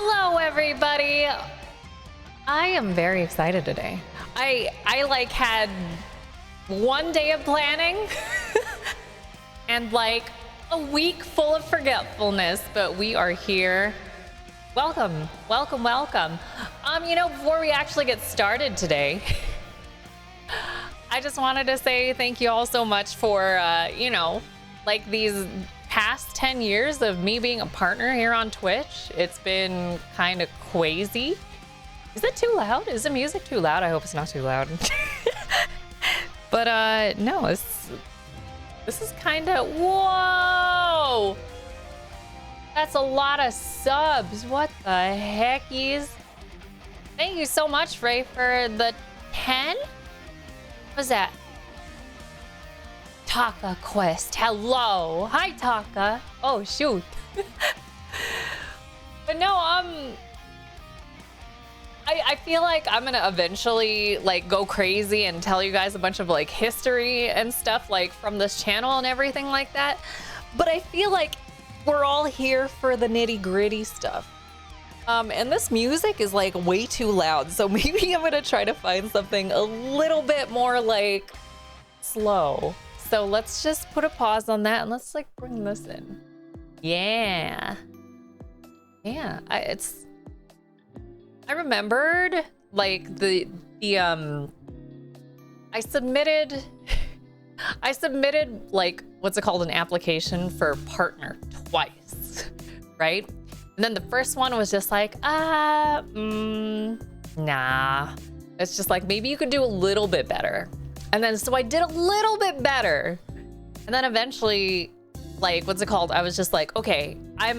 Hello, everybody. I am very excited today. I like had one day of planning and like a week full of forgetfulness, but we are here. Welcome, welcome, welcome. Before we actually get started today, I just wanted to say thank you all so much for, like these past 10 years of me being a partner here on Twitch. It's been kind of crazy. Is it too loud? Is the music too loud? I hope it's not too loud. But no, this is kind of, whoa! That's a lot of subs. What the heckies? Thank you so much, Ray, for the 10? What's that? Taka Quest. Hello. Hi, Taka. Oh, shoot. But no, I feel like I'm gonna eventually like go crazy and tell you guys a bunch of like history and stuff like from this channel and everything like that. But I feel like we're all here for the nitty-gritty stuff. And this music is like way too loud, so maybe I'm gonna try to find something a little bit more like slow. So let's just put a pause on that and let's like bring this in. Yeah. I remembered like I submitted like what's it called, an application for partner twice, right? And then the first one was just like, nah. It's just like, maybe you could do a little bit better. And then, so I did a little bit better. And then eventually, like, what's it called? I was just like, okay, I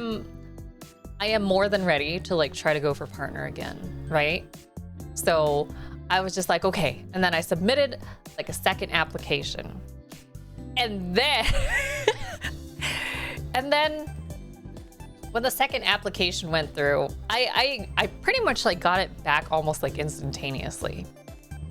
am more than ready to like try to go for partner again, right? So I was just like, okay. And then I submitted like a second application. And then, when the second application went through, I pretty much like got it back almost like instantaneously.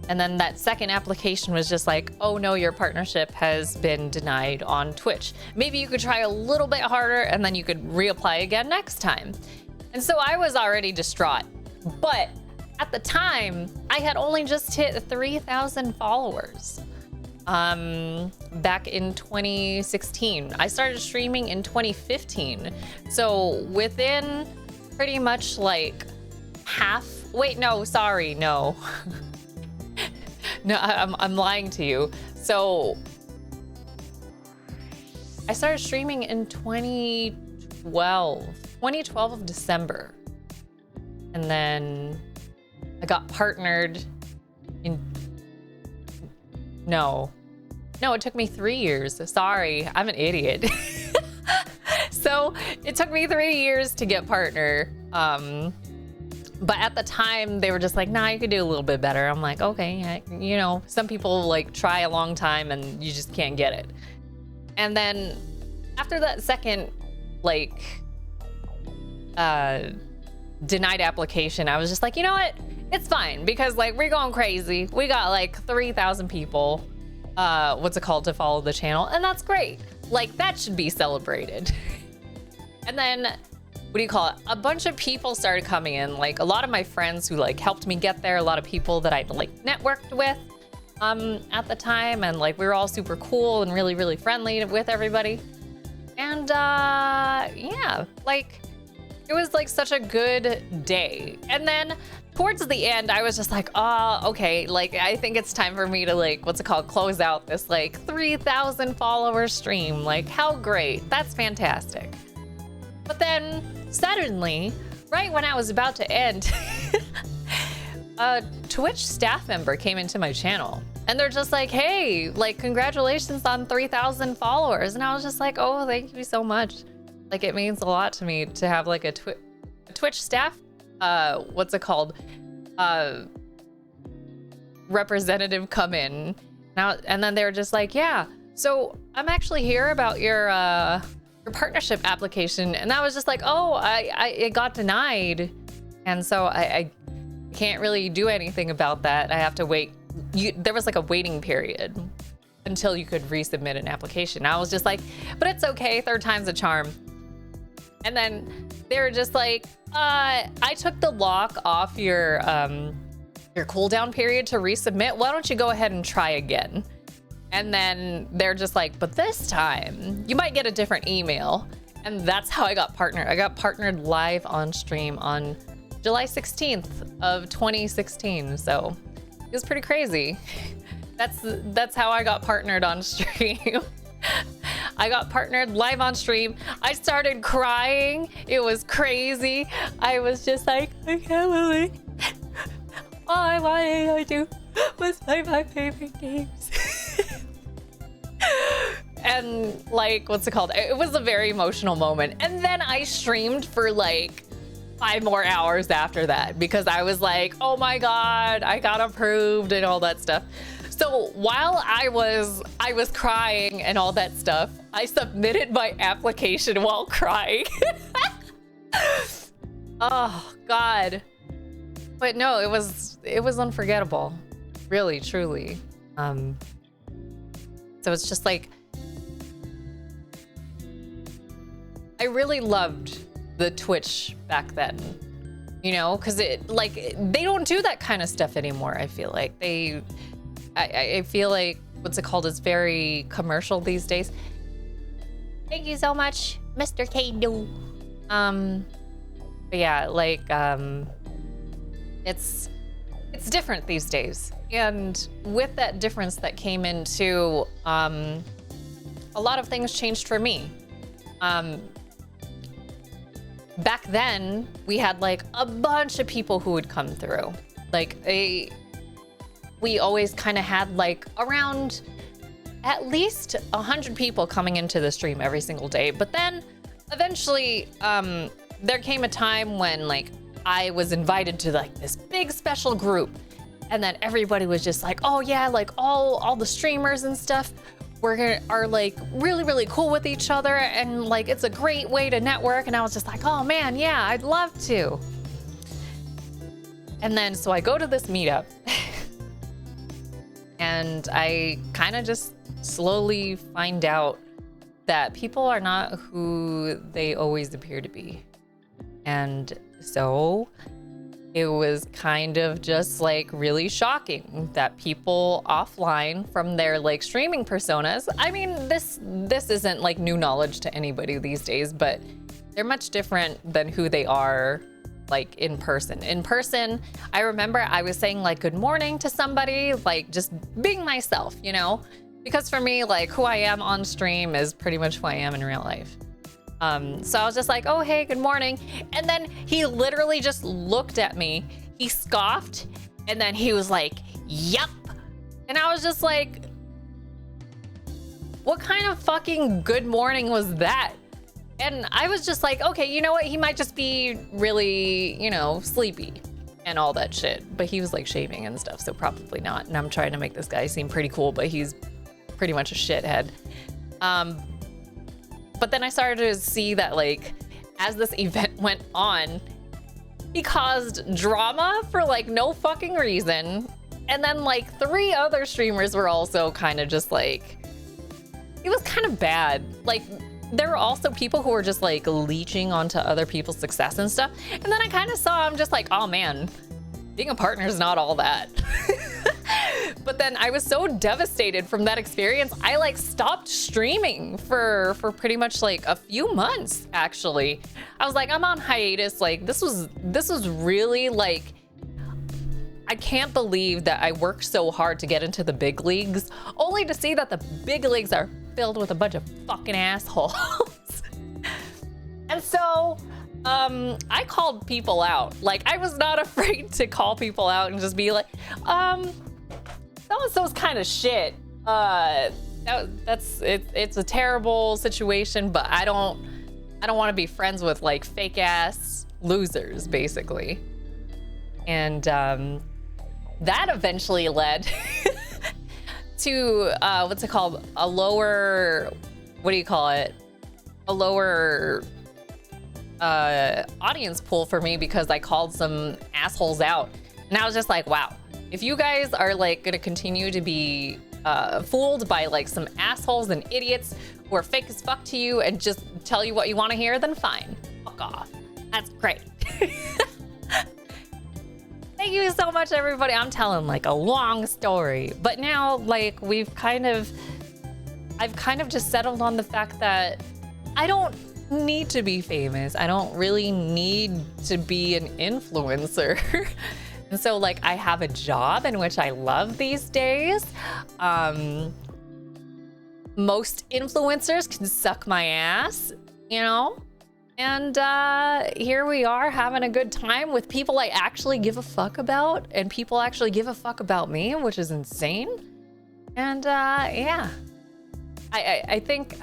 And then that second application was just like, oh no, your partnership has been denied on Twitch. Maybe you could try a little bit harder and then you could reapply again next time. And so I was already distraught. But at the time, I had only just hit 3,000 followers. Back in 2016. I started streaming in 2015. So within pretty much like no. No, I'm lying to you. So I started streaming in 2012 of December. And then I got partnered in, no, it took me 3 years. Sorry, I'm an idiot. So it took me 3 years to get partner. But at the time they were just like, nah, you could do a little bit better. I'm like, okay, some people like try a long time and you just can't get it. And then after that second, like, denied application, I was just like, you know what? It's fine because like we're going crazy. We got like 3,000 people, to follow the channel. And that's great. Like that should be celebrated. And then, a bunch of people started coming in, like a lot of my friends who like helped me get there, a lot of people that I'd like networked with at the time, and like we were all super cool and really, really friendly with everybody. And yeah, like it was like such a good day. And then towards the end, I was just like, oh, okay, like I think it's time for me to like, close out this like 3,000 follower stream. Like how great, that's fantastic. But then suddenly, right when I was about to end, a Twitch staff member came into my channel and they're just like, hey, like congratulations on 3,000 followers. And I was just like, oh, thank you so much. Like it means a lot to me to have like a Twitch staff, representative come in now. And then they were just like, yeah, so I'm actually here about your partnership application. And I was just like, oh, it got denied. And so I can't really do anything about that. I have to wait. There was like a waiting period until you could resubmit an application. I was just like, but it's okay. Third time's a charm. And then they were just like, I took the lock off your cooldown period to resubmit. Why don't you go ahead and try again? And then they're just like, but this time you might get a different email. And that's how I got partnered. I got partnered live on stream on July 16th of 2016. So it was pretty crazy. That's how I got partnered on stream. I got partnered live on stream. I started crying. It was crazy. I was just like, I can't believe all I wanted to do was play my favorite games. And like, what's it called? It was a very emotional moment. And then I streamed for like 5 more hours after that because I was like, oh my God, I got approved and all that stuff. So while I was crying and all that stuff, I submitted my application while crying. Oh God. But no, it was unforgettable. Really, truly. So it's just like, I really loved the Twitch back then, you know, because it like they don't do that kind of stuff anymore. I feel like I feel like what's it called? It's very commercial these days. Thank you so much, Mr. K-Do. But yeah, like it's different these days, and with that difference that came into a lot of things changed for me. Back then, we had like a bunch of people who would come through. Like we always kind of had like around at least 100 people coming into the stream every single day. But then eventually, there came a time when like I was invited to like this big special group, and then everybody was just like, oh yeah, like all the streamers and stuff are like really cool with each other, and like it's a great way to network. And I was just like, oh man, yeah, I'd love to. And then so I go to this meetup and I kind of just slowly find out that people are not who they always appear to be. And so it was kind of just like really shocking that people offline from their like streaming personas. I mean, this isn't like new knowledge to anybody these days, but they're much different than who they are like in person. In person, I remember I was saying like good morning to somebody, like just being myself, you know? Because for me, like who I am on stream is pretty much who I am in real life. So I was just like, oh, hey, good morning. And then he literally just looked at me. He scoffed. And then he was like, yup. And I was just like, what kind of fucking good morning was that? And I was just like, okay, you know what? He might just be really, you know, sleepy and all that shit. But he was like shaving and stuff, so probably not. And I'm trying to make this guy seem pretty cool, but he's pretty much a shithead. But then I started to see that like, as this event went on, he caused drama for like no fucking reason. And then like 3 other streamers were also kind of just like, it was kind of bad. Like there were also people who were just like leeching onto other people's success and stuff. And then I kind of saw, I'm just like, oh man, being a partner is not all that. But then I was so devastated from that experience, I like stopped streaming for pretty much like a few months, actually. I was like, I'm on hiatus. Like this was really like, I can't believe that I worked so hard to get into the big leagues, only to see that the big leagues are filled with a bunch of fucking assholes. And so I called people out. Like I was not afraid to call people out and just be like, so-and-so's kind of shit. It's a terrible situation, but I don't want to be friends with like fake ass losers, basically. And that eventually led to what's it called? A lower, what do you call it? A lower audience pool for me because I called some assholes out. And I was just like, wow, if you guys are like gonna continue to be fooled by like some assholes and idiots who are fake as fuck to you and just tell you what you want to hear, then fine. fuck off. That's great. Thank you so much, everybody. I'm telling like a long story, but now like I've kind of just settled on the fact that I don't need to be famous. I don't really need to be an influencer. And so like I have a job in which I love these days. Most influencers can suck my ass, you know? And here we are having a good time with people I actually give a fuck about, and people actually give a fuck about me, which is insane. And yeah, I think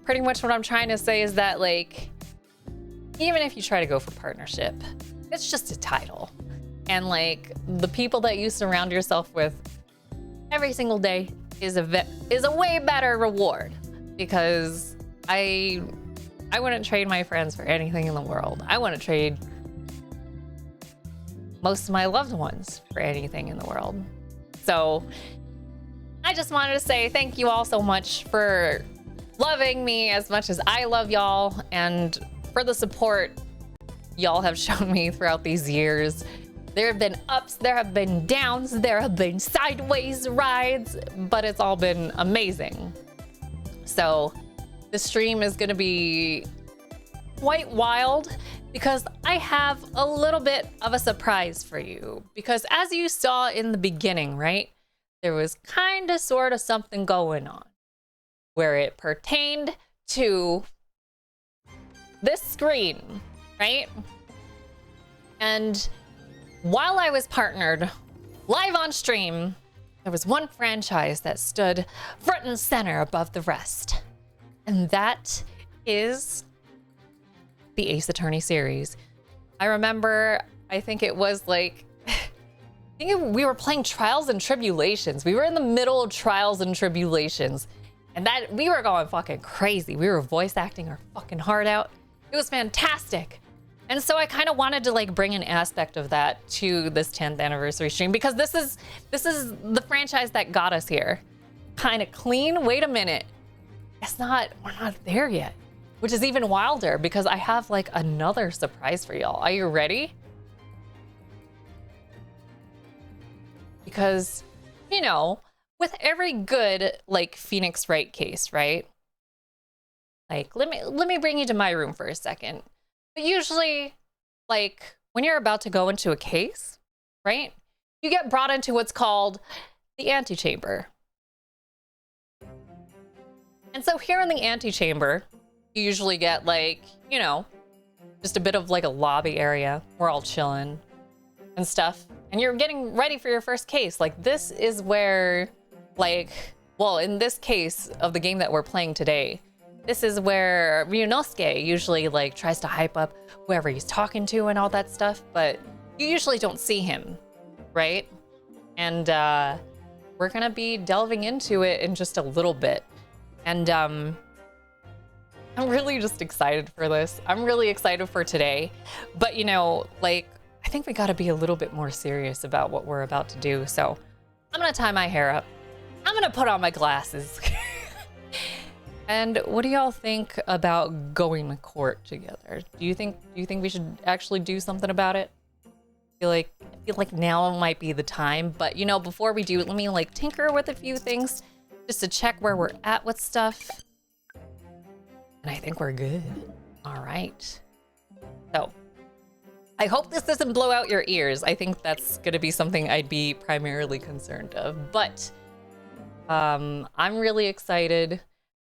pretty much what I'm trying to say is that like, even if you try to go for partnership, it's just a title. And like the people that you surround yourself with every single day is a way better reward, because I wouldn't trade my friends for anything in the world. I wouldn't trade most of my loved ones for anything in the world. So I just wanted to say thank you all so much for loving me as much as I love y'all, and for the support y'all have shown me throughout these years. There have been ups, there have been downs, there have been sideways rides, but it's all been amazing. So the stream is gonna be quite wild because I have a little bit of a surprise for you. Because as you saw in the beginning, right? There was kind of sort of something going on where it pertained to this screen, right? And while I was partnered live on stream, there was one franchise that stood front and center above the rest. And that is the Ace Attorney series. I remember, I think it was like, we were playing Trials and Tribulations. We were in the middle of Trials and Tribulations, and that we were going fucking crazy. We were voice acting our fucking heart out. It was fantastic. And so I kind of wanted to like bring an aspect of that to this 10th anniversary stream, because this is the franchise that got us here. Kind of clean. Wait a minute. We're not there yet, which is even wilder because I have like another surprise for y'all. Are you ready? Because, you know, with every good like Phoenix Wright case, right? Like, let me bring you to my room for a second. But usually, like, when you're about to go into a case, right? You get brought into what's called the antechamber. And so here in the antechamber, you usually get like, you know, just a bit of like a lobby area. We're all chilling and stuff. And you're getting ready for your first case. Like, this is where, like, well, in this case of the game that we're playing today, this is where Ryunosuke usually like tries to hype up whoever he's talking to and all that stuff, but you usually don't see him, right? And we're gonna be delving into it in just a little bit. And I'm really just excited for this. I'm really excited for today. But you know, like, I think we gotta be a little bit more serious about what we're about to do. So I'm gonna tie my hair up. I'm gonna put on my glasses. And what do y'all think about going to court together? Do you think we should actually do something about it? I feel like now might be the time, but you know, before we do, let me like tinker with a few things just to check where we're at with stuff. And I think we're good. All right. So I hope this doesn't blow out your ears. I think that's gonna be something I'd be primarily concerned of, but I'm really excited.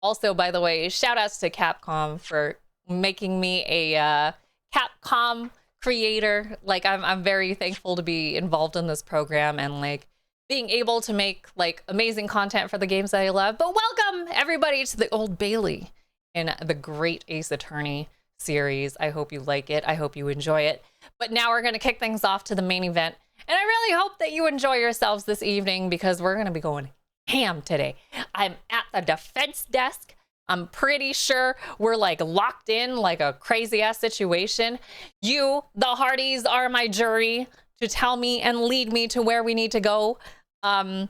Also, by the way, shout outs to Capcom for making me a Capcom creator. Like, I'm very thankful to be involved in this program and like being able to make like amazing content for the games that I love. But welcome everybody to the Old Bailey in the great Ace Attorney series. I hope you like it. I hope you enjoy it. But now we're going to kick things off to the main event. And I really hope that you enjoy yourselves this evening, because we're going to be going ham today. I'm at the defense desk. I'm pretty sure we're like locked in like a crazy ass situation. You, the Hardys, are my jury to tell me and lead me to where we need to go. But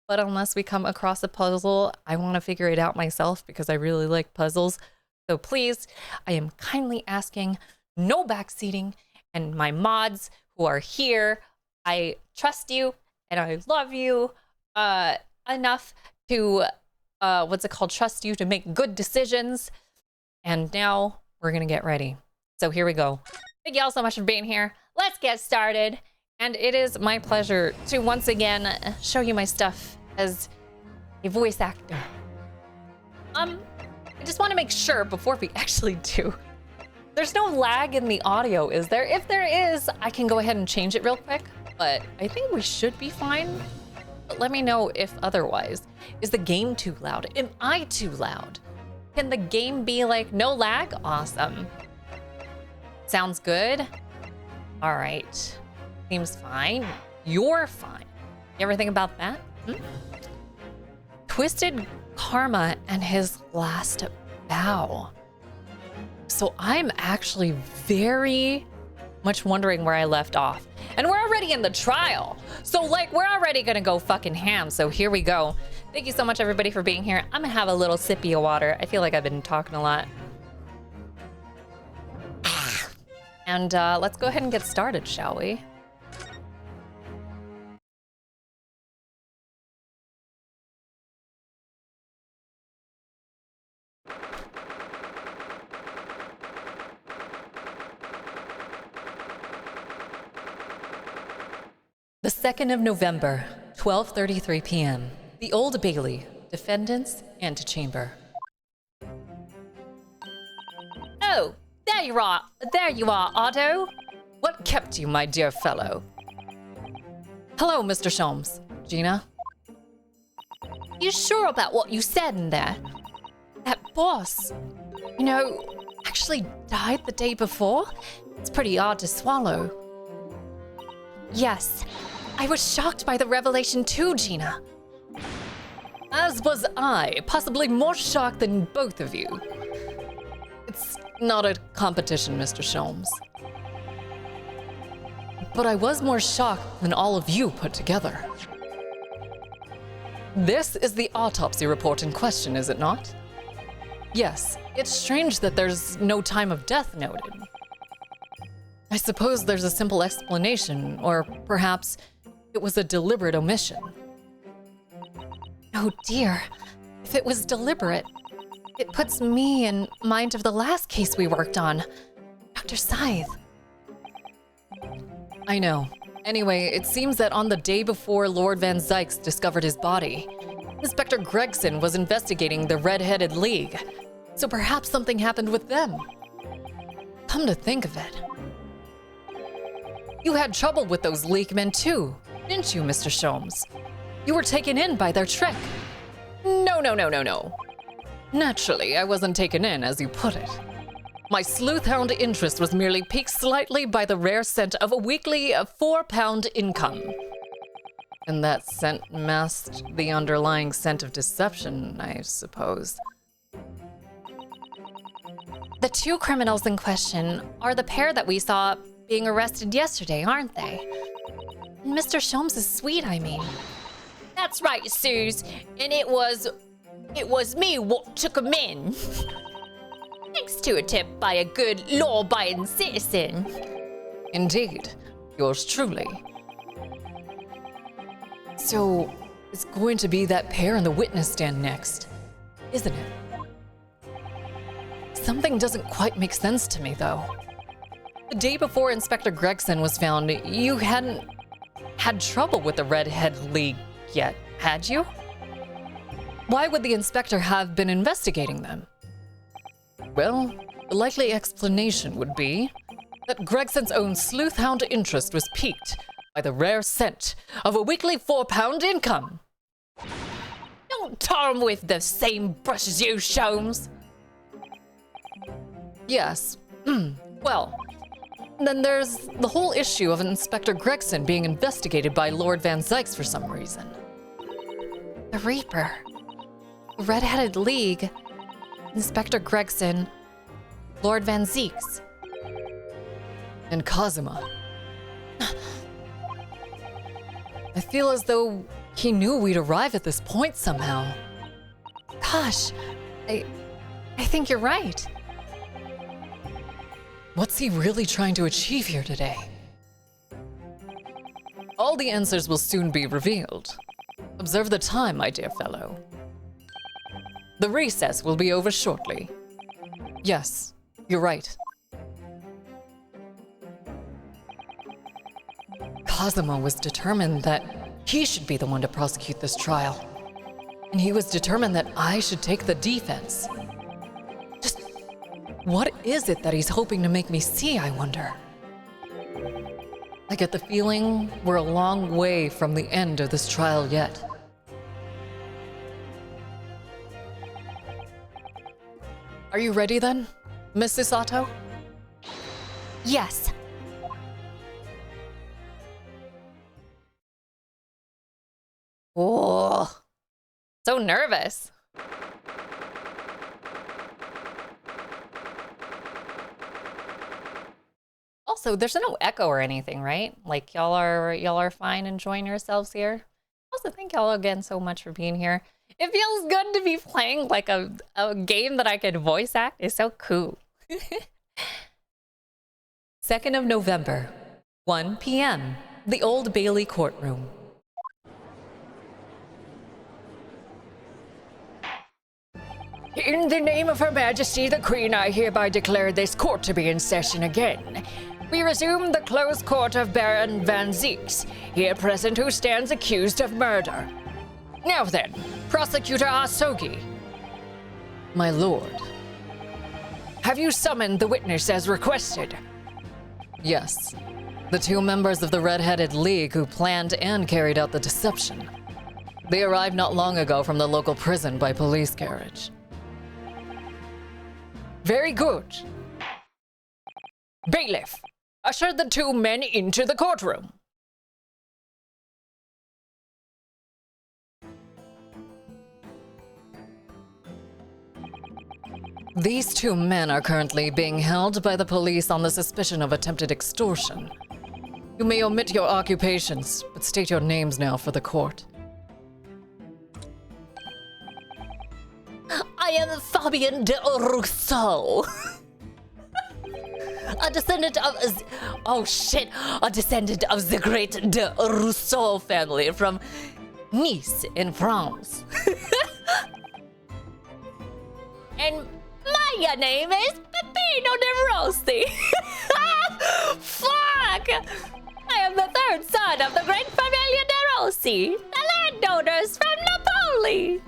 unless we come across a puzzle, I want to figure it out myself because I really like puzzles. So please, I am kindly asking no backseating, and my mods who are here, I trust you and I love you enough to, trust you to make good decisions. And now we're gonna get ready. So here we go. Thank you all so much for being here. Let's get started. And it is my pleasure to once again show you my stuff as a voice actor. I just want to make sure before we actually do. There's no lag in the audio, is there? If there is, I can go ahead and change it real quick, but I think we should be fine. But let me know if otherwise. Is the game too loud? Am I too loud? Can the game be like no lag? Awesome. Sounds good. All right. Seems fine. You're fine. You ever think about that? Twisted Karma and his last bow. So I'm actually very much wondering where I left off. And we're already in the trial. So like we're already gonna go fucking ham. So here we go. Thank you so much everybody for being here. I'm gonna have a little sippy of water. I feel like I've been talking a lot. And let's go ahead and get started, shall we? The 2nd of November, 12:33 p.m. The Old Bailey, defendant's antechamber. Oh, there you are. There you are, Otto. What kept you, my dear fellow? Hello, Mr. Sholmes. Gina? You sure about what you said in there? That boss, you know, actually died the day before? It's pretty hard to swallow. Yes, I was shocked by the revelation too, Gina. As was I, possibly more shocked than both of you. It's not a competition, Mr. Sholmes. But I was more shocked than all of you put together. This is the autopsy report in question, is it not? Yes, it's strange that there's no time of death noted. I suppose there's a simple explanation, or perhaps it was a deliberate omission. Oh dear, if it was deliberate, it puts me in mind of the last case we worked on, Dr. Scythe. I know. Anyway, it seems that on the day before Lord Van Zykes discovered his body, Inspector Gregson was investigating the Red-Headed League, so perhaps something happened with them. Come to think of it. You had trouble with those leakmen too, didn't you, Mr. Sholmes? You were taken in by their trick. No. Naturally, I wasn't taken in, as you put it. My sleuthhound interest was merely piqued slightly by the rare scent of a weekly £4 income. And that scent masked the underlying scent of deception, I suppose. The two criminals in question are the pair that we saw being arrested yesterday, aren't they? Mr. Sholmes is sweet, I mean. That's right, Suze. And it was me what took him in. Thanks to a tip by a good law-abiding citizen. Indeed. Yours truly. So, it's going to be that pair in the witness stand next, isn't it? Something doesn't quite make sense to me, though. The day before Inspector Gregson was found, you hadn't had trouble with the Red-Headed League yet, had you? Why would the inspector have been investigating them? Well, the likely explanation would be that Gregson's own sleuthhound interest was piqued by the rare scent of a weekly £4 income. Don't tar him with the same brush as you, Sholmes. Yes. Well, then there's the whole issue of Inspector Gregson being investigated by Lord Van Zykes for some reason. The Reaper. The Red-Headed League. Inspector Gregson. Lord Van Zykes. And Kazuma. I feel as though he knew we'd arrive at this point somehow. Gosh, I think you're right. What's he really trying to achieve here today? All the answers will soon be revealed. Observe the time, my dear fellow. The recess will be over shortly. Yes, you're right. Cosimo was determined that he should be the one to prosecute this trial. And he was determined that I should take the defense. Just what is it that he's hoping to make me see, I wonder? I get the feeling we're a long way from the end of this trial yet. Are you ready then, Mrs. Sato? Yes. Oh, so nervous. Also, there's no echo or anything, right? Like y'all are fine enjoying yourselves here. Also, thank y'all again so much for being here. It feels good to be playing like a game that I could voice act. It's so cool. 2nd of November, 1 p.m. The Old Bailey courtroom. In the name of Her Majesty the Queen, I hereby declare this court to be in session again. We resume the closed court of Baron Van Zeeks, here present who stands accused of murder. Now then, Prosecutor Asogi. My lord. Have you summoned the witness as requested? Yes. The 2 members of the Red-Headed League who planned and carried out the deception. They arrived not long ago from the local prison by police carriage. Very good. Bailiff, usher the 2 men into the courtroom. These 2 men are currently being held by the police on the suspicion of attempted extortion. You may omit your occupations, but state your names now for the court. I am Fabian de Rousseau. A descendant of... A descendant of the great de Rousseau family from Nice in France. And my name is Peppino de Rossi. Fuck! I am the 3rd son of the great Familia de Rossi, the landowners from Napoli.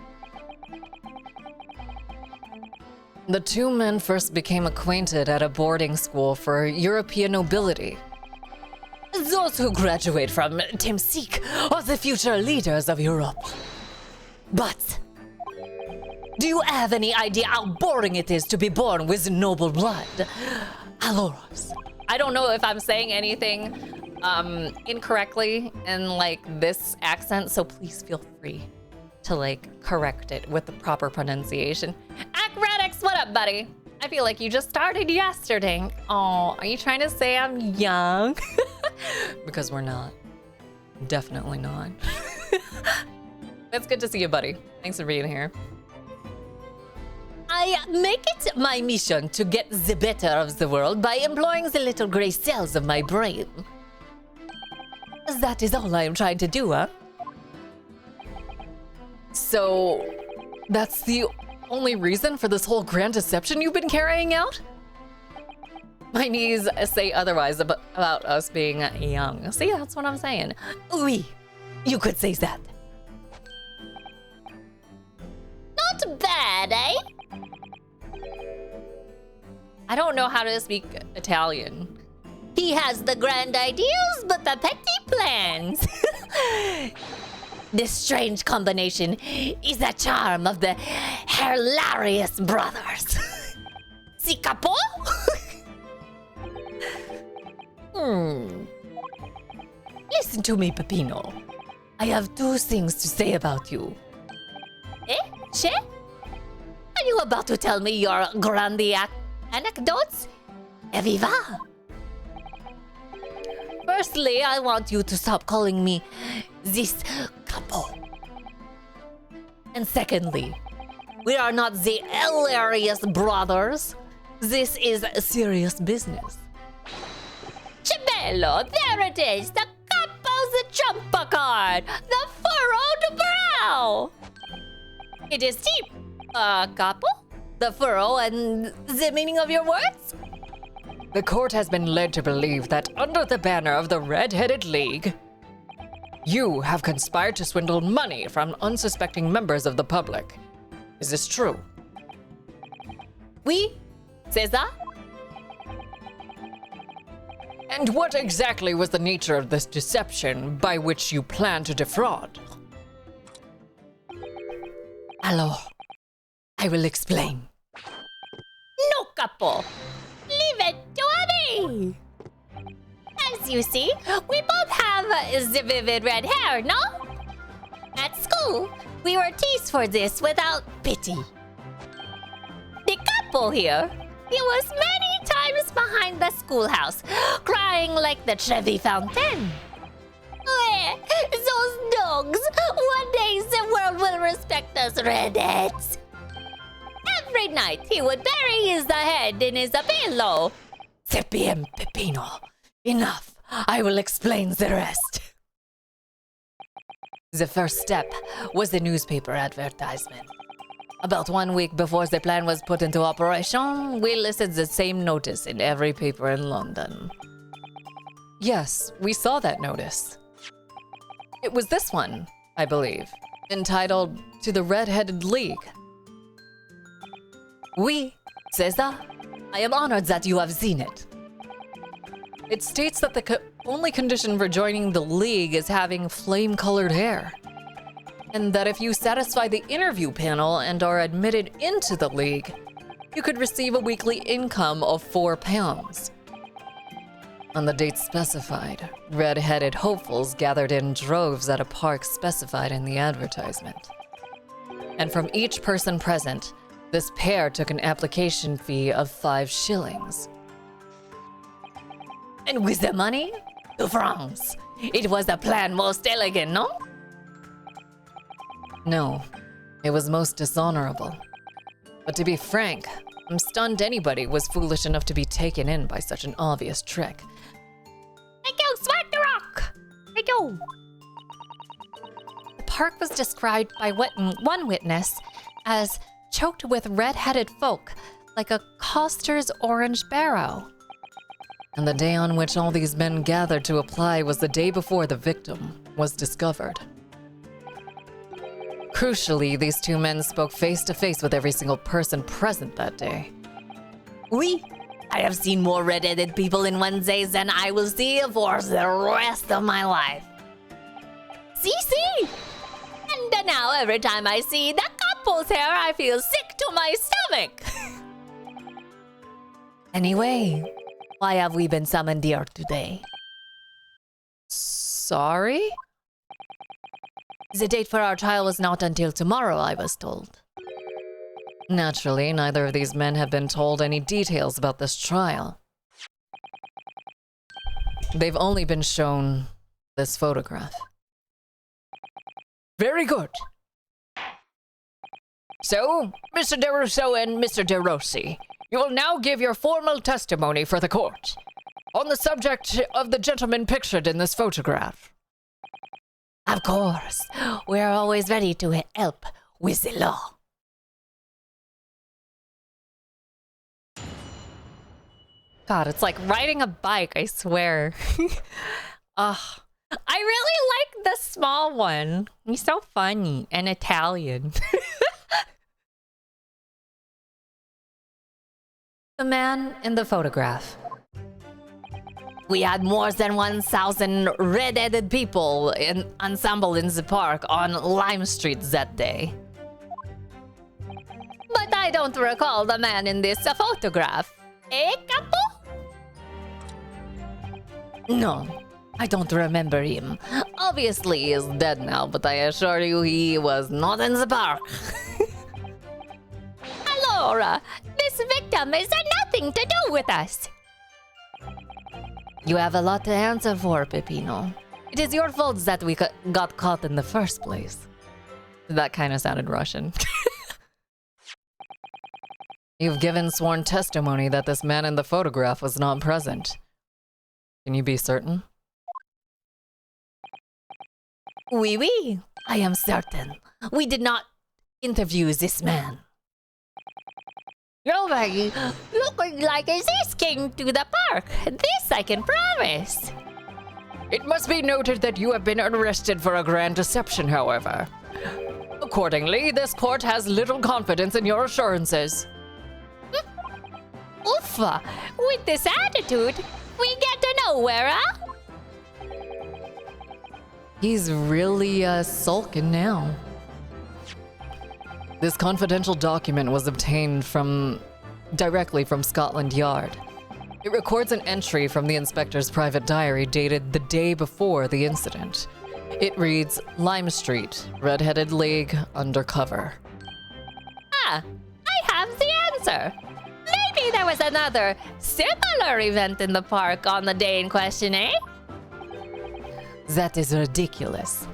The 2 men first became acquainted at a boarding school for European nobility. Those who graduate from Temsik are the future leaders of Europe. But do you have any idea how boring it is to be born with noble blood? Aloros. I don't know if I'm saying anything incorrectly in like this accent, so please feel free to like correct it with the proper pronunciation. Acrobatics, what up, buddy? I feel like you just started yesterday. Oh, are you trying to say I'm young? Because we're not. Definitely not. It's good to see you, buddy. Thanks for being here. I make it my mission to get the better of the world by employing the little gray cells of my brain. That is all I am trying to do, huh? So, that's the only reason for this whole grand deception you've been carrying out? My knees say otherwise about us being young. See, that's what I'm saying. Oui, you could say that. Not bad, eh? I don't know how to speak Italian. He has the grand ideas, but the petty plans. This strange combination is the charm of the hilarious brothers. Si capo? Listen to me, Peppino. I have 2 things to say about you. Eh? Che? Are you about to tell me your grandi anecdotes? Eviva! Firstly, I want you to stop calling me this capo. And secondly, we are not the hilarious brothers. This is serious business. Chabelo, there it is! The Capo's Trumpa card! The furrowed brow! It is deep, Capo? The furrow and the meaning of your words? The court has been led to believe that under the banner of the Red-Headed League, you have conspired to swindle money from unsuspecting members of the public. Is this true? Oui, c'est ça? And what exactly was the nature of this deception by which you plan to defraud? Alors, I will explain. No, Capo! Leave it to me! As you see, we both have the vivid red hair, no? At school, we were teased for this without pity. The Capo here, he was many times behind the schoolhouse, crying like the Trevi Fountain. Those dogs! One day the world will respect us redheads. Every night he would bury his head in his pillow. C'est bien, Peppino. Enough. I will explain the rest. The first step was the newspaper advertisement. About 1 week before the plan was put into operation, we listed the same notice in every paper in London. Yes, we saw that notice. It was this one, I believe, entitled To the Red-Headed League. Oui, Cesar. I am honored that you have seen it. It states that the only condition for joining the league is having flame-colored hair. And that if you satisfy the interview panel and are admitted into the league, you could receive a weekly income of £4. On the date specified, red-headed hopefuls gathered in droves at a park specified in the advertisement. And from each person present, this pair took an application fee of 5 shillings. And with the money, to France. It was a plan most elegant, no? No, it was most dishonorable. But to be frank, I'm stunned anybody was foolish enough to be taken in by such an obvious trick. Thank you, Smack the Rock! Thank you! The park was described by one witness as choked with red-headed folk, like a coster's orange barrow. And the day on which all these men gathered to apply was the day before the victim was discovered. Crucially, these two men spoke face to face with every single person present that day. Oui, I have seen more red-headed people in one day than I will see for the rest of my life. See? And now every time I see the couple's hair, I feel sick to my stomach. Anyway, why have we been summoned here today? Sorry? The date for our trial was not until tomorrow, I was told. Naturally, neither of these men have been told any details about this trial. They've only been shown this photograph. Very good. So, Mr. DeRusso and Mr. DeRossi, you will now give your formal testimony for the court on the subject of the gentleman pictured in this photograph. Of course, we are always ready to help with the law. God, it's like riding a bike, I swear. Ugh. I really like the small one. He's so funny and Italian. The man in the photograph. We had more than 1,000 red-headed people assembled in the park on Lime Street that day. But I don't recall the man in this photograph. Eh, Capo? No, I don't remember him. Obviously, he is dead now, but I assure you he was not in the park. Allora, this victim is nothing to do with us. You have a lot to answer for, Peppino. It is your fault that we got caught in the first place. That kind of sounded Russian. You've given sworn testimony that this man in the photograph was not present. Can you be certain? Oui, oui, I am certain. We did not interview this man. Nobody looking like this came to the park. This I can promise. It must be noted that you have been arrested for a grand deception, however. Accordingly, this court has little confidence in your assurances. Uffa, with this attitude, we get to nowhere, huh? He's really, sulking now. This confidential document was obtained directly from Scotland Yard. It records an entry from the inspector's private diary dated the day before the incident. It reads, Lime Street, Red-Headed League, undercover. Ah, I have the answer. Maybe there was another similar event in the park on the day in question, eh? That is ridiculous.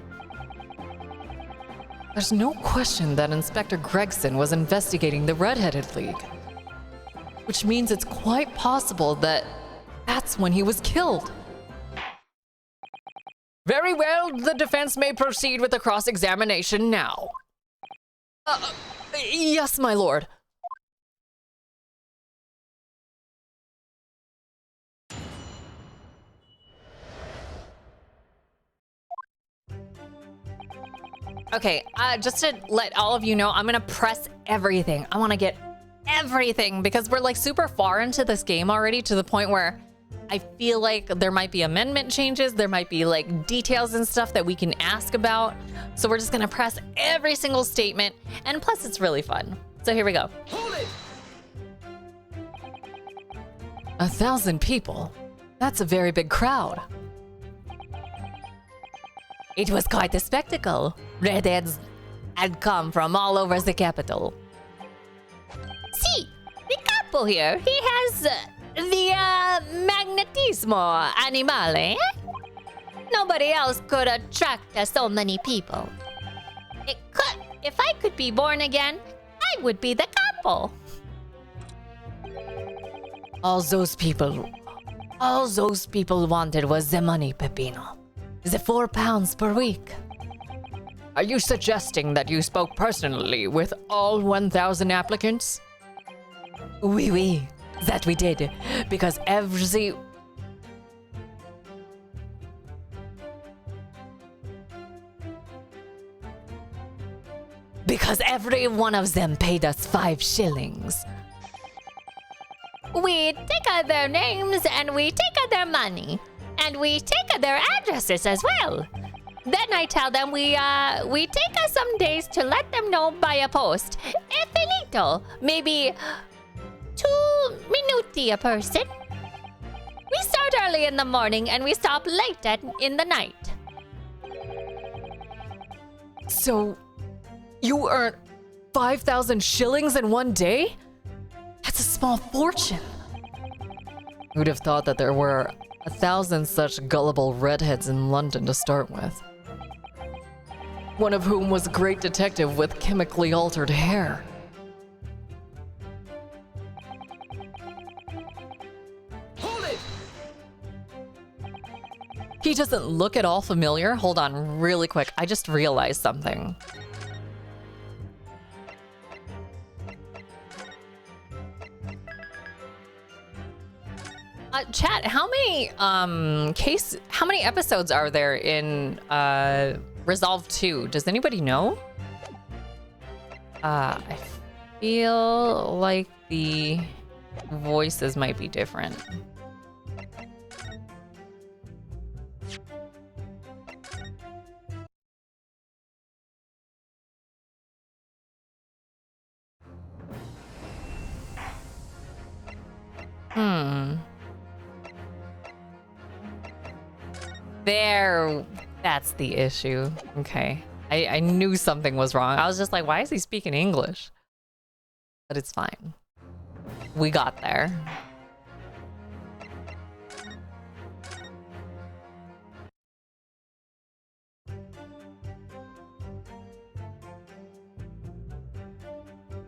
There's no question that Inspector Gregson was investigating the Red-Headed League. Which means it's quite possible that that's when he was killed. Very well, the defense may proceed with the cross-examination now. Yes, my lord. Okay, just to let all of you know, I'm gonna press everything. I wanna get everything because we're like super far into this game already to the point where I feel like there might be amendment changes, there might be like details and stuff that we can ask about. So we're just gonna press every single statement, and plus it's really fun. So here we go. Hold it! 1,000 people? That's a very big crowd. It was quite a spectacle. Redheads had come from all over the capital. See, the couple here, he has the magnetismo animale. Nobody else could attract so many people. If I could be born again, I would be the couple. All those people wanted was the money, Peppino. The £4 per week. Are you suggesting that you spoke personally with all 1,000 applicants? Oui, oui, that we did, because every one of them paid us 5 shillings. We take their names and we take their money. And we take their addresses as well. Then I tell them we take some days to let them know by a post. E finito. Maybe 2 minuti a person. We start early in the morning and we stop late in the night. So, you earned 5,000 shillings in one day? That's a small fortune. Who'd have thought that there were 1,000 such gullible redheads in London to start with? One of whom was a great detective with chemically altered hair. Hold it! He doesn't look at all familiar. Hold on really quick. I just realized something. Chat, how many episodes are there in Resolve 2? Does anybody know? I feel like the voices might be different. That's the issue. Okay. I knew something was wrong. I was just like, why is he speaking English? But it's fine. We got there.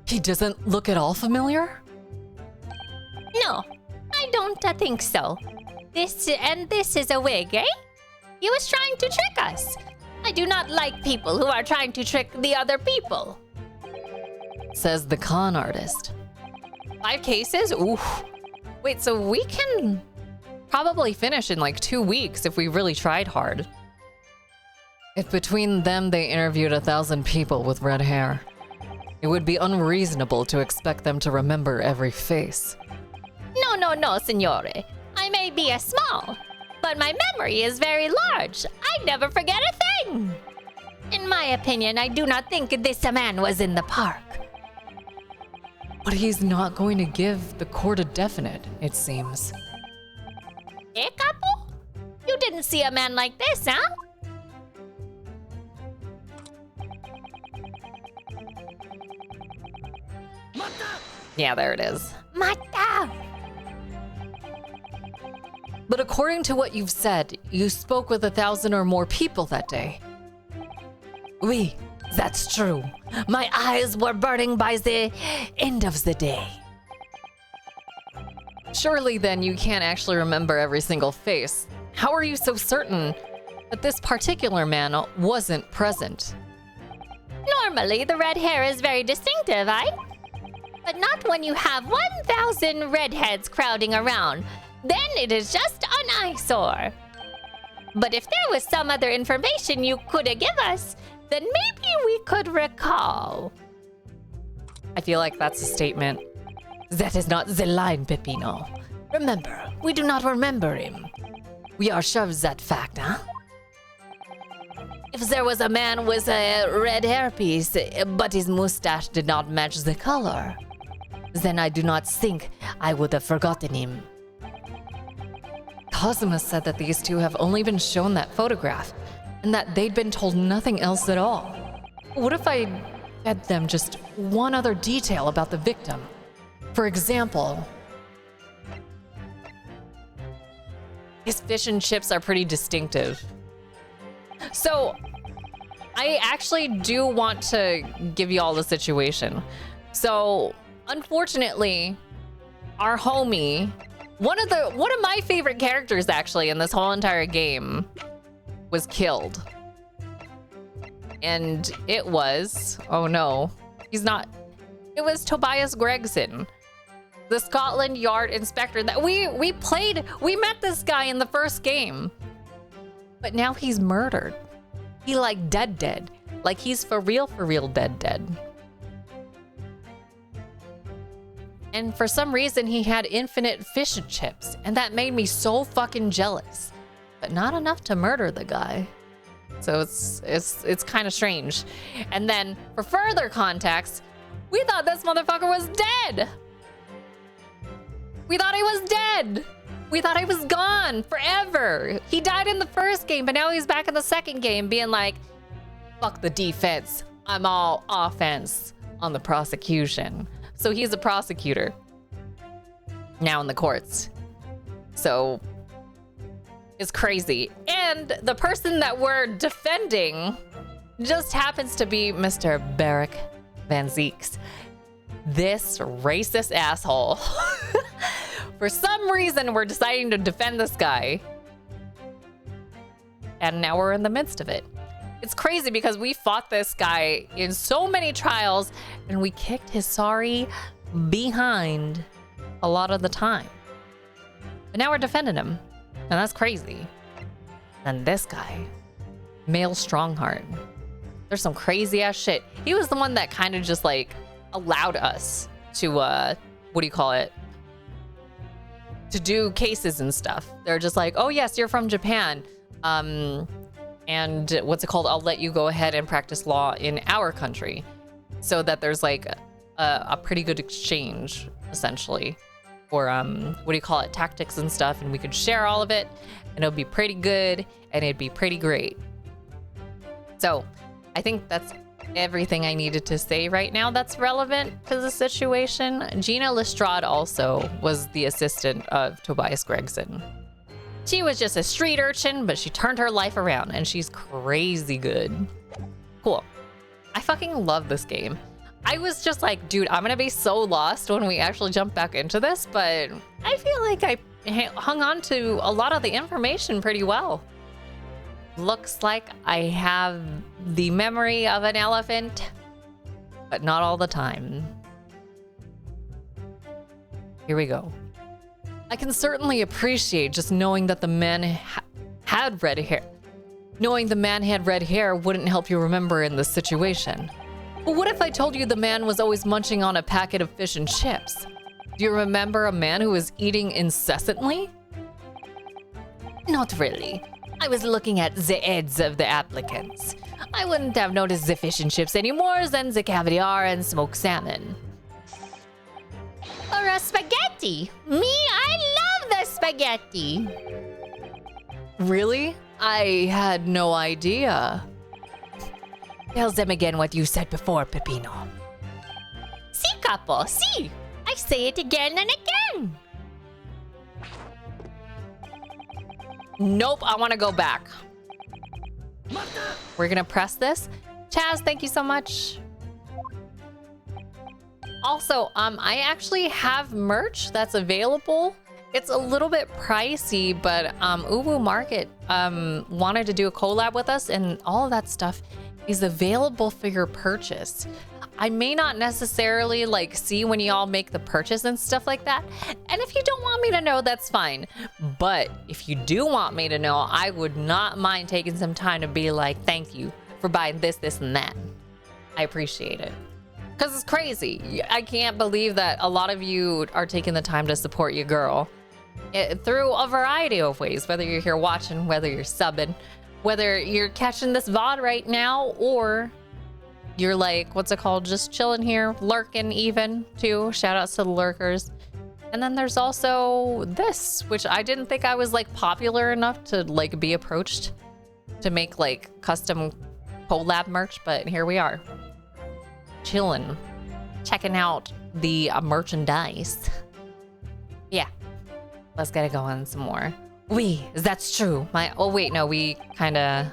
He doesn't look at all familiar? No, I don't think so. This is a wig, eh? He was trying to trick us. I do not like people who are trying to trick the other people. Says the con artist. 5 cases? Oof. Wait, so we can probably finish in like 2 weeks if we really tried hard. If between them they interviewed 1,000 people with red hair, it would be unreasonable to expect them to remember every face. No, signore. I may be a small, but my memory is very large. I never forget a thing. In my opinion, I do not think this man was in the park. But he's not going to give the court a definite, it seems. Eh, Capo? You didn't see a man like this, huh? Yeah, there it is. Mata! But according to what you've said, you spoke with 1,000 or more people that day. Oui, that's true. My eyes were burning by the end of the day. Surely then you can't actually remember every single face. How are you so certain that this particular man wasn't present? Normally, the red hair is very distinctive, eh? But not when you have 1,000 redheads crowding around. Then it is just an eyesore. But if there was some other information you could give us, then maybe we could recall. I feel like that's a statement. That is not the line, Peppino. Remember, we do not remember him. We are sure of that fact, huh? If there was a man with a red hairpiece, but his mustache did not match the color, then I do not think I would have forgotten him. Cosima said that these two have only been shown that photograph and that they'd been told nothing else at all. What if I fed them just one other detail about the victim? For example, His fish and chips are pretty distinctive. So, I actually do want to give you all the situation. So, unfortunately, our homie, one of my favorite characters actually in this whole entire game, was killed. And it was, oh no, he's not. It was Tobias Gregson, the Scotland Yard inspector that we met this guy in the first game. But now he's murdered. He like dead. Like he's for real dead. And for some reason he had infinite fish and chips, and that made me so fucking jealous. But not enough to murder the guy. So it's kind of strange. And then for further context, we thought this motherfucker was dead. We thought he was dead. We thought he was gone forever. He died in the first game, but now he's back in the second game being like, fuck the defense. I'm all offense on the prosecution. So he's a prosecutor now in the courts. So it's crazy. And the person that we're defending just happens to be Mr. Barrick Van Zeeks. This racist asshole. For some reason, we're deciding to defend this guy. And now we're in the midst of it. It's crazy because we fought this guy in so many trials and we kicked his sorry behind a lot of the time. But now we're defending him. And that's crazy. And this guy, Male Strongheart. There's some crazy ass shit. He was the one that kind of just like allowed us to, what do you call it? To do cases and stuff. They're just like, oh yes, you're from Japan. And what's it called? I'll let you go ahead and practice law in our country. So that there's like a pretty good exchange, essentially. Or what do you call it? Tactics and stuff. And we could share all of it. And it'll be pretty good. And it'd be pretty great. So I think that's everything I needed to say right now that's relevant to the situation. Gina Lestrade also was the assistant of Tobias Gregson. She was just a street urchin, but she turned her life around and she's crazy good. Cool. I fucking love this game. I was just like, dude, I'm gonna be so lost when we actually jump back into this, but I feel like I hung on to a lot of the information pretty well. Looks like I have the memory of an elephant, but not all the time. Here we go. I can certainly appreciate just knowing that the man had red hair. Knowing the man had red hair wouldn't help you remember in this situation. But what if I told you the man was always munching on a packet of fish and chips? Do you remember a man who was eating incessantly? Not really. I was looking at the heads of the applicants. I wouldn't have noticed the fish and chips any more than the caviar and smoked salmon. Or a spaghetti. Me, I love the spaghetti. Really? I had no idea. Tell them again what you said before, Peppino. Si, capo, si. I say it again and again. Nope, I want to go back. We're gonna press this. Chaz, thank you so much. Also, I actually have merch that's available. It's a little bit pricey, but Uwu Market wanted to do a collab with us, and all of that stuff is available for your purchase. I may not necessarily like see when y'all make the purchase and stuff like that. And if you don't want me to know, that's fine. But if you do want me to know, I would not mind taking some time to be like, thank you for buying this, this, and that. I appreciate it. Because it's crazy. I can't believe that a lot of you are taking the time to support your girl through a variety of ways, whether you're here watching, whether you're subbing, whether you're catching this VOD right now, or you're like, what's it called? Just chilling here, lurking even too. Shout outs to the lurkers. And then there's also this, which I didn't think I was like popular enough to like be approached to make like custom collab merch, but here we are. Chilling, checking out the merchandise. Yeah, let's get it going some more. That's true. Oh wait, no, we kind of.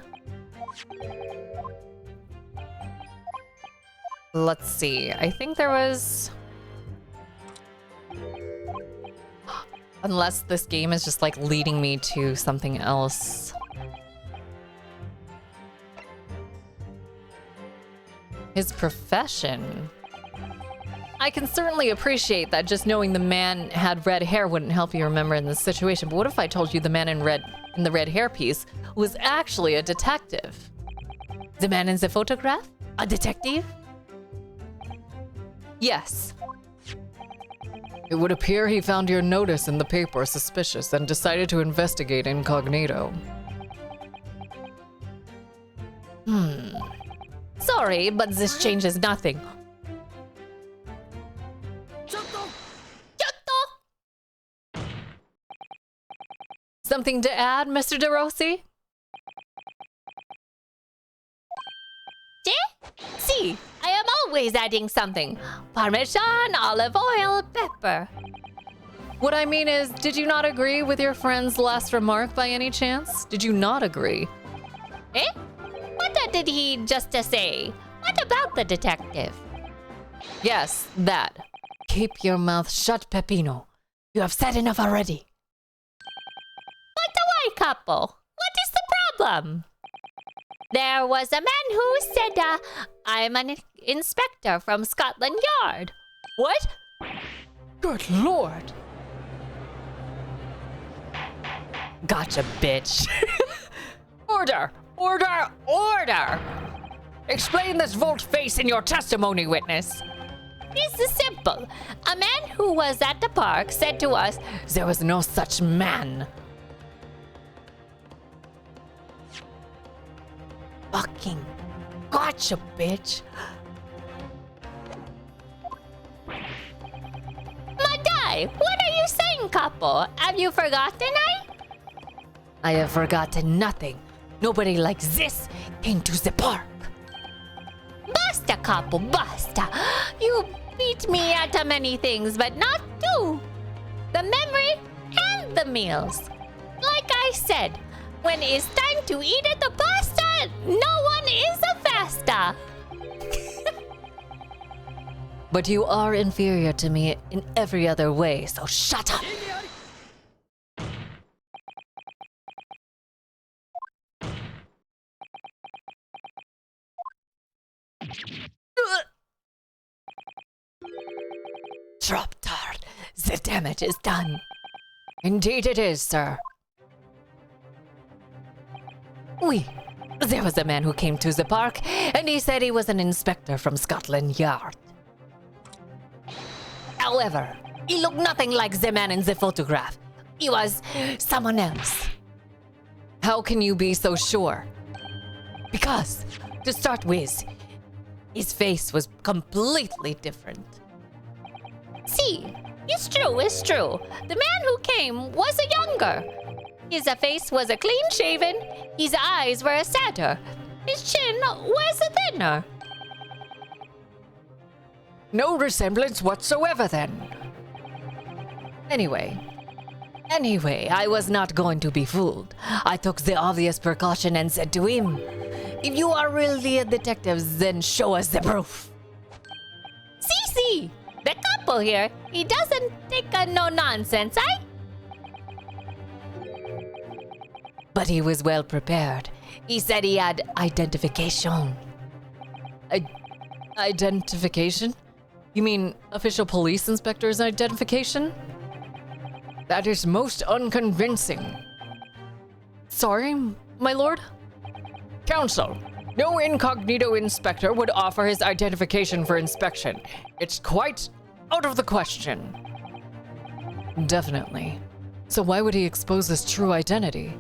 Let's see. I think there was. Unless this game is just like leading me to something else. His profession. I can certainly appreciate that just knowing the man had red hair wouldn't help you remember in this situation. But what if I told you the man in the red hair piece was actually a detective? The man in the photograph? A detective? Yes. It would appear he found your notice in the paper suspicious and decided to investigate incognito. Sorry, but this changes nothing. Something to add, Mr. DeRossi? Si, I am always adding something. Parmesan, olive oil, pepper. What I mean is, did you not agree with your friend's last remark by any chance? Did you not agree? Eh? What did he just say? What about the detective? Yes, that. Keep your mouth shut, Peppino. You have said enough already. But why, couple? What is the problem? There was a man who said, I'm an inspector from Scotland Yard. What? Good lord! Gotcha, bitch. Order! Order! Order! Explain this volte-face in your testimony, witness. It's simple. A man who was at the park said to us, There was no such man. Fucking gotcha, bitch. Madai, what are you saying, couple? Have you forgotten, I have forgotten nothing. Nobody like this came to the park. Basta, couple, basta. You beat me at many things, but not two. The memory and the meals. Like I said, when it's time to eat at the pasta, no one is a fasta. But you are inferior to me in every other way, so shut up! Drop Tard, the damage is done. Indeed it is, sir. Oui, there was a man who came to the park, and he said he was an inspector from Scotland Yard. However, he looked nothing like the man in the photograph. He was someone else. How can you be so sure? Because, to start with, his face was completely different. See, it's true, it's true. The man who came was a younger. His face was a clean shaven, his eyes were a sadder, his chin was a thinner. No resemblance whatsoever, then. Anyway, I was not going to be fooled. I took the obvious precaution and said to him, if you are really a detective, then show us the proof. See, the couple here, he doesn't take a no nonsense, eh? But he was well prepared. He said he had identification. Identification? You mean official police inspector's identification? That is most unconvincing. Sorry, my lord? Counsel, no incognito inspector would offer his identification for inspection. It's quite out of the question. Definitely. So why would he expose his true identity?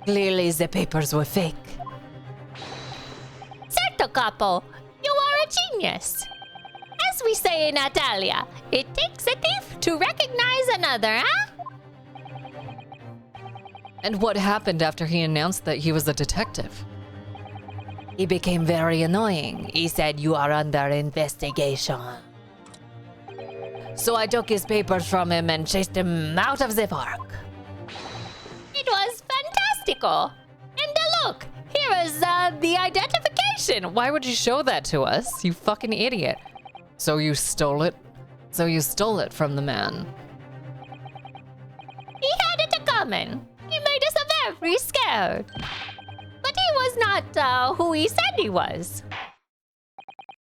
Clearly the papers were fake. Certo, capo, you are a genius. As we say in Italia, it takes a thief to recognize another, huh? And what happened after he announced that he was a detective? He became very annoying. He said, you are under investigation. So I took his papers from him and chased him out of the park. It was fantastico. And look, here is the identification. Why would you show that to us, you fucking idiot? So you stole it? So you stole it from the man. He had it coming. He made us very scared. But he was not who he said he was.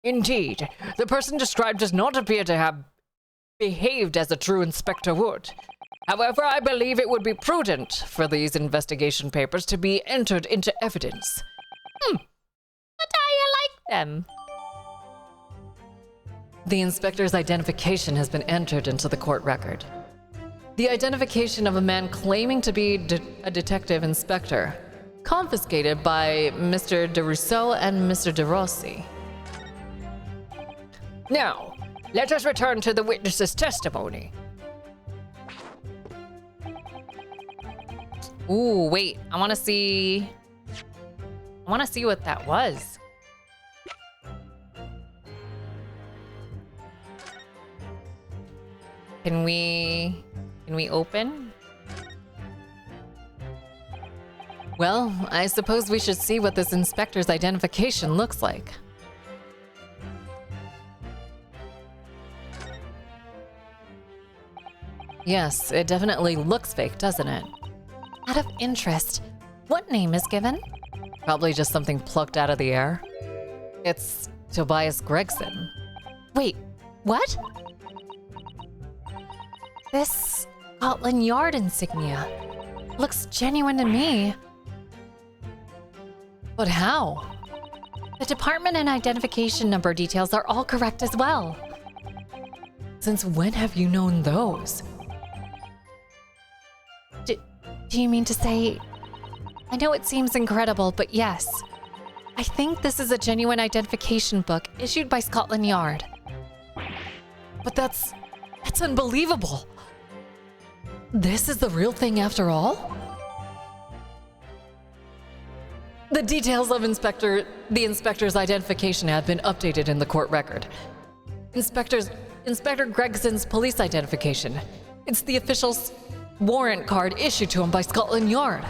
Indeed, the person described does not appear to have behaved as a true inspector would. However, I believe it would be prudent for these investigation papers to be entered into evidence. But I like them. The inspector's identification has been entered into the court record. The identification of a man claiming to be a detective inspector, confiscated by Mr. de Rousseau and Mr. de Rossi. Now, let us return to the witness's testimony. Ooh, wait. I want to see what that was. Can we open? Well, I suppose we should see what this inspector's identification looks like. Yes, it definitely looks fake, doesn't it? Out of interest, what name is given? Probably just something plucked out of the air. It's Tobias Gregson. Wait, what? This Scotland Yard insignia looks genuine to me. But how? The department and identification number details are all correct as well. Since when have you known those? Do you mean to say... I know it seems incredible, but yes. I think this is a genuine identification book issued by Scotland Yard. But that's unbelievable. This is the real thing after all? The details of the inspector's identification have been updated in the court record. Inspector Gregson's police identification. It's the official warrant card issued to him by Scotland Yard.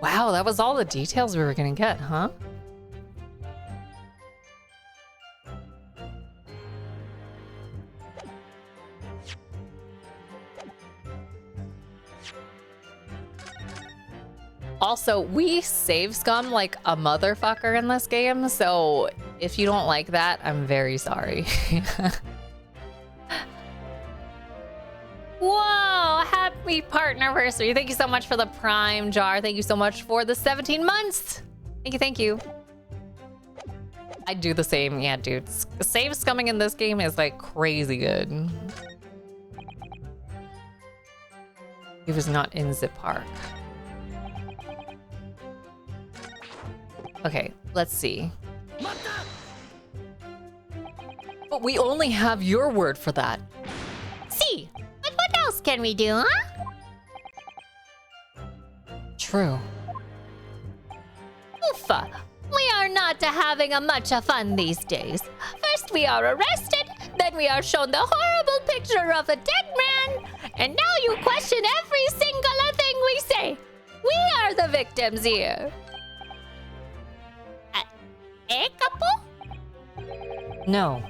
Wow, that was all the details we were gonna get, huh? Also, we save scum like a motherfucker in this game, so if you don't like that, I'm very sorry. Whoa, happy partnerversary. Thank you so much for the prime jar. Thank you so much for the 17 months. Thank you, thank you. I do the same. Yeah, dude. Save scumming in this game is like crazy good. He was not in Zip Park. Okay, let's see. But we only have your word for that. See, but what else can we do, huh? True. Oofa, we are not having a much of fun these days. First we are arrested, then we are shown the horrible picture of a dead man, and now you question every single thing we say. We are the victims here. Couple? No.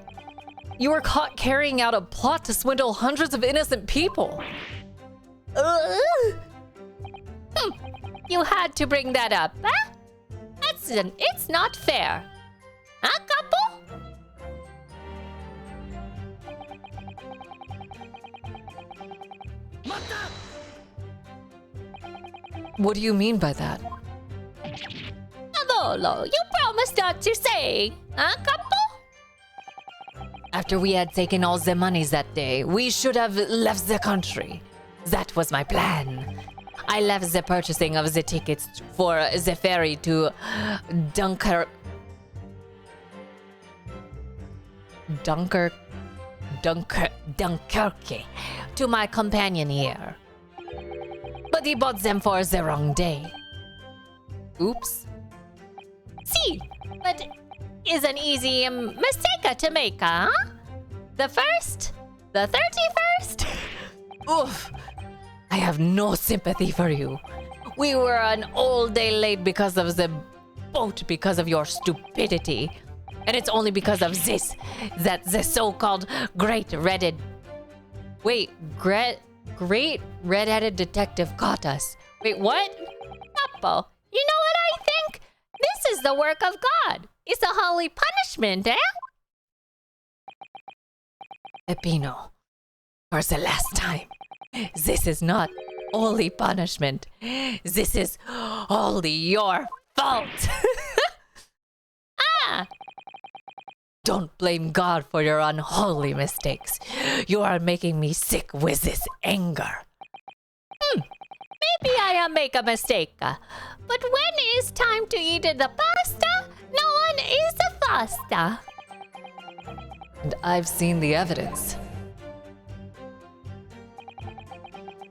You were caught carrying out a plot to swindle hundreds of innocent people. You had to bring that up, huh? It's not fair. Huh, couple? What do you mean by that? Avolo, you promised not to say, huh, couple? After we had taken all the monies that day, we should have left the country. That was my plan. I left the purchasing of the tickets for the ferry to Dunkirk to my companion here. But he bought them for the wrong day. Oops. See, but is an easy mistake to make, huh? The first? The 31st? Oof! I have no sympathy for you. We were an all day late because of the boat, because of your stupidity. And it's only because of this that the so-called great red-headed detective caught us. Wait, what? Couple, you know what I think? This is the work of God. It's a holy punishment, eh? Peppino, for the last time, this is not only punishment. This is only your fault. Ah! Don't blame God for your unholy mistakes. You are making me sick with this anger. Maybe I make a mistake. But when it's time to eat the pasta, no one eats the pasta. And I've seen the evidence.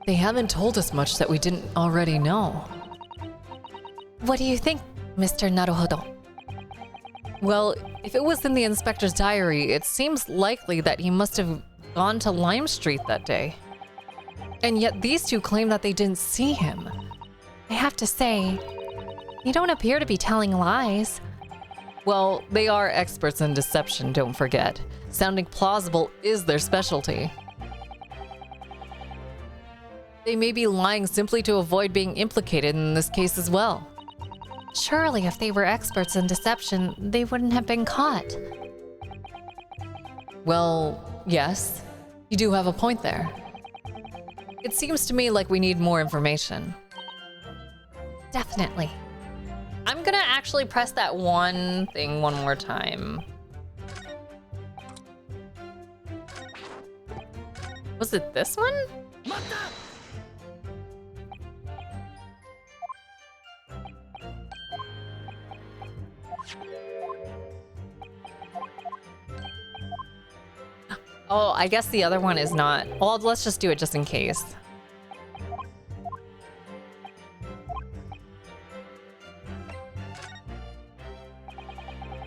They haven't told us much that we didn't already know. What do you think, Mr. Naruhodo? Well, if it was in the inspector's diary, it seems likely that he must have gone to Lime Street that day. And yet these two claim that they didn't see him. I have to say, you don't appear to be telling lies. Well, they are experts in deception, don't forget. Sounding plausible is their specialty. They may be lying simply to avoid being implicated in this case as well. Surely if they were experts in deception, they wouldn't have been caught. Well, yes, you do have a point there. It seems to me like we need more information. Definitely. I'm gonna actually press that one thing one more time. Was it this one? Oh, I guess the other one is not. Well, let's just do it just in case.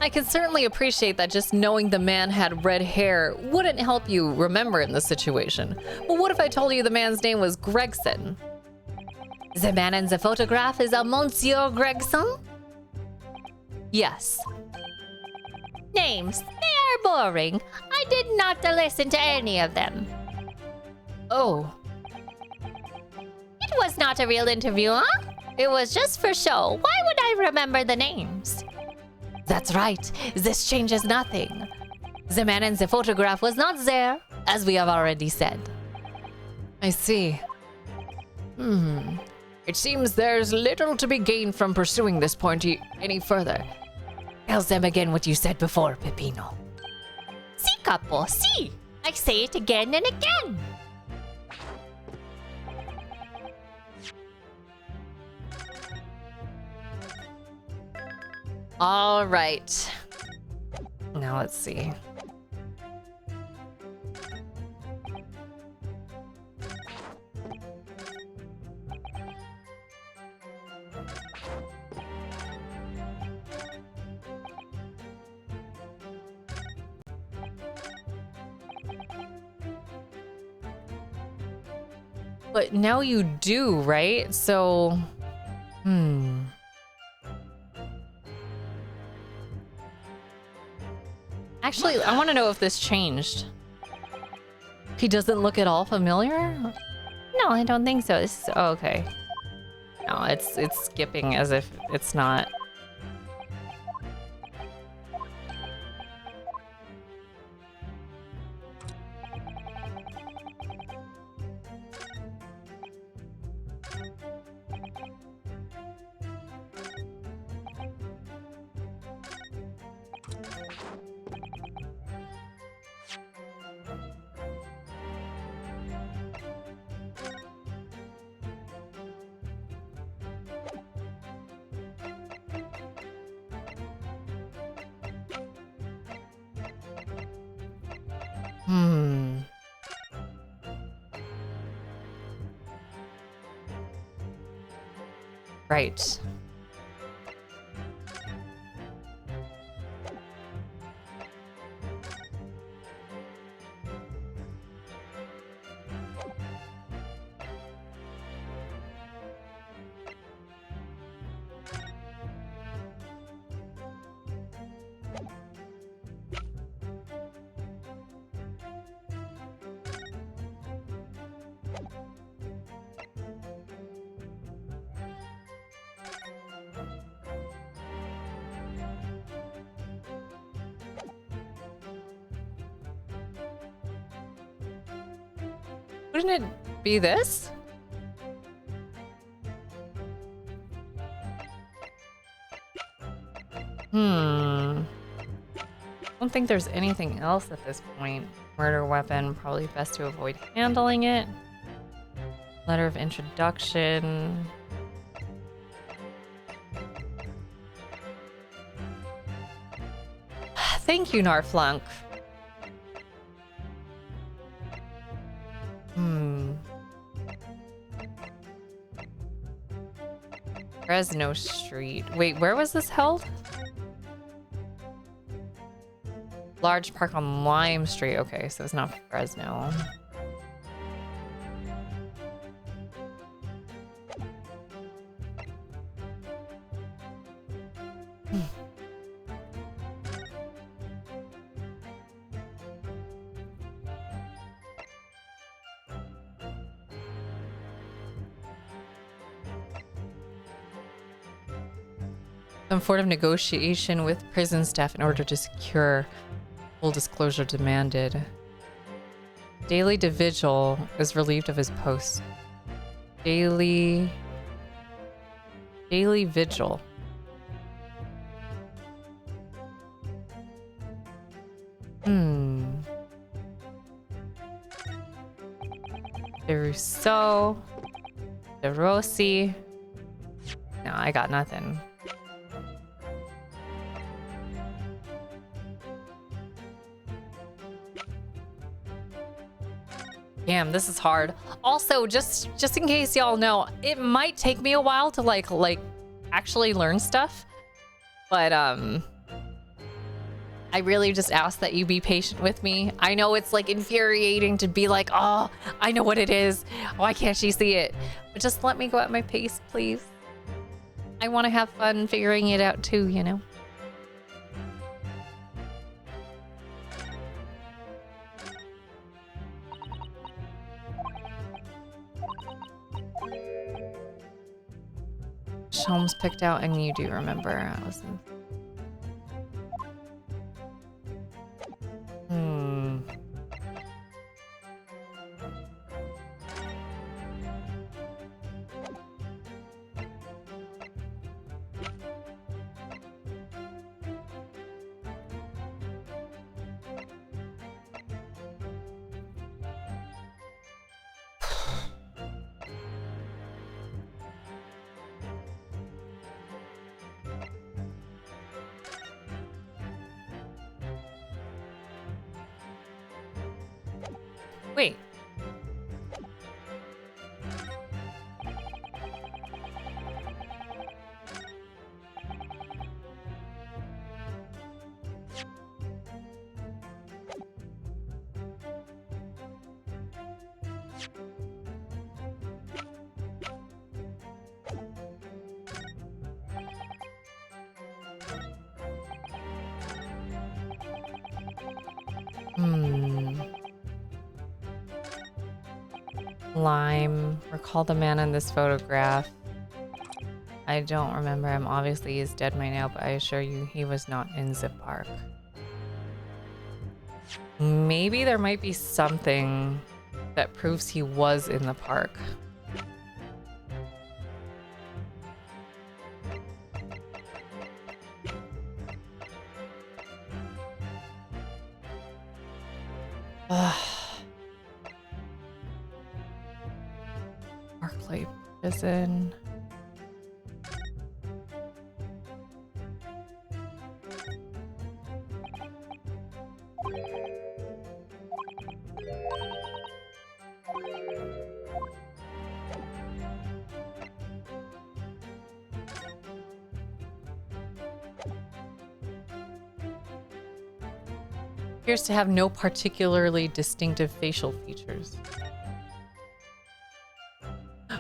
I can certainly appreciate that just knowing the man had red hair wouldn't help you remember in this situation. But what if I told you the man's name was Gregson? The man in the photograph is a Monsieur Gregson? Yes. Names, they are boring. I did not listen to any of them. Oh, It was not a real interview, huh? It was just for show. Why would I remember the names? that's right. This changes nothing. The man in the photograph was not there, as we have already said. I see. It seems there's little to be gained from pursuing this point any further. Tell them again what you said before, Peppino. Si, capo, si. I say it again and again. All right. Now let's see. But now you do, right? So, Actually, I want to know if this changed. He doesn't look at all familiar? No, I don't think so. This is, oh, okay. No, it's skipping as if it's not. Right. Wouldn't it be this? I don't think there's anything else at this point. Murder weapon, probably best to avoid handling it. Letter of introduction. Thank you, Narflunk. Fresno Street. Wait, where was this held? Large park on Lime Street. Okay, so it's not Fresno. Some sort of negotiation with prison staff in order to secure full disclosure demanded. Daily Vigil is relieved of his post. Daily Vigil. De Rousseau. De Rossi. No, I got nothing. Damn, this is hard. Also, just in case y'all know, it might take me a while to like actually learn stuff. But I I really just ask that you be patient with me. I know it's like infuriating to be like, oh, I know what it is. Why can't she see it? But just let me go at my pace, please. I want to have fun figuring it out too, you know? Holmes picked out, and you do remember, Allison. Wait. Lime. Recall the man in this photograph. I don't remember him. Obviously, he's dead by now, but I assure you he was not in Zip Park. Maybe there might be something that proves he was in the park. Barclay Prison. Appears to have no particularly distinctive facial features.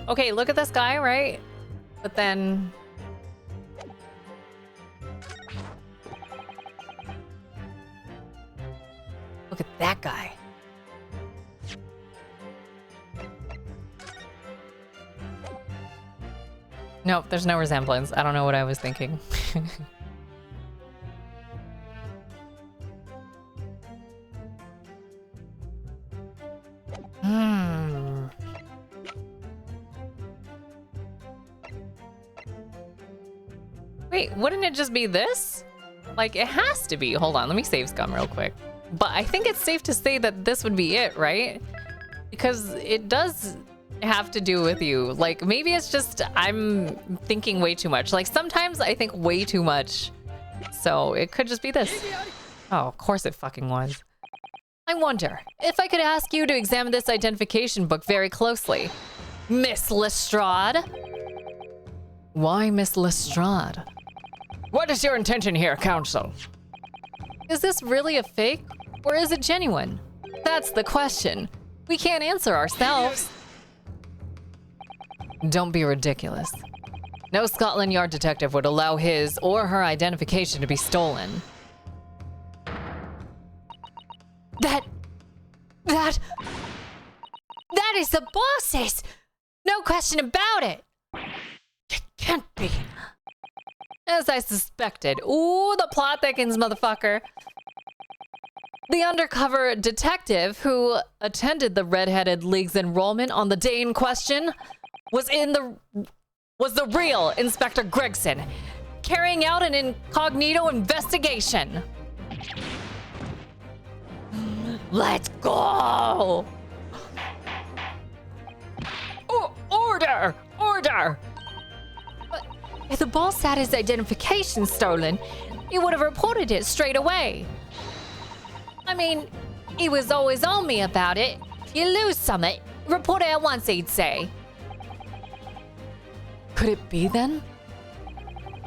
Okay, look at this guy, right? But then... look at that guy. Nope, there's no resemblance. I don't know what I was thinking. Wait, wouldn't it just be this? Like, it has to be. Hold on, let me save scum real quick. But I think it's safe to say that this would be it, right? Because it does have to do with you. Like, maybe it's just I'm thinking way too much. Like, sometimes I think way too much. So it could just be this. Oh, of course it fucking was. I wonder if I could ask you to examine this identification book very closely. Miss Lestrade? Why Miss Lestrade? What is your intention here, Counsel? Is this really a fake, or is it genuine? That's the question. We can't answer ourselves. Don't be ridiculous. No Scotland Yard detective would allow his or her identification to be stolen. That is the boss's! No question about it! It can't be. As I suspected. Ooh, the plot thickens, motherfucker. The undercover detective who attended the Red-Headed League's enrollment on the day in question was the real Inspector Gregson, carrying out an incognito investigation. Let's go! Order! Order! If the boss had his identification stolen, he would have reported it straight away. I mean, he was always on me about it. You lose something, report it at once, he'd say. Could it be then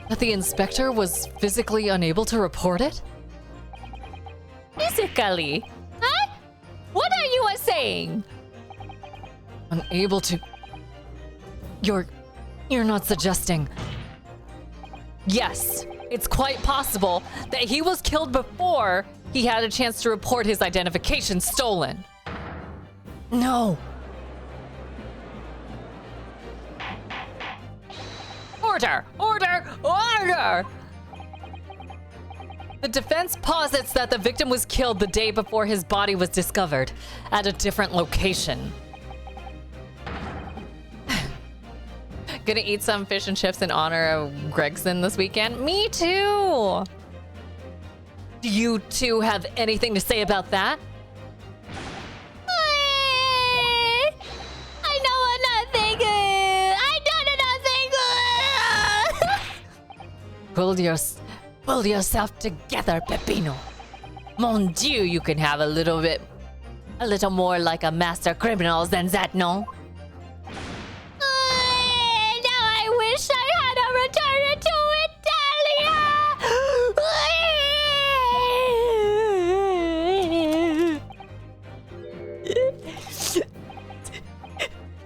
that the inspector was physically unable to report it? Physically. Huh? What are you saying? Unable to... You're not suggesting... Yes, it's quite possible that he was killed before he had a chance to report his identification stolen. No. Order! Order! Order! The defense posits that the victim was killed the day before his body was discovered at a different location. Gonna eat some fish and chips in honor of Gregson this weekend? Me too! Do you two have anything to say about that? I know nothing. I done nothing. Pull yourself together, Peppino. Mon Dieu, you can have a little more like a master criminal than that, no? Now I wish I had a return to Italia.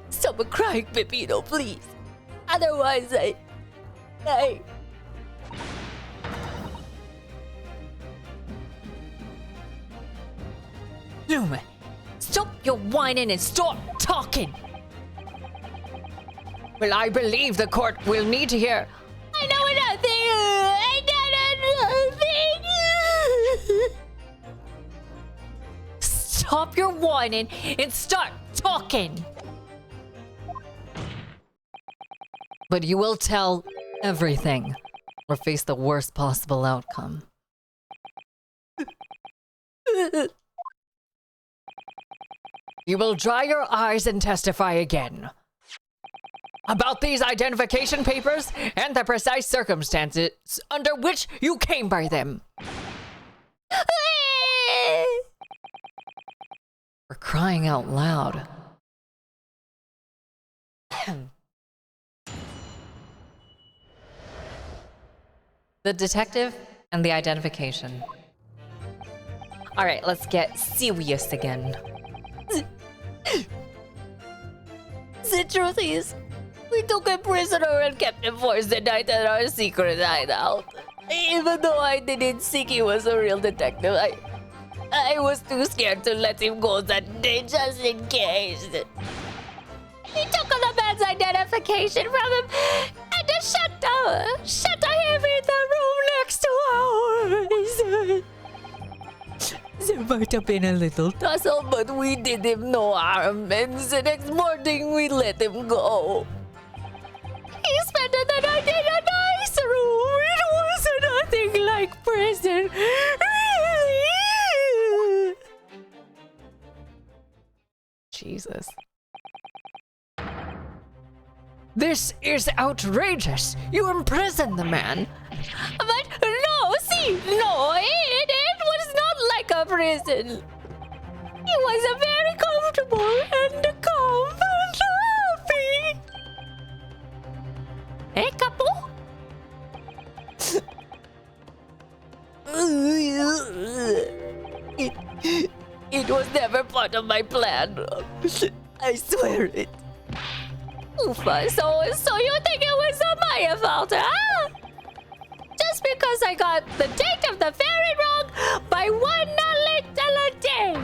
Stop crying, Peppino, please. Otherwise, I... Lume, stop your whining and start talking. Well, I believe the court will need to hear. I know nothing. I done nothing. Stop your whining and start talking. But you will tell everything or face the worst possible outcome. You will dry your eyes and testify again. About these identification papers and the precise circumstances under which you came by them. For crying out loud. The detective and the identification. All right, let's get serious again. The truth is, we took a prisoner and kept him for the night at our secret hideout. Even though I didn't think he was a real detective, I was too scared to let him go that day just in case. He took the man's identification from him and shut him in the room next to ours. There might have been a little tussle, but we did him no harm, and the next morning we let him go. He spent the night in a nice room. It was nothing like prison. Really? Jesus. This is outrageous. You imprisoned the man. But no, it was not like a prison. He was very comfortable and calm and happy. Hey, couple? It was never part of my plan. I swear it. Oofa, so you think it was my fault, huh? Just because I got the date of the ferry wrong by one little day.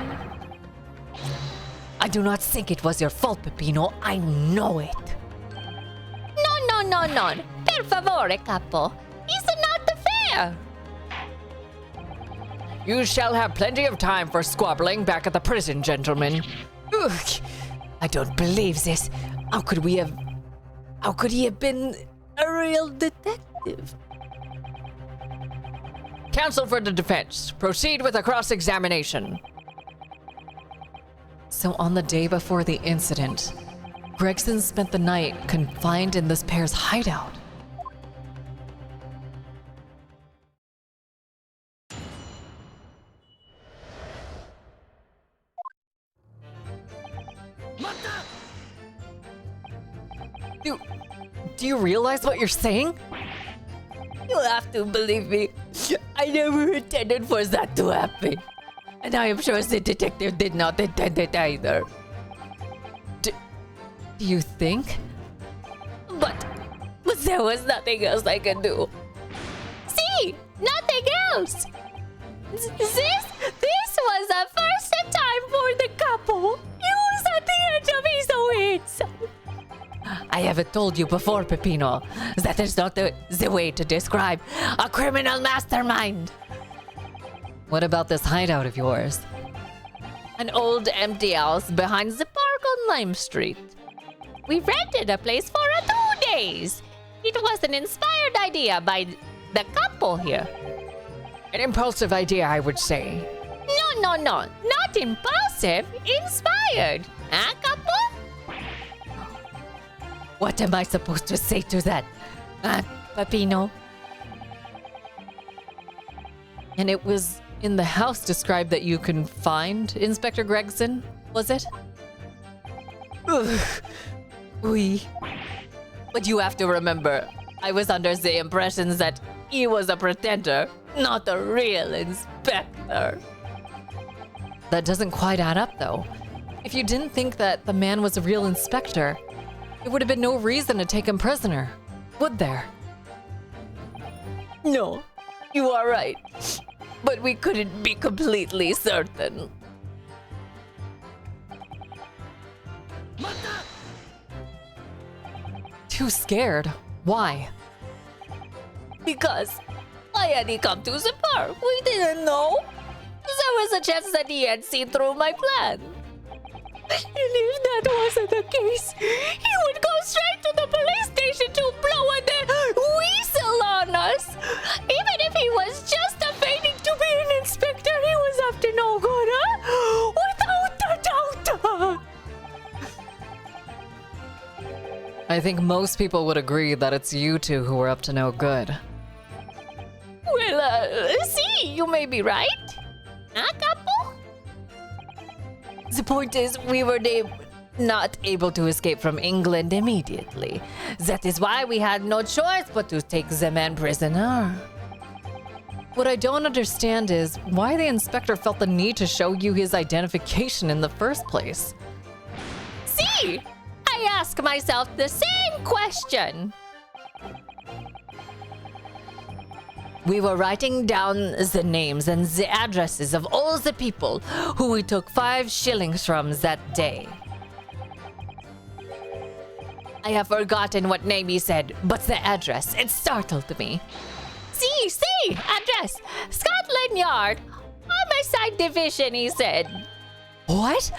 I do not think it was your fault, Peppino. I know it. No. Per favore, capo. It's not fair. You shall have plenty of time for squabbling back at the prison, gentlemen. Ugh, I don't believe this. How could he have been a real detective? Counsel for the defense, proceed with a cross-examination. So on the day before the incident, Gregson spent the night confined in this pair's hideout. Do you realize what you're saying? You have to believe me. I never intended for that to happen. And I am sure the detective did not intend it either. Do you think? But there was nothing else I could do. See, nothing else. This was the first time for the couple. He was at the edge of his wits. I have told you before, Peppino, that is not the way to describe a criminal mastermind. What about this hideout of yours? An old empty house behind the park on Lime Street. We rented a place for 2 days. It was an inspired idea by the couple here. An impulsive idea, I would say. No, not impulsive, inspired. Huh, couple? What am I supposed to say to that, Peppino? And it was in the house described that you can find Inspector Gregson, was it? Oui. But you have to remember, I was under the impression that he was a pretender, not a real inspector. That doesn't quite add up, though. If you didn't think that the man was a real inspector, there would have been no reason to take him prisoner, would there? No, you are right. But we couldn't be completely certain. Too scared. Why? Because why had he come to the park? We didn't know. There was a chance that he had seen through my plan. And if that wasn't the case, he would go straight to the police station to blow the whistle on us. Even if he was just feigning to be an inspector, he was up to no good, huh? Without a doubt. I think most people would agree that it's you two who were up to no good. Well, see, you may be right. Huh, couple? The point is, we were not able to escape from England immediately. That is why we had no choice but to take the man prisoner. What I don't understand is why the inspector felt the need to show you his identification in the first place. See, I ask myself the same question. We were writing down the names and the addresses of all the people who we took 5 shillings from that day. I have forgotten what name he said, but the address, it startled me. See, address, Scotland Yard, Homicide Division, he said. What?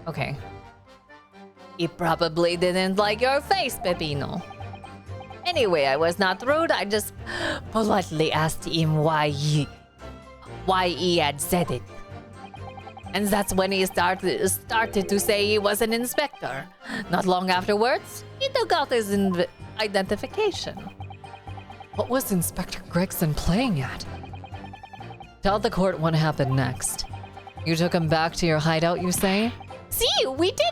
Okay. He probably didn't like your face, Peppino. Anyway, I was not rude. I just politely asked him why he had said it. And that's when he started to say he was an inspector. Not long afterwards, he took out his identification. What was Inspector Gregson playing at? Tell the court what happened next. You took him back to your hideout, you say? See, we did.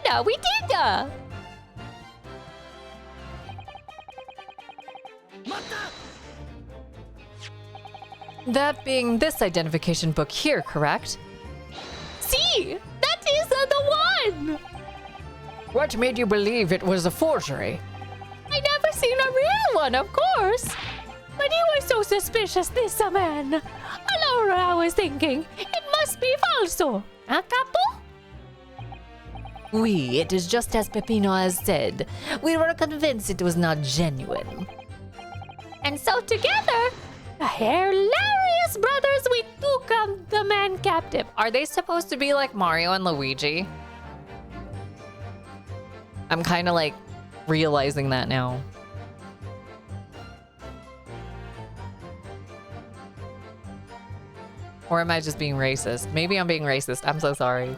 That being this identification book here, correct? See, that is the one. What made you believe it was a forgery? I never seen a real one, of course. But you were so suspicious, this man. Allora, I was thinking, it must be falso. A couple? Oui, it is just as Peppino has said. We were convinced it was not genuine. And so together, the hilarious brothers, we took the man captive. Are they supposed to be like Mario and Luigi? I'm kind of like realizing that now. Or am I just being racist? Maybe I'm being racist. I'm so sorry.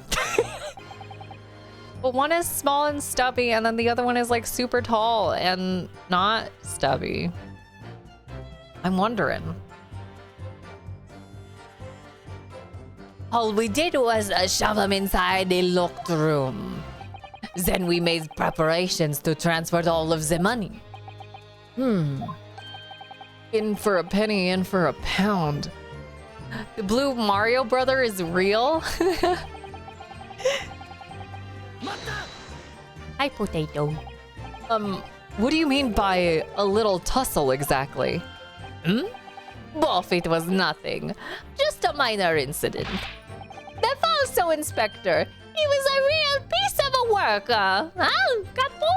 But one is small and stubby, and then the other one is like super tall and not stubby. I'm wondering. All we did was shove him inside a locked room. Then we made preparations to transfer all of the money. In for a penny, in for a pound. The blue Mario brother is real? Hi, potato. What do you mean by a little tussle exactly? Boff, it was nothing. Just a minor incident. The falso inspector, he was a real piece of a worker. Huh, Capo?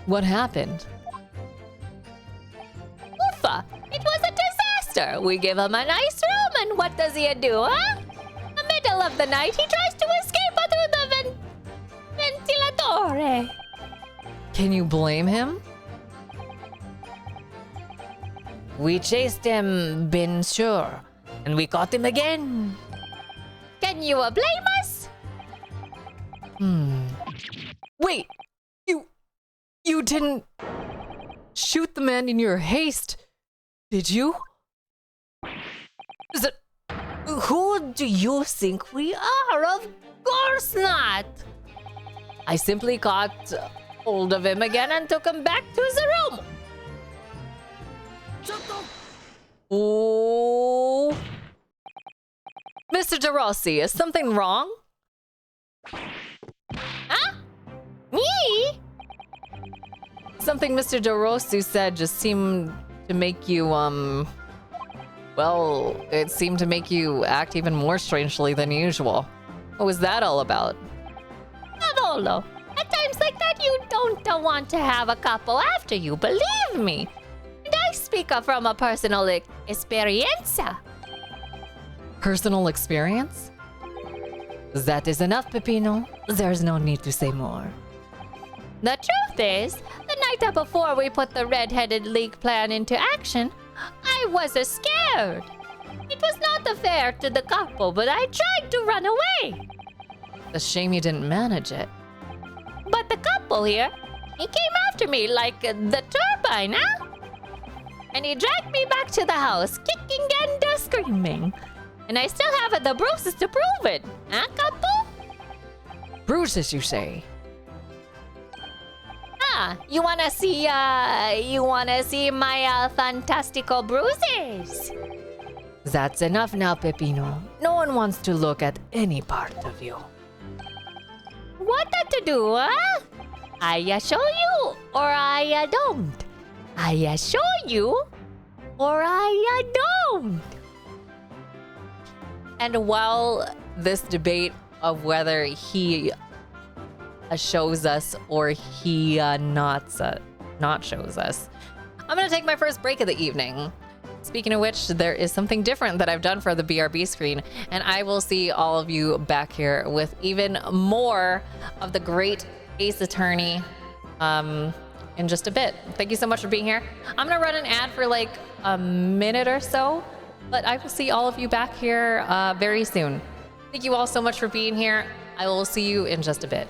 What happened? Uffa, it was a disaster. We give him a nice room, and what does he do, huh? In the middle of the night, he tries to escape through the ventilatore. Can you blame him? We chased him, been sure, and we caught him again. Can you blame us? Wait! You didn't shoot the man in your haste, did you? Is it... Who do you think we are? Of course not. I simply caught hold of him again and took him back to the room. Oh. Mr. DeRossi, is something wrong? Huh? Me? Something Mr. DeRossi said just seemed to make you, well, it seemed to make you act even more strangely than usual. What was that all about? Cavolo. At times like that, you don't want to have a couple after you, believe me. And I speak from a personal experienza. Personal experience? That is enough, Peppino. There's no need to say more. The truth is, the night before we put the red-headed league plan into action, I was scared. It was not fair to the couple, but I tried to run away. A shame you didn't manage it. But the couple here, he came after me like the turbine, huh? And he dragged me back to the house, kicking and screaming. And I still have the bruises to prove it, huh, couple? Bruises, you say? Ah, you wanna see my fantastical bruises? That's enough now, Peppino. No one wants to look at any part of you. What to do, huh? I show you, or I don't. I show you, or I don't. And while this debate of whether he shows us or he not shows us, I'm gonna take my first break of the evening. Speaking of which, there is something different that I've done for the BRB screen, and I will see all of you back here with even more of the great Ace Attorney in just a bit. Thank you so much for being here. I'm gonna run an ad for like a minute or so, but I will see all of you back here very soon. Thank you all so much for being here. I will see you in just a bit.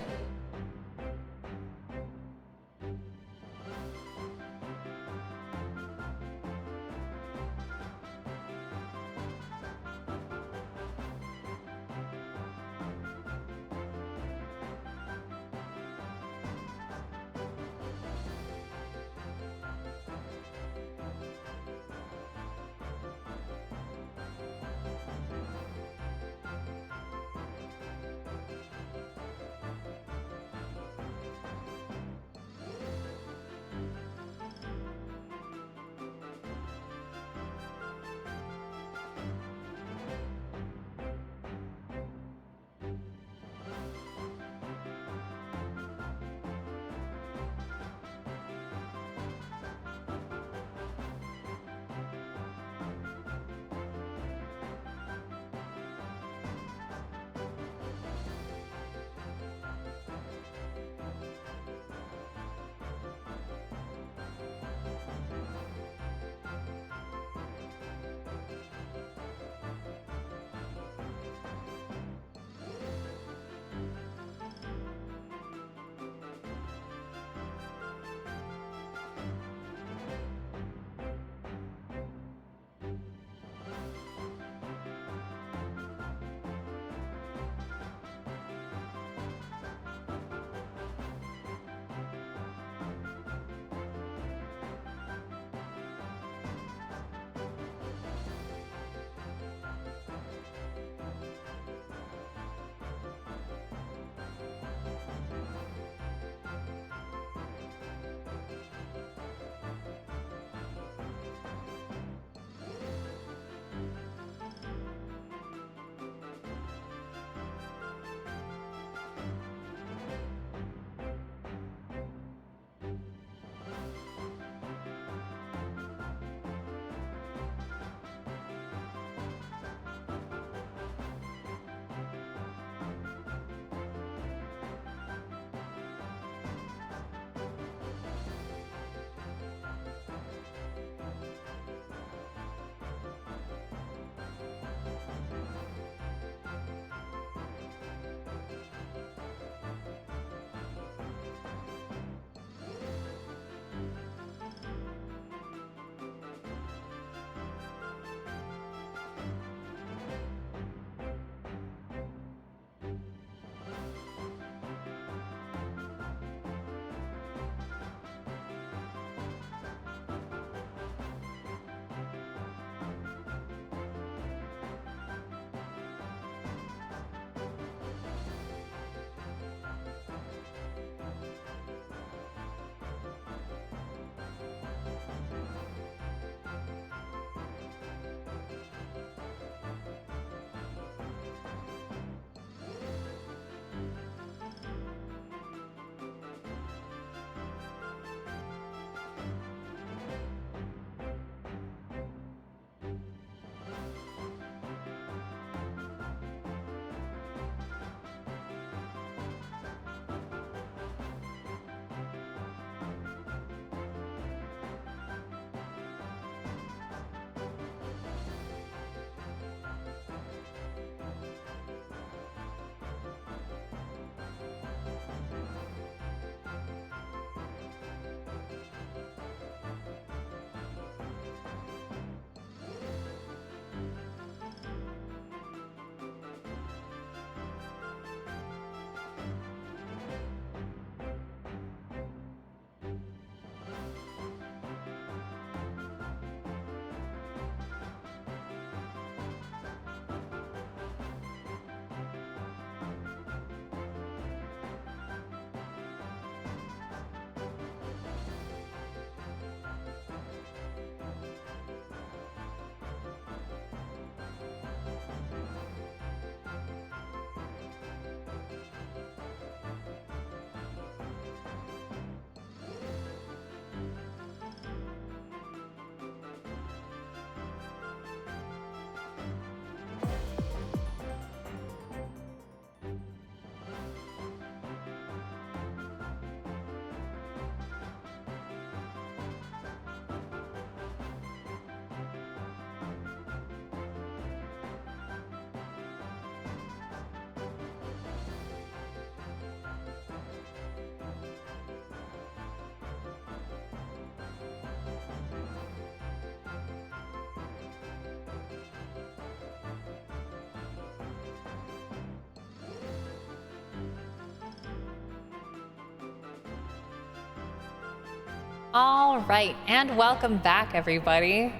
All right, and welcome back, everybody.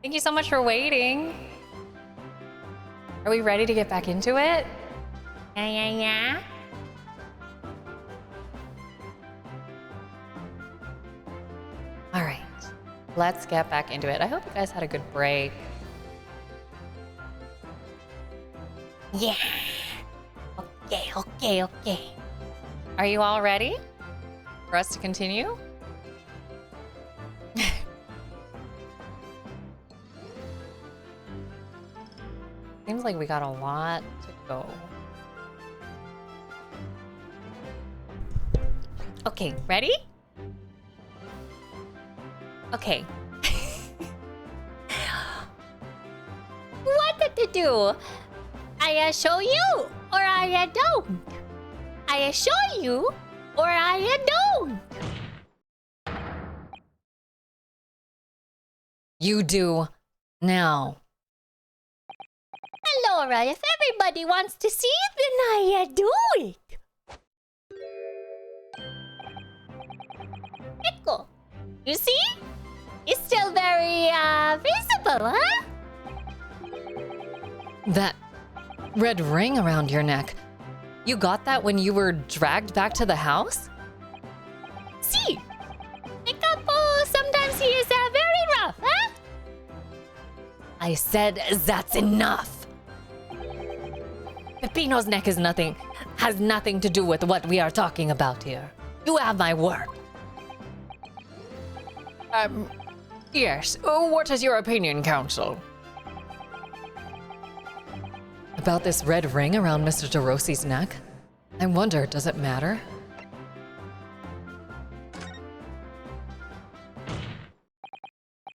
Thank you so much for waiting. Are we ready to get back into it? Yeah. All right, let's get back into it. I hope you guys had a good break. Yeah. Okay. Are you all ready for us to continue? Seems like we got a lot to go. Okay, ready? Okay. What to do? I show you, or I don't. I show you, or I don't. You do now. Laura, if everybody wants to see it, then I do it. Echo, you see? It's still very visible, huh? That red ring around your neck. You got that when you were dragged back to the house? See, the couple sometimes he is very rough, huh? I said that's enough. Pepino's neck has nothing to do with what we are talking about here. You have my word. Yes. What is your opinion, Council? About this red ring around Mr. DeRossi's neck? I wonder, does it matter?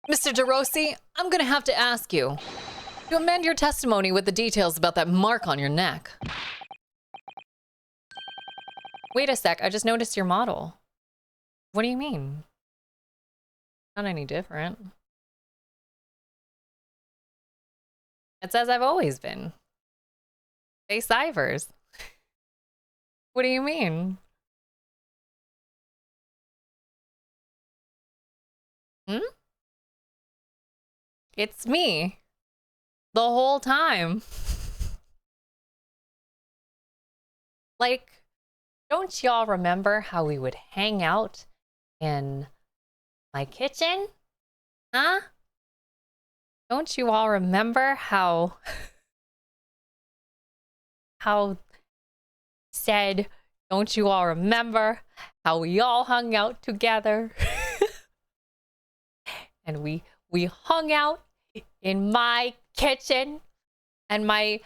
Mr. DeRossi, I'm gonna have to ask you to amend your testimony with the details about that mark on your neck. Wait a sec, I just noticed your model. What do you mean? Not any different. It says I've always been. Face Ivers. What do you mean? It's me. The whole time. Like, don't y'all remember how we would hang out in my kitchen? Huh? Don't you all remember how said, don't you all remember how we all hung out together? And we hung out in my kitchen, and my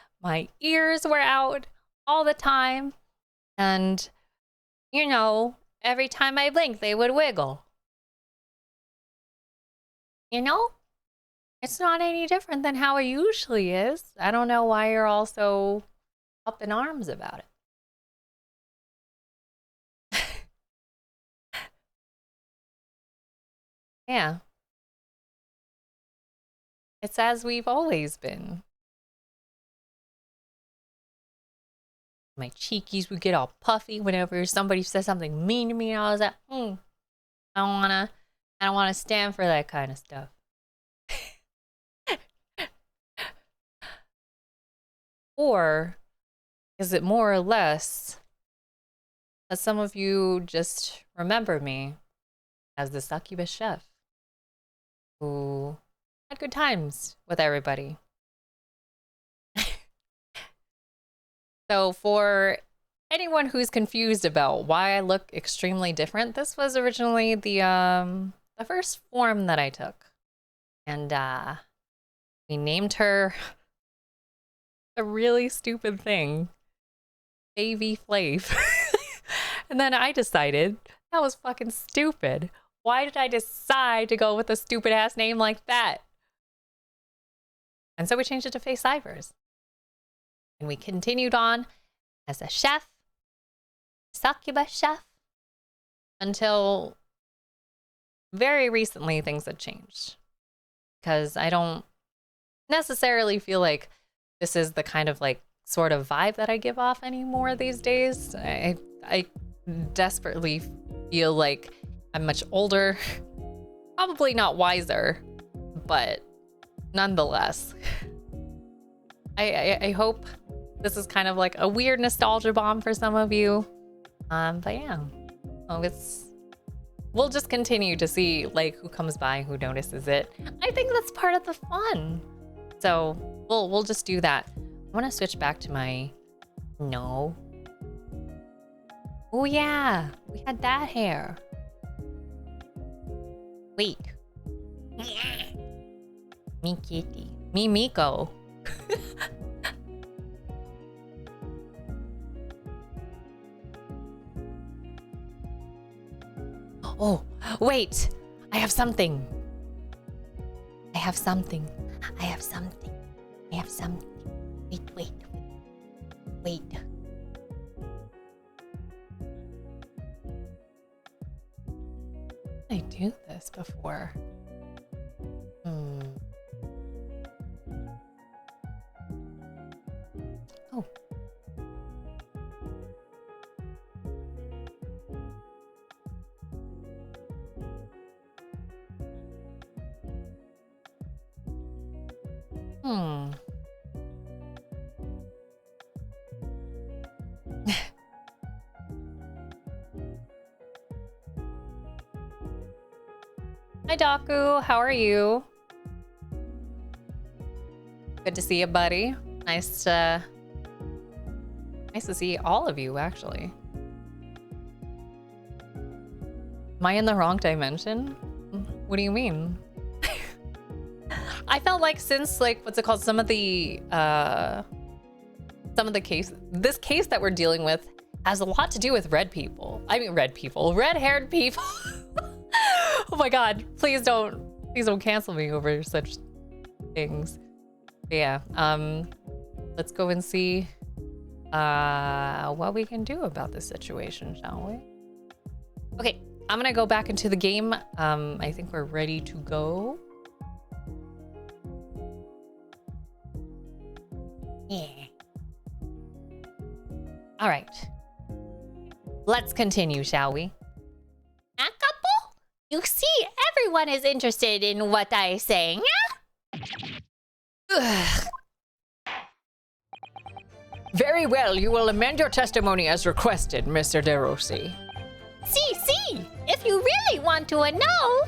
ears were out all the time, and you know, every time I blinked they would wiggle. You know, it's not any different than how it usually is. I don't know why you're all so up in arms about it. Yeah. It's as we've always been. My cheekies would get all puffy whenever somebody says something mean to me, and I was like, I don't wanna stand for that kind of stuff. Or is it more or less that some of you just remember me as the succubus chef who had good times with everybody? So for anyone who's confused about why I look extremely different, this was originally the first form that I took. And we named her a really stupid thing, Favy Flav. And then I decided that was fucking stupid. Why did I decide to go with a stupid ass name like that? And so we changed it to Face Ivers. And we continued on as a chef, succubus chef, until very recently things had changed. Because I don't necessarily feel like this is the kind of like sort of vibe that I give off anymore these days. I desperately feel like I'm much older, probably not wiser, but nonetheless, I hope this is kind of like a weird nostalgia bomb for some of you. But yeah, we'll just continue to see like who comes by, who notices it. I think that's part of the fun. So we'll just do that. I want to switch back to my no. Oh yeah, we had that hair. Wait. Me kitty. Me Miko. Oh, wait. I have something. I have something. I have something. I have something. Wait. I do this before. Oh. Hi, Daku. How are you? Good to see you, buddy. Nice to see all of you, actually. Am I in the wrong dimension? What do you mean? I felt like since like what's it called? Some of the this case that we're dealing with has a lot to do with red people. I mean red-haired people. Oh my god, please don't cancel me over such things. But yeah, let's go and see what we can do about this situation, shall we? Okay, I'm gonna go back into the game. I think we're ready to go. Yeah. All right. Let's continue, shall we? A couple? You see, everyone is interested in what I say. Very well, you will amend your testimony as requested, Mr. DeRossi. See, if you really want to know.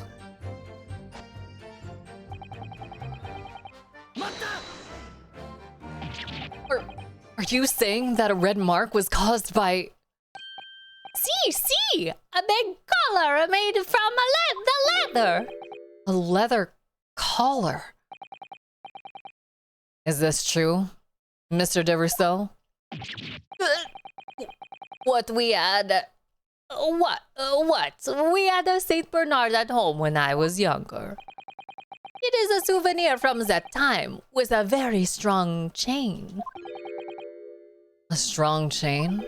Are you saying that a red mark was caused by... See, a big collar made from the leather. a leather collar? Is this true, Mr. de Rousseau? What we had... What? We had a Saint Bernard at home when I was younger. It is a souvenir from that time with a very strong chain. A strong chain?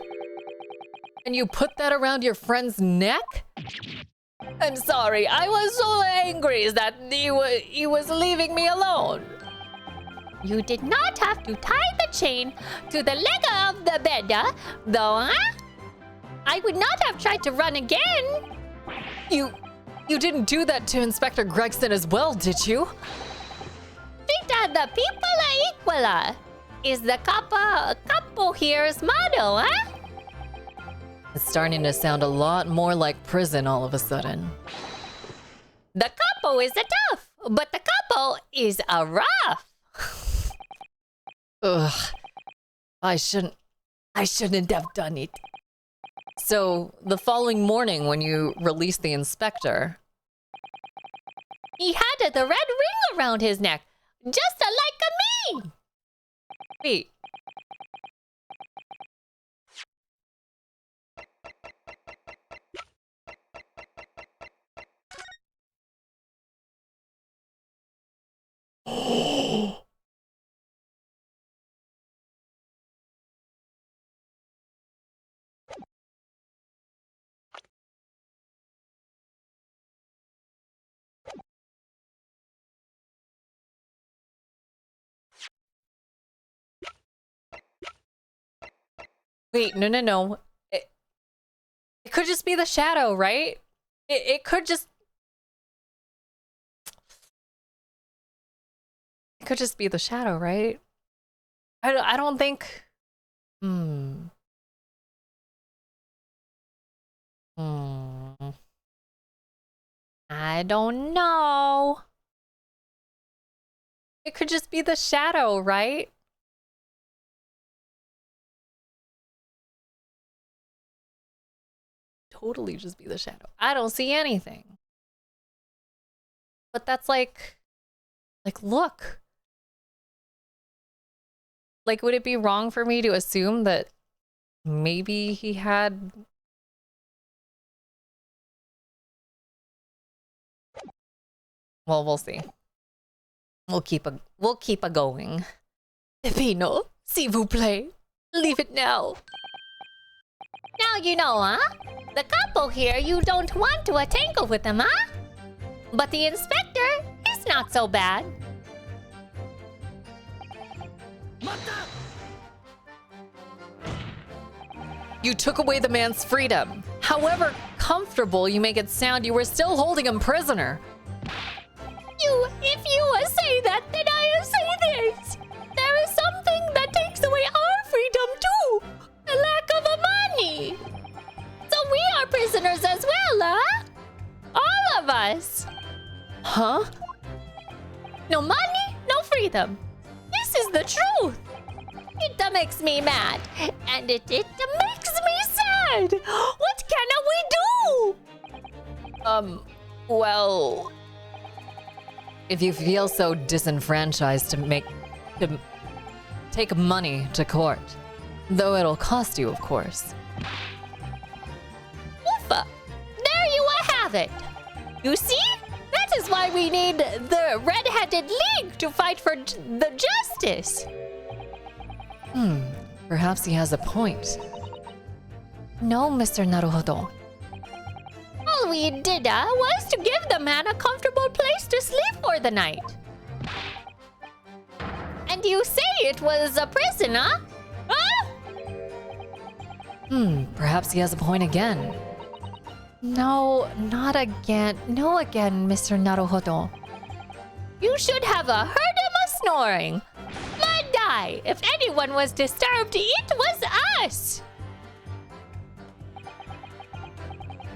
And you put that around your friend's neck? I'm sorry, I was so angry that he was leaving me alone. You did not have to tie the chain to the leg of the bed, though, huh? I would not have tried to run again. You didn't do that to Inspector Gregson as well, did you? Vita the people equala. Is the couple here's motto, huh? It's starting to sound a lot more like prison all of a sudden. The couple is a tough, but the couple is a rough. Ugh. I shouldn't have done it. So, the following morning when you released the inspector... He had the red ring around his neck, just like me. Wait. Wait, no. It could just be the shadow, right? It could just... It could just be the shadow, right? I don't think... I don't know. It could just be the shadow, right? Totally just be the shadow. I don't see anything. But that's like, look. Like, would it be wrong for me to assume that maybe he had... Well, we'll see. We'll keep a going. Pepino, s'il vous plaît. Leave it now. Now you know, huh? The couple here, you don't want to tangle with them, huh? But the inspector, he's not so bad. You took away the man's freedom. However comfortable you make it sound, you were still holding him prisoner. If you say that, then I say this. There is something that takes away our freedom too. The lack of money. So we are prisoners as well, huh? All of us. Huh? No money, no freedom. This is the truth. It makes me mad. And it makes me sad. What can we do? Well... If you feel so disenfranchised to take money to court. Though it'll cost you, of course. Oofa! There you have it. You see? That is why we need the Red-Headed League to fight for the justice. Perhaps he has a point. No, Mr. Naruhodo. All we did was to give the man a comfortable place to sleep for the night. And you say it was a prison, huh? Huh? Perhaps he has a point again. No, not again. No again, Mr. Naruhodo. You should have heard him snoring. Madai, if anyone was disturbed, it was us.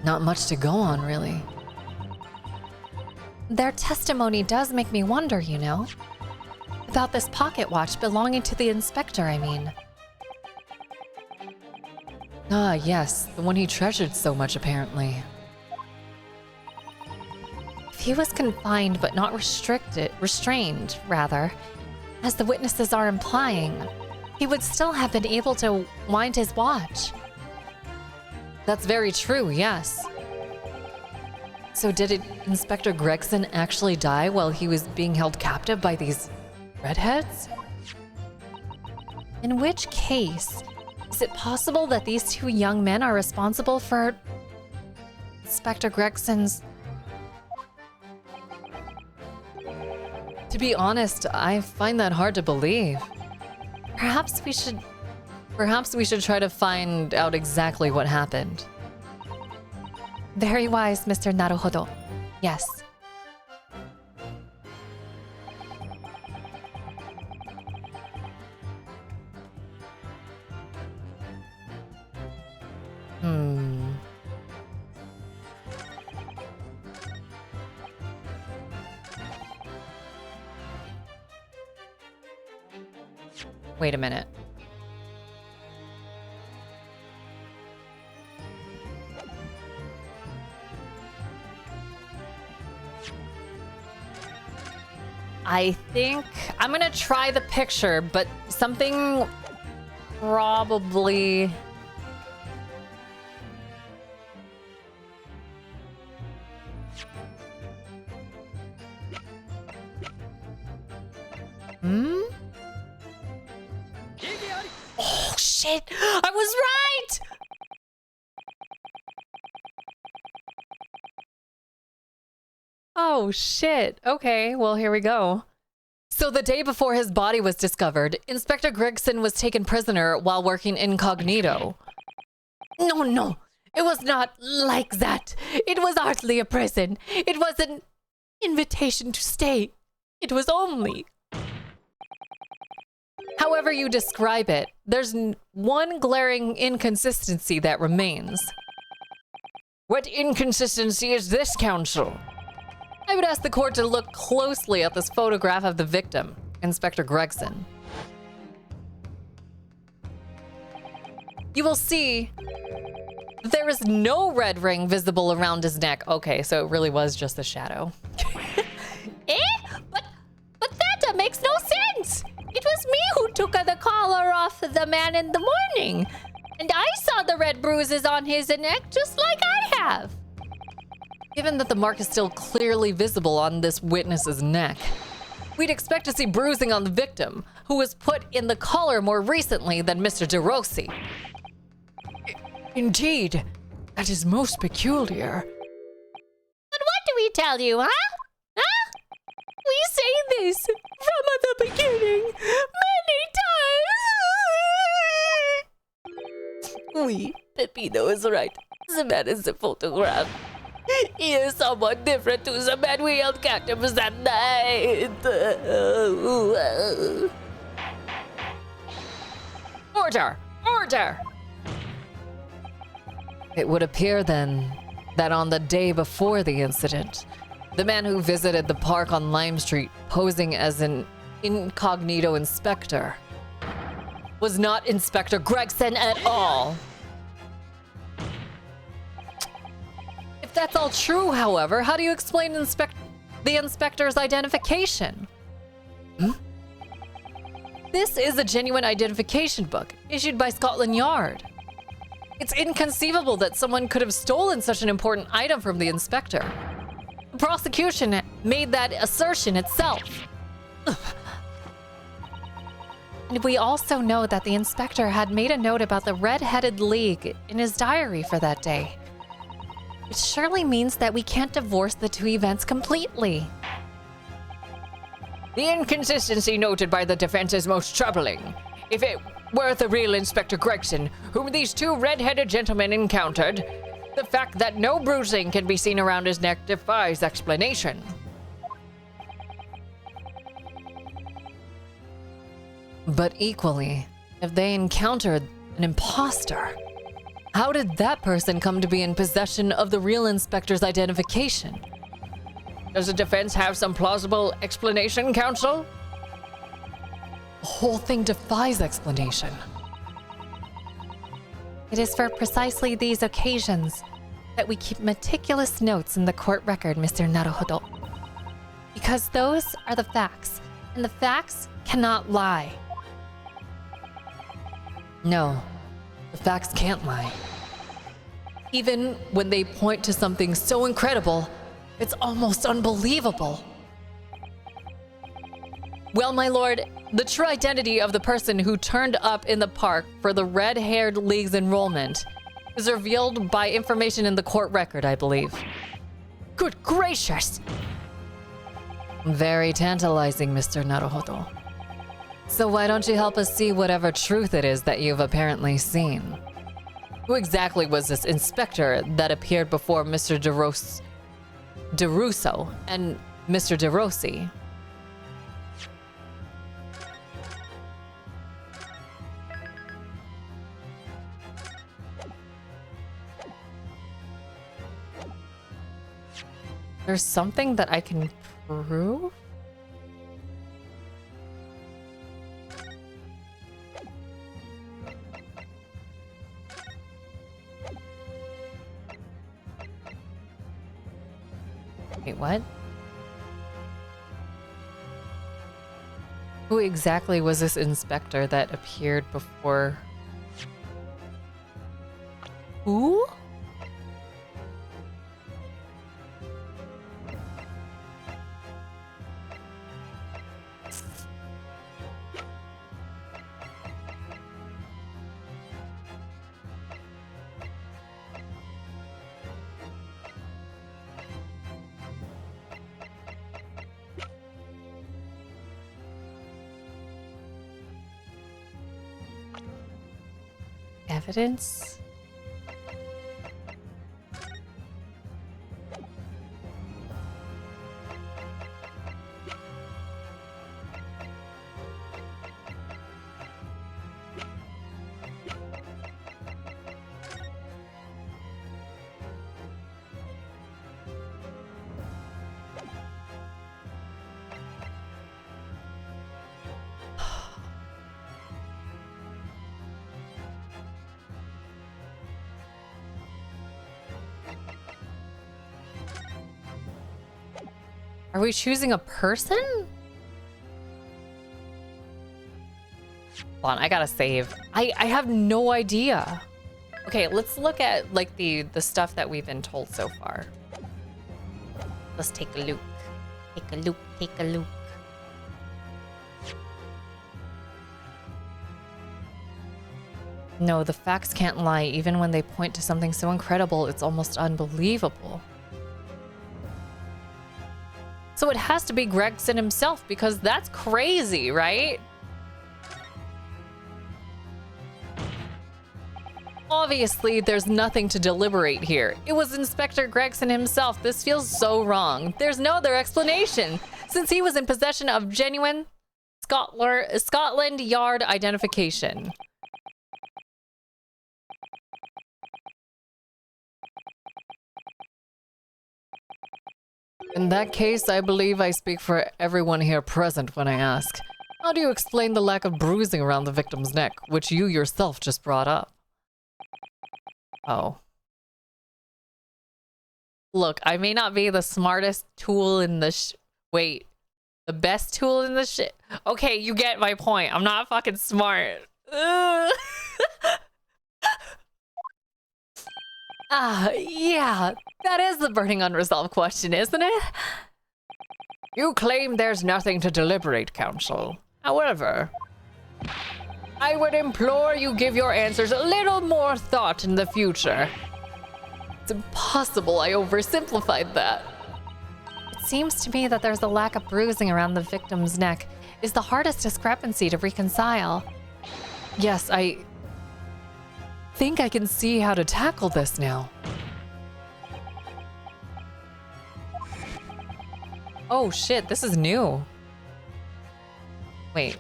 Not much to go on, really. Their testimony does make me wonder, you know. About this pocket watch belonging to the inspector, I mean. Ah, yes, the one he treasured so much, apparently. If he was confined but not restrained, rather, as the witnesses are implying, he would still have been able to wind his watch. That's very true, yes. So did Inspector Gregson actually die while he was being held captive by these redheads? In which case, is it possible that these two young men are responsible for Inspector Gregson's... To be honest, I find that hard to believe. Perhaps we should... Perhaps we should try to find out exactly what happened. Very wise, Mr. Naruhodo. Yes. Wait a minute. I think I'm gonna try the picture, but something probably... Oh shit! I was right! Oh shit. Okay, well here we go. So the day before his body was discovered, Inspector Gregson was taken prisoner while working incognito. No. It was not like that. It was hardly a prison. It was an invitation to stay. It was only. However you describe it, there's one glaring inconsistency that remains. What inconsistency is this, Council? I would ask the court to look closely at this photograph of the victim, Inspector Gregson. You will see there is no red ring visible around his neck. Okay, so it really was just a shadow. But that makes no sense. It was me who took the collar off the man in the morning. And I saw the red bruises on his neck just like I have. Given that the mark is still clearly visible on this witness's neck, we'd expect to see bruising on the victim, who was put in the collar more recently than Mr. DeRossi. Indeed, that is most peculiar. But what do we tell you, huh? Huh? We say this from the beginning many times. Oui, Pepino is right. The man is the photograph. He is somewhat different to the man we encountered that night. Order! Order! It would appear then that on the day before the incident, the man who visited the park on Lime Street posing as an incognito inspector was not Inspector Gregson at all. If that's all true, however, how do you explain the inspector's identification? This is a genuine identification book issued by Scotland Yard. It's inconceivable that someone could have stolen such an important item from the inspector. The prosecution made that assertion itself. And we also know that the inspector had made a note about the Red-Headed League in his diary for that day. It surely means that we can't divorce the two events completely. The inconsistency noted by the defense is most troubling. If it were the real Inspector Gregson, whom these two red-headed gentlemen encountered, the fact that no bruising can be seen around his neck defies explanation. But equally, if they encountered an imposter, how did that person come to be in possession of the real inspector's identification? Does the defense have some plausible explanation, Counsel? The whole thing defies explanation. It is for precisely these occasions that we keep meticulous notes in the court record, Mr. Naruhodo. Because those are the facts, and the facts cannot lie. No, the facts can't lie. Even when they point to something so incredible, it's almost unbelievable. Well, my lord, the true identity of the person who turned up in the park for the Red-Haired League's enrollment is revealed by information in the court record, I believe. Good gracious! Very tantalizing, Mr. Naruhodo. So why don't you help us see whatever truth it is that you've apparently seen? Who exactly was this inspector that appeared before Mr. DeRusso and Mr. DeRossi? There's something that I can prove? Wait, what? Who exactly was this inspector that appeared before? Who? Evidence? Are we choosing a person? Hold on, I gotta save. I have no idea. Okay, let's look at like the stuff that we've been told so far. Let's take a look. Take a look, take a look. No, the facts can't lie, even when they point to something so incredible, it's almost unbelievable. So it has to be Gregson himself, because that's crazy, right? Obviously, there's nothing to deliberate here. It was Inspector Gregson himself. This feels so wrong. There's no other explanation, since he was in possession of genuine Scotland Yard identification. In that case, I believe I speak for everyone here present when I ask, how do you explain the lack of bruising around the victim's neck, which you yourself just brought up? Oh. Look, I may not be the smartest tool in the wait, the best tool in the shit. Okay, you get my point. I'm not fucking smart. Yeah, that is the burning unresolved question, isn't it? You claim there's nothing to deliberate, Counsel. However, I would implore you give your answers a little more thought in the future. It's impossible I oversimplified that. It seems to me that there's a lack of bruising around the victim's neck is the hardest discrepancy to reconcile. Yes, I think I can see how to tackle this now. Oh shit, this is new. Wait.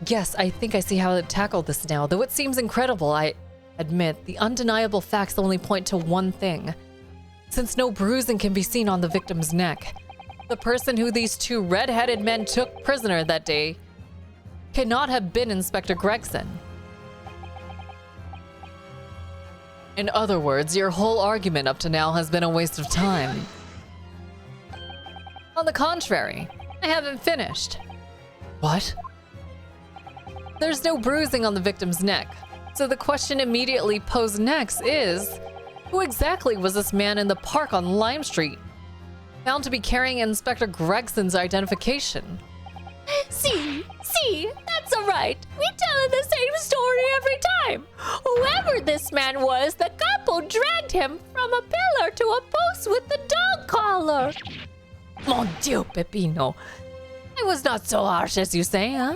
Yes, I think I see how to tackle this now. Though it seems incredible, I admit, the undeniable facts only point to one thing. Since no bruising can be seen on the victim's neck, the person who these two red-headed men took prisoner that day cannot have been Inspector Gregson. In other words, your whole argument up to now has been a waste of time. On the contrary, I haven't finished. What? There's no bruising on the victim's neck. So the question immediately posed next is, who exactly was this man in the park on Lime Street, found to be carrying Inspector Gregson's identification? See, that's alright. We tell the same story every time. Whoever this man was, the couple dragged him from a pillar to a post with the dog collar. Mon Dieu, Pepino. I was not so harsh as you say, huh?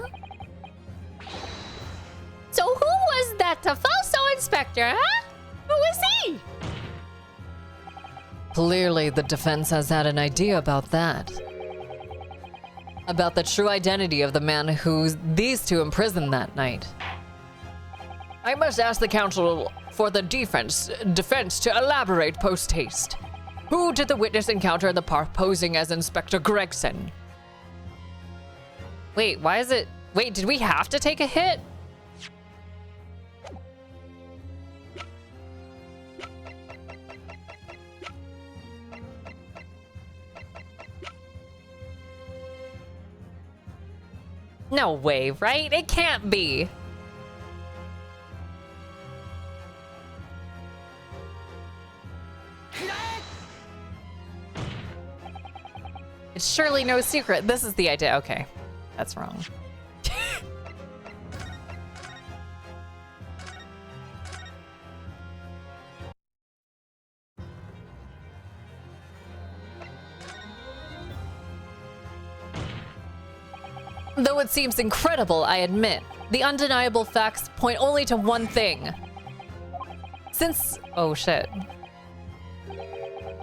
So who was that falso inspector, huh? Who was he? Clearly, the defense has had an idea about that. About the true identity of the man who these two imprisoned that night. I must ask the Counsel for the defense to elaborate post-haste. Who did the witness encounter in the park posing as Inspector Gregson? Wait, why is it... Wait, did we have to take a hit? No way, right? It can't be. It's surely no secret. This is the idea. Okay, that's wrong. Though it seems incredible, I admit, the undeniable facts point only to one thing. Since... Oh, shit.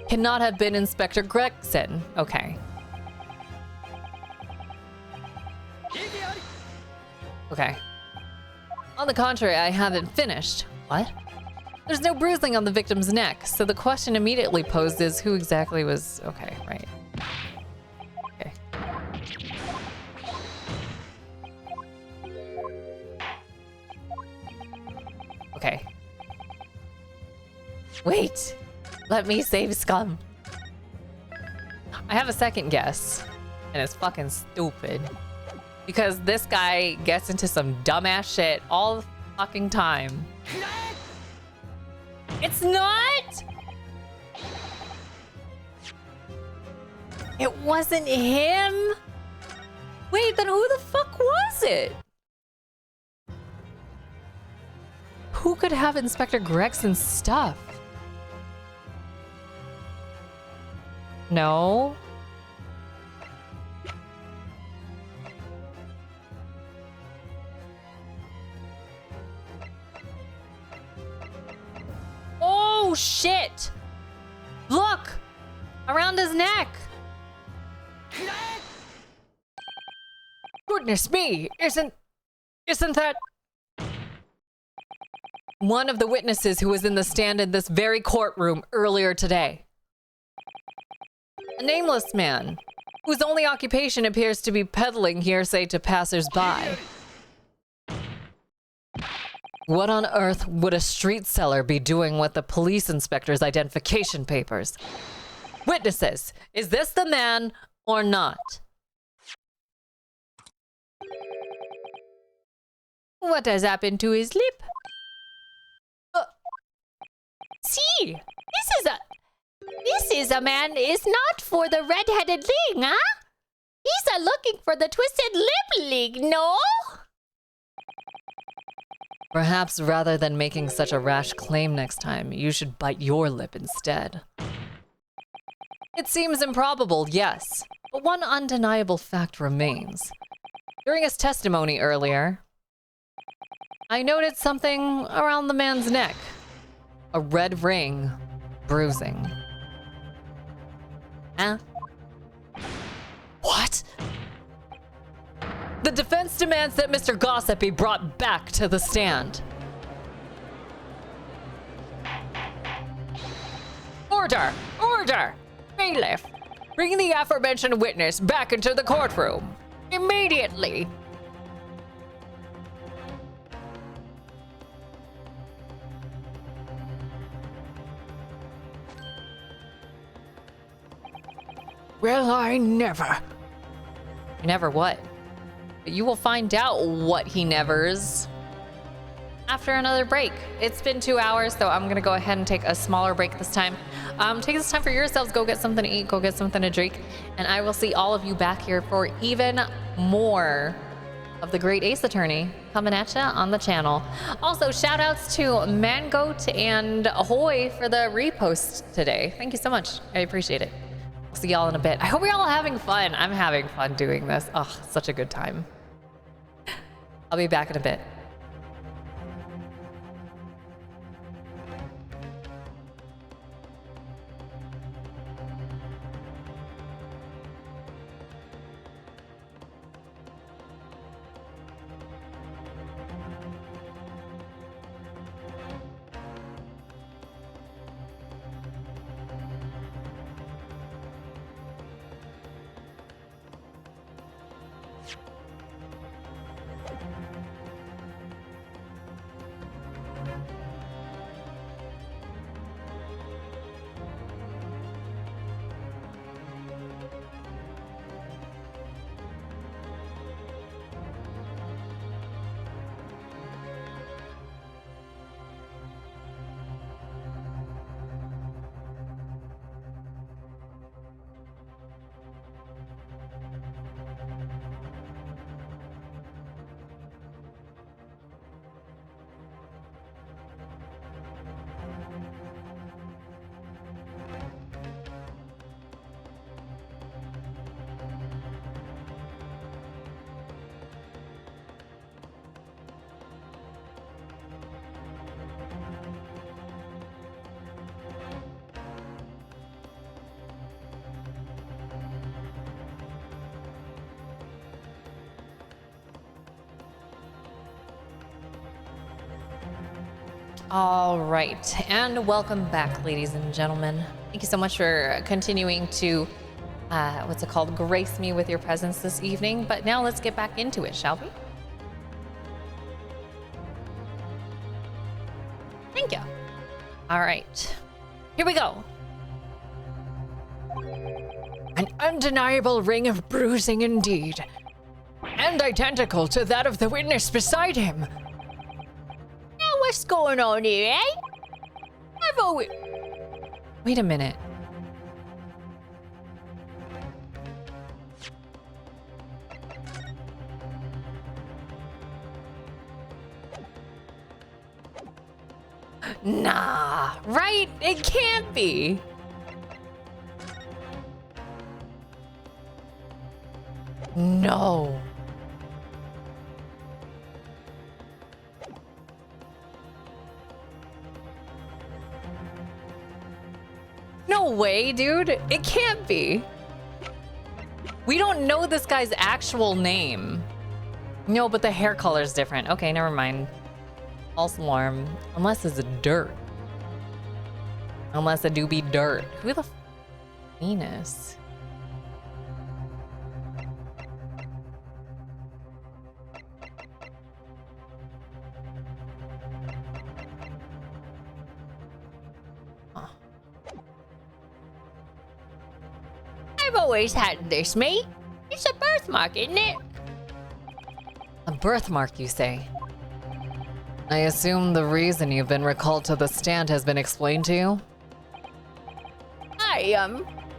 Cannot have been Inspector Gregson. Okay. Okay. On the contrary, I haven't finished. What? There's no bruising on the victim's neck, so the question immediately posed is who exactly was... Okay, right. Okay. Okay. Wait. Let me save scum. I have a second guess, and it's fucking stupid. Because this guy gets into some dumbass shit all the fucking time. It's not! It wasn't him? Wait, then who the fuck was it? Who could have Inspector Gregson's stuff? No. Oh shit! Look! Around his neck! Goodness me, isn't that... One of the witnesses who was in the stand in this very courtroom earlier today. A nameless man, whose only occupation appears to be peddling hearsay to passers-by. What on earth would a street seller be doing with the police inspector's identification papers? Witnesses, is this the man or not? What has happened to his lip? See, this is a man is not for the red-headed league, huh? He's a looking for the twisted lip league, no? Perhaps rather than making such a rash claim next time, you should bite your lip instead. It seems improbable, yes, but one undeniable fact remains. During his testimony earlier, I noted something around the man's neck. A red ring, bruising. Huh? What? The defense demands that Mr. Gossip be brought back to the stand. Order! Order! Bailiff, bring the aforementioned witness back into the courtroom. Immediately! Well, I never. Never what? But you will find out what he nevers after another break. It's been 2 hours, so I'm gonna go ahead and take a smaller break this time. Take this time for yourselves, go get something to eat, go get something to drink, and I will see all of you back here for even more of the Great Ace Attorney coming at you on the channel. Also, shout outs to Mangoat and Ahoy for the repost today. Thank you so much. I appreciate it. I'll see y'all in a bit. I hope you're all having fun. I'm having fun doing this. Oh, such a good time. I'll be back in a bit. All right, and welcome back, ladies and gentlemen. Thank you so much for continuing to, grace me with your presence this evening. But now let's get back into it, shall we? Thank you. All right, here we go. An undeniable ring of bruising indeed. And identical to that of the witness beside him. Now what's going on here, eh? I've always... Wait a minute. Nah, right? It can't be. No. No way, dude. It can't be. We don't know this guy's actual name. No, but the hair color is different. Okay, never mind. False alarm. Unless it's dirt. Unless it do be dirt. Who the Venus? I've always had this, mate. It's a birthmark, isn't it? A birthmark, you say? I assume the reason you've been recalled to the stand has been explained to you?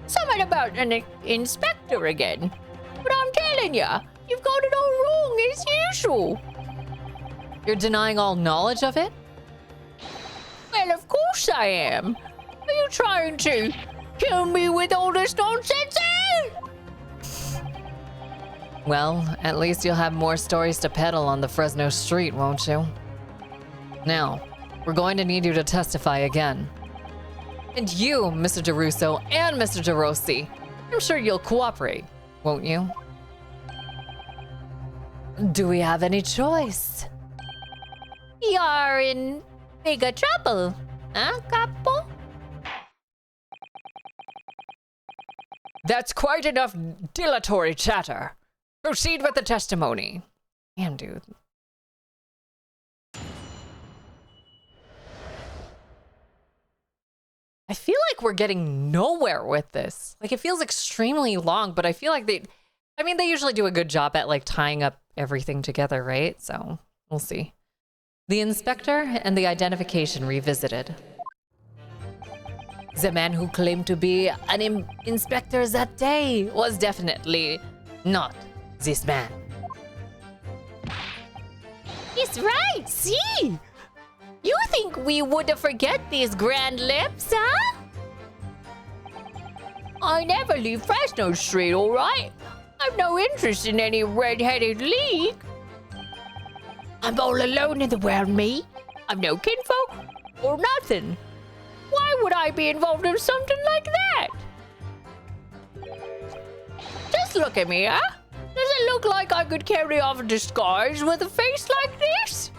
Something about an inspector again. But I'm telling ya, you've got it all wrong as usual. You're denying all knowledge of it? Well, of course I am. Are you trying to kill me with all this nonsense, eh? Well, at least you'll have more stories to peddle on the Fresno street, won't you? Now, we're going to need you to testify again. And you, Mr. DeRusso and Mr. DeRossi, I'm sure you'll cooperate, won't you? Do we have any choice? You're in bigger trouble, huh, Capo? That's quite enough dilatory chatter. Proceed with the testimony. Damn, dude. I feel like we're getting nowhere with this. Like, it feels extremely long, but I feel like they usually do a good job at, like, tying up everything together, right? So, we'll see. The inspector and the identification revisited. The man who claimed to be an inspector that day Was definitely not this man. He's right, see? You think we would forget these grand lips, huh? I never leave Fresno Street, all right? I've no interest in any red-headed league. I'm all alone in the world, me. I've no kinfolk or nothing. Why would I be involved in something like that? Just look at me, huh? Does it look like I could carry off a disguise with a face like this?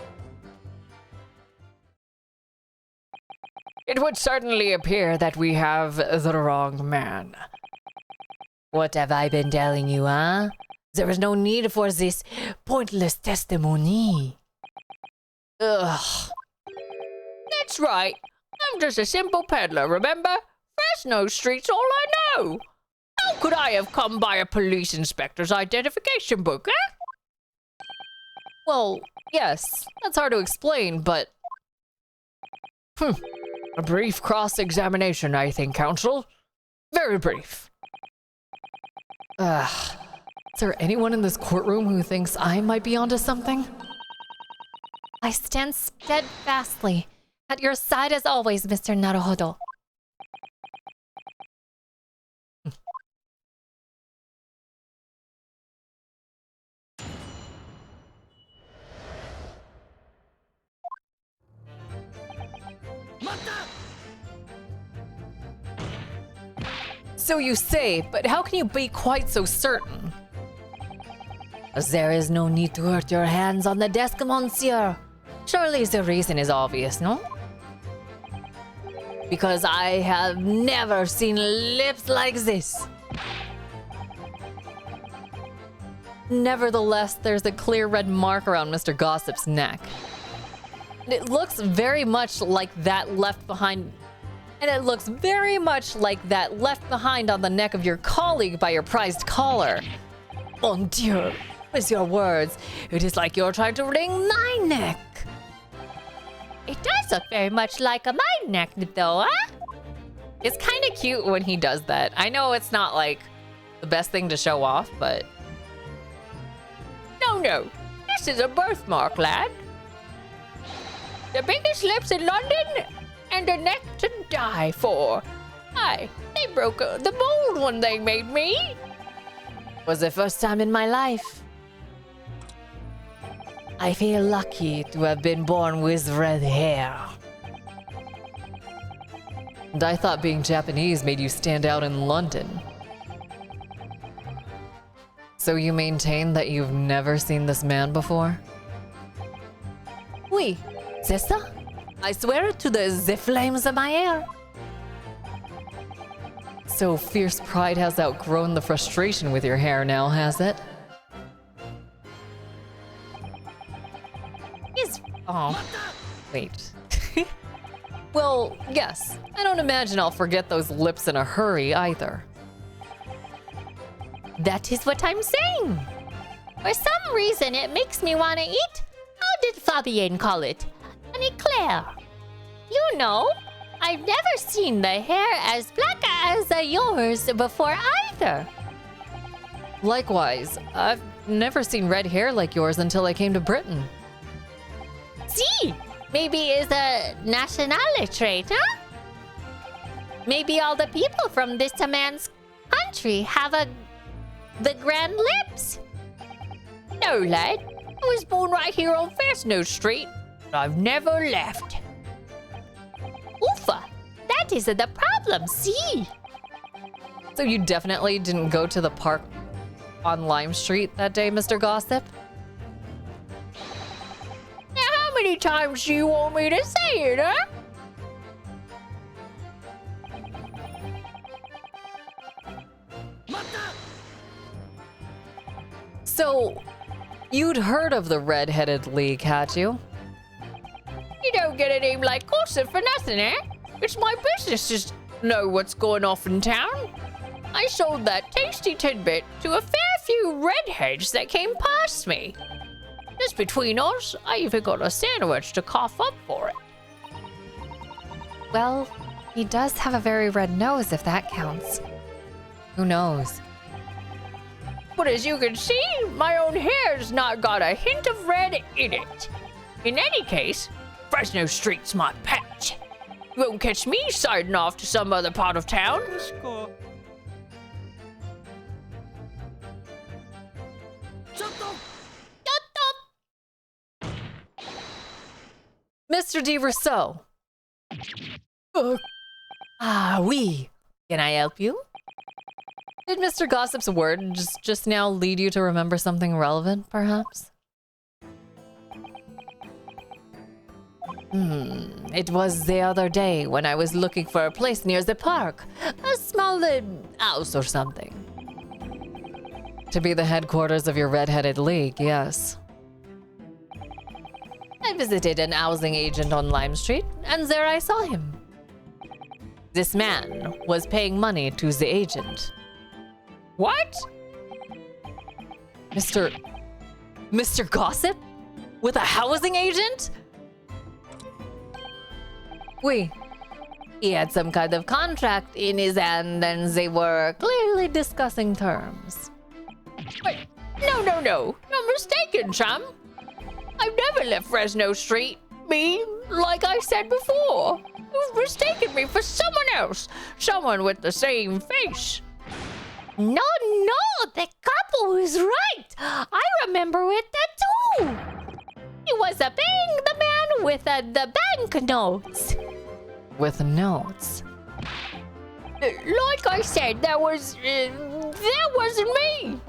It would certainly appear that we have the wrong man. What have I been telling you, huh? There is no need for this pointless testimony. Ugh. That's right. I'm just a simple peddler, remember? Fresno Street's all I know. How could I have come by a police inspector's identification book, eh? Well, yes, that's hard to explain, but... A brief cross-examination, I think, counsel. Very brief. Is there anyone in this courtroom who thinks I might be onto something? I stand steadfastly at your side as always, Mr. Naruhodo. So you say, but how can you be quite so certain? There is no need to hurt your hands on the desk, monsieur. Surely the reason is obvious, no? Because I have never seen lips like this. Nevertheless, there's a clear red mark around Mr. Gossip's neck. It looks very much like that left behind. And it looks very much like that left behind on the neck of your colleague by your prized collar. Mon Dieu, with your words, it is like you're trying to wring my neck. It does look very much like my neck, though, huh? It's kind of cute when he does that. I know it's not like the best thing to show off, but... No. This is a birthmark, lad. The biggest lips in London and a neck to die for. Aye, they broke the mold when they made me. Was the first time in my life. I feel lucky to have been born with red hair. And I thought being Japanese made you stand out in London. So you maintain that you've never seen this man before? Oui, c'est ça. I swear it to the flames of my hair. So fierce pride has outgrown the frustration with your hair now, has it? Oh, wait. Well, yes. I don't imagine I'll forget those lips in a hurry either. That is what I'm saying. For some reason, it makes me want to eat. How did Fabienne call it? An eclair. You know, I've never seen the hair as black as yours before either. Likewise, I've never seen red hair like yours until I came to Britain. See, maybe it's a nationality trait, huh? Maybe all the people from this man's country have the grand lips. No, lad. I was born right here on Fastnose Street, but I've never left. Oofa, that is the problem, see? So you definitely didn't go to the park on Lime Street that day, Mr. Gossip? Now, how many times do you want me to say it, huh? So, you'd heard of the Red-Headed League, had you? You don't get a name like Gossip for nothing, eh? It's my business to know what's going off in town. I sold that tasty tidbit to a fair few redheads that came past me. Just between us, I even got a sandwich to cough up for it. Well, he does have a very red nose, if that counts. Who knows? But as you can see, my own hair's not got a hint of red in it. In any case, Fresno Street's my pet. You won't catch me siding off to some other part of town. Mr. de Rousseau. Oui. Can I help you? Did Mr. Gossip's word just now lead you to remember something relevant, perhaps? It was the other day when I was looking for a place near the park. A small house or something. To be the headquarters of your Red-Headed League, yes. I visited an housing agent on Lime Street, and there I saw him. This man was paying money to the agent. What? Mr. Gossip? With a housing agent? Oui. He had some kind of contract in his hand, and they were clearly discussing terms. Wait, no. You're mistaken, chum. I've never left Fresno Street. Me, like I said before. You've mistaken me for someone else. Someone with the same face. No, the couple was right. I remember it too. He was paying the man with the banknotes. With notes? Like I said, that wasn't me.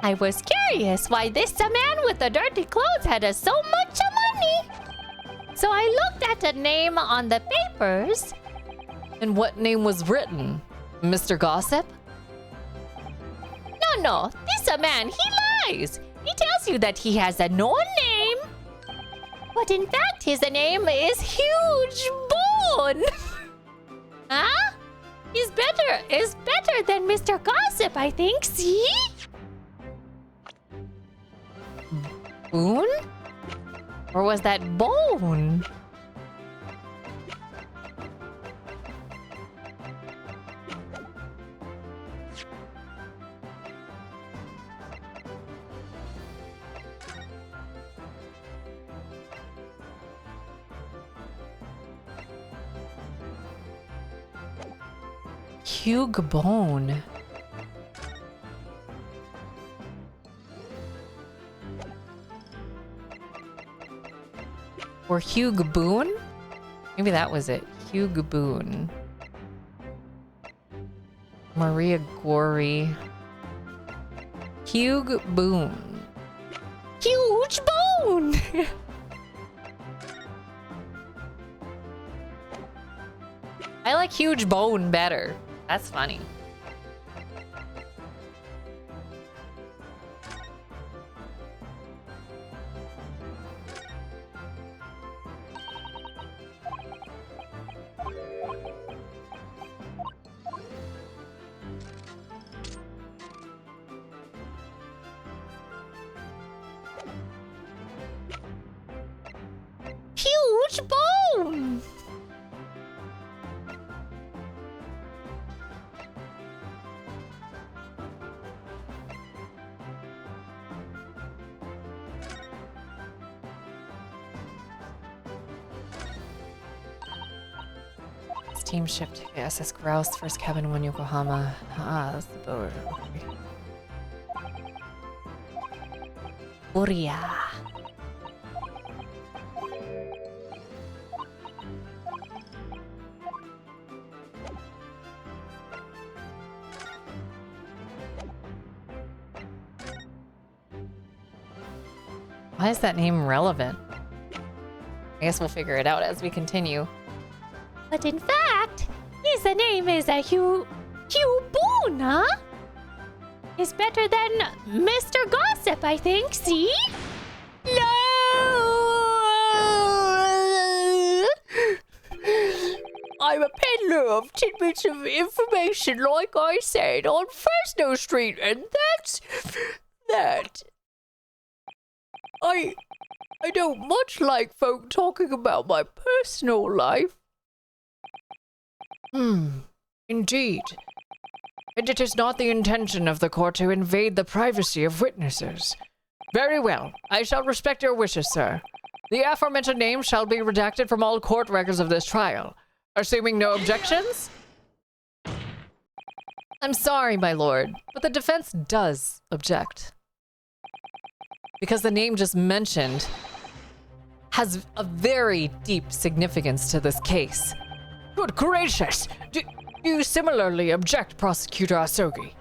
I was curious why this man with the dirty clothes had so much money. So I looked at the name on the papers. And what name was written? Mr. Gossip? No, this man, he lies. He tells you that he has no name. But in fact, his name is Huge Bone. is better than Mr. Gossip, I think. See? Boon? Or was that bone? Hugh Bone. Or Hugh Boone? Maybe that was it. Hugh Boone. Maria Gory. Hugh Boone. Huge bone! I like Huge Bone better. That's funny. Huge bone! Steamship to SS Grouse, first cabin 1 Yokohama. Ah, that's the boat. Uria. Why is that name relevant? I guess we'll figure it out as we continue. But in fact, his name is a Hugh Boone, huh? Is better than Mr. Gossip, I think. See? No! I'm a peddler of tidbits of information, like I said, on Fresno Street, and that's that. I don't much like folk talking about my personal life. Indeed. And it is not the intention of the court to invade the privacy of witnesses. Very well. I shall respect your wishes, sir. The aforementioned name shall be redacted from all court records of this trial. Assuming no objections? I'm sorry, my lord, but the defense does object. Because the name just mentioned has a very deep significance to this case. Good gracious! Do you similarly object, Prosecutor Asogi?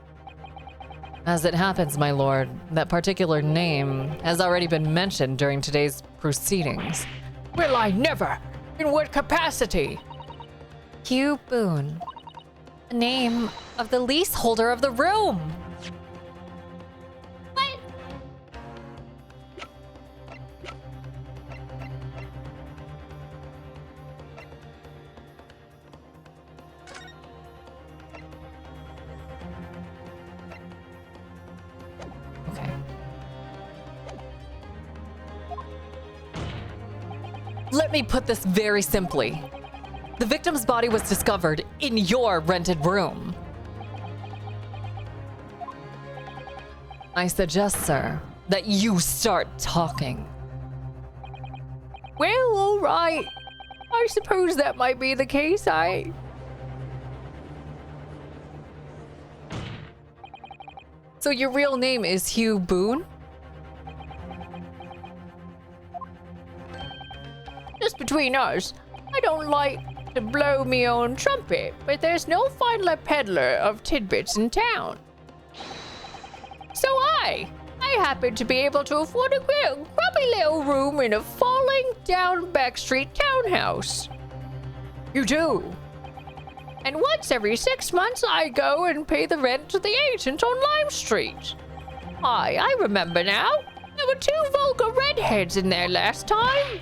As it happens, my lord, that particular name has already been mentioned during today's proceedings. Will I never? In what capacity? Hugh Boone, the name of the leaseholder of the room. What? Okay. Let me put this very simply. The victim's body was discovered in your rented room. I suggest, sir, that you start talking. Well, all right. I suppose that might be the case. So your real name is Hugh Boone? Just between us, I don't like to blow me own trumpet, but there's no finer peddler of tidbits in town. So I happen to be able to afford a grubby little room in a falling down backstreet townhouse. You do? And once every 6 months, I go and pay the rent to the agent on Lime Street. I remember now. There were 2 vulgar redheads in there last time.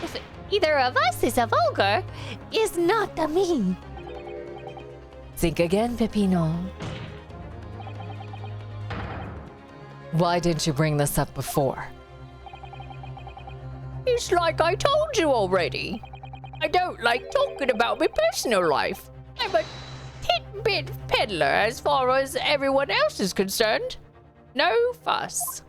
If either of us is a vulgar, is not the me. Think again, Peppino. Why didn't you bring this up before? It's like I told you already. I don't like talking about my personal life. I'm a tidbit peddler as far as everyone else is concerned. No fuss.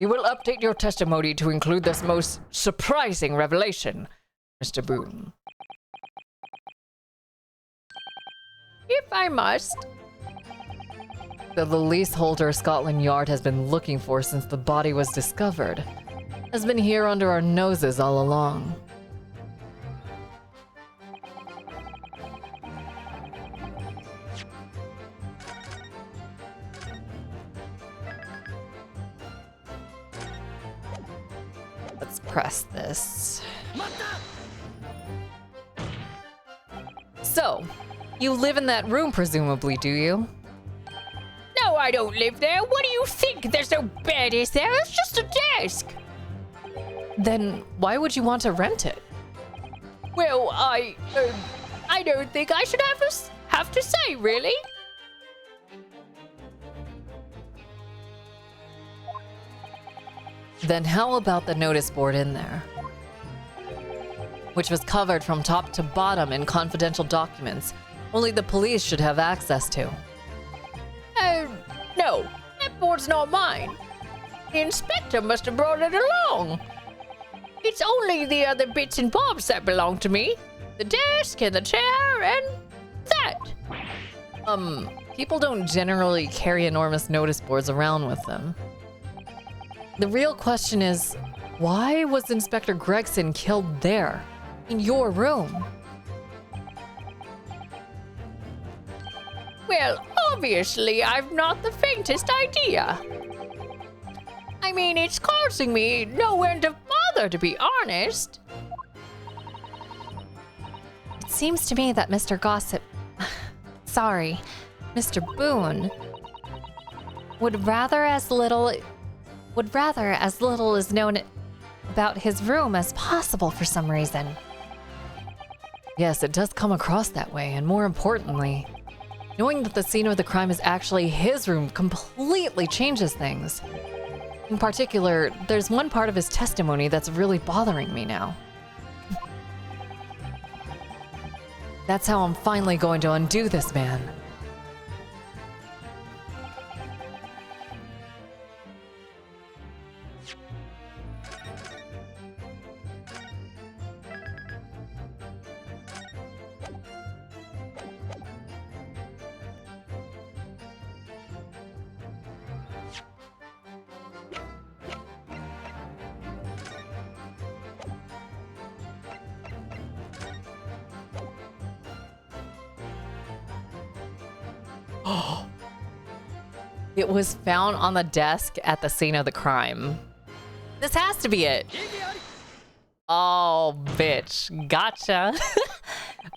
You will update your testimony to include this most surprising revelation, Mr. Boone. If I must. The leaseholder Scotland Yard has been looking for since the body was discovered has been here under our noses all along. Let's press this. So, you live in that room, presumably, do you? No, I don't live there. What do you think? There's no bed, is there? It's just a desk. Then why would you want to rent it? Well, I don't think I should have to say, really. Then how about the notice board in there? Which was covered from top to bottom in confidential documents only the police should have access to. No, that board's not mine. The inspector must have brought it along. It's only the other bits and bobs that belong to me. The desk and the chair and that. People don't generally carry enormous notice boards around with them. The real question is, why was Inspector Gregson killed there, in your room? Well, obviously, I've not the faintest idea. I mean, it's causing me no end of bother, to be honest. It seems to me that Mr. Gossip... Sorry, Mr. Boone... would rather as little is known about his room as possible for some reason. Yes, it does come across that way, and more importantly, knowing that the scene of the crime is actually his room completely changes things. In particular, there's one part of his testimony that's really bothering me now. That's how I'm finally going to undo this man. It was found on the desk at the scene of the crime. This has to be it. Oh, bitch. Gotcha.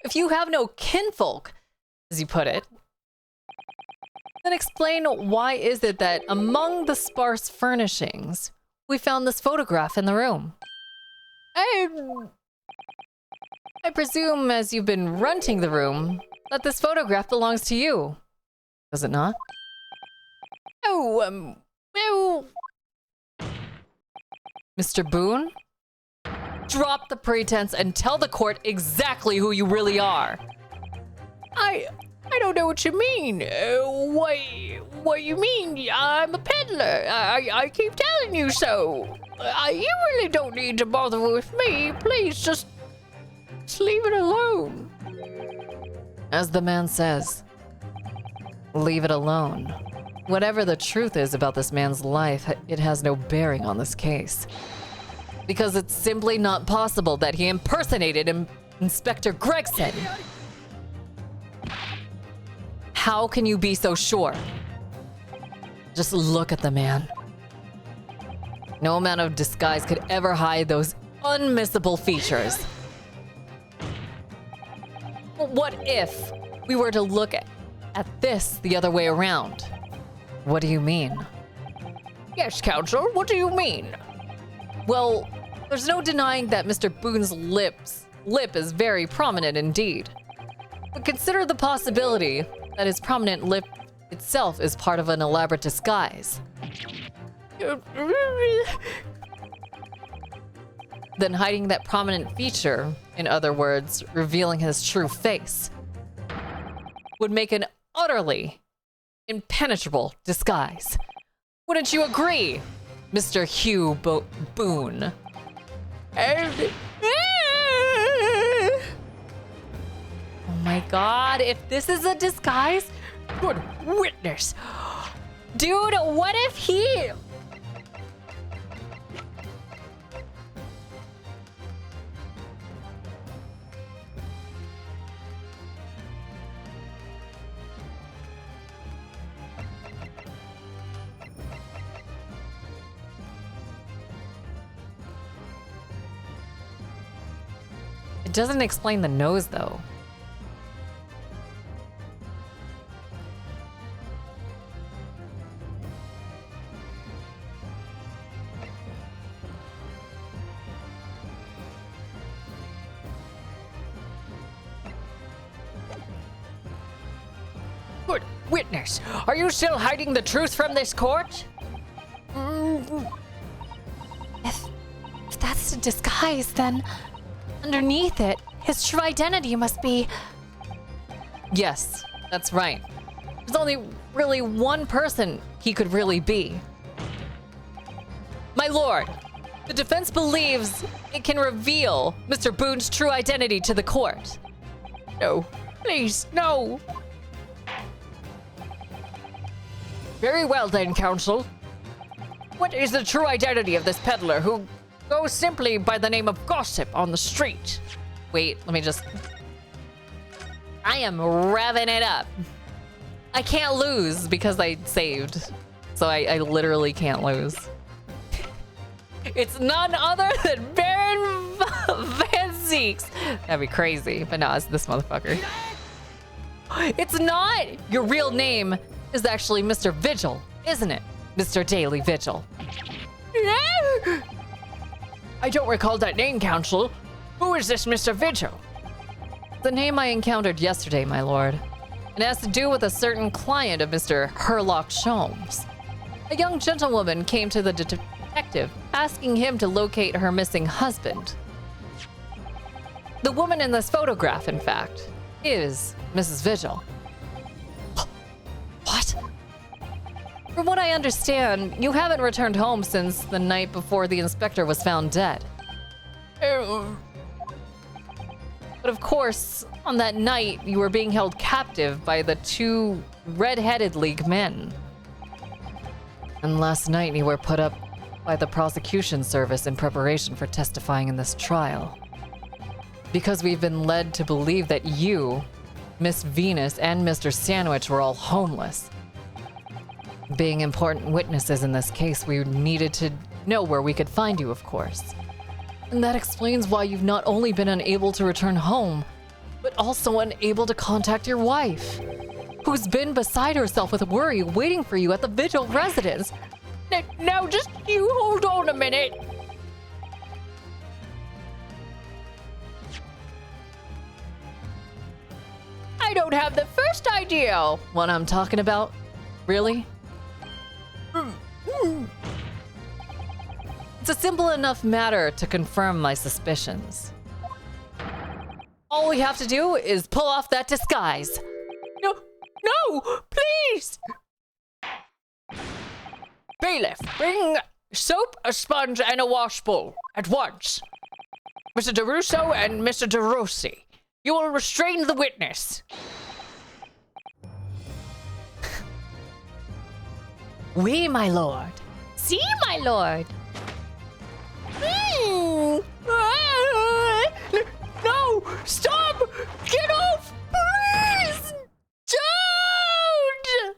If you have no kinfolk, as you put it, then explain why is it that among the sparse furnishings, we found this photograph in the room? I presume, as you've been renting the room, that this photograph belongs to you. Does it not? Oh, well... Mr. Boone? Drop the pretense and tell the court exactly who you really are. I don't know what you mean. What you mean? I'm a peddler. I keep telling you so. You really don't need to bother with me. Please, just leave it alone. As the man says, leave it alone. Whatever the truth is about this man's life, it has no bearing on this case. Because it's simply not possible that he impersonated Inspector Gregson. How can you be so sure? Just look at the man. No amount of disguise could ever hide those unmissable features. But what if we were to look at this the other way around? What do you mean? Yes, Counsel, what do you mean? Well, there's no denying that Mr. Boone's lips lip is very prominent indeed. But consider the possibility that his prominent lip itself is part of an elaborate disguise. Then hiding that prominent feature, in other words, revealing his true face, would make an utterly impenetrable disguise. Wouldn't you agree, Mr. Hugh Boone? And Oh my god, if this is a disguise, good witness. Dude, what if he... it doesn't explain the nose though. Good witness. Are you still hiding the truth from this court? If that's a disguise, then underneath it, his true identity must be... Yes, that's right. There's only really one person he could really be. My lord, the defense believes it can reveal Mr. Boone's true identity to the court. No. Please, no. Very well then, counsel. What is the true identity of this peddler who goes simply by the name of Gossip on the street? Wait, let me just... I am revving it up. I can't lose because I saved. So I literally can't lose. It's none other than Baron Van Zeeks. That'd be crazy, but no, it's this motherfucker. It's not! Your real name is actually Mr. Vigil, isn't it? Mr. Daily Vigil. I don't recall that name, counsel. Who is this Mr. Vigil? The name I encountered yesterday, my lord. It has to do with a certain client of Mr. Herlock Sholmes. A young gentlewoman came to the detective, asking him to locate her missing husband. The woman in this photograph, in fact, is Mrs. Vigil. What? From what I understand, you haven't returned home since the night before the inspector was found dead. But of course, on that night, you were being held captive by the two red-headed League men. And last night, you were put up by the prosecution service in preparation for testifying in this trial. Because we've been led to believe that you, Miss Venus, and Mr. Sandwich were all homeless. Being important witnesses in this case, we needed to know where we could find you, of course. And that explains why you've not only been unable to return home, but also unable to contact your wife, who's been beside herself with worry waiting for you at the Vigil residence. Now, just you hold on a minute. I don't have the first idea. What I'm talking about? Really? It's a simple enough matter to confirm my suspicions. All we have to do is pull off that disguise. No, please. Bailiff, bring soap, a sponge, and a wash bowl at once. Mr. DeRusso and Mr. DeRossi, you will restrain the witness. Oui, my lord. See, my lord. No! Stop! Get off! Please! Don't!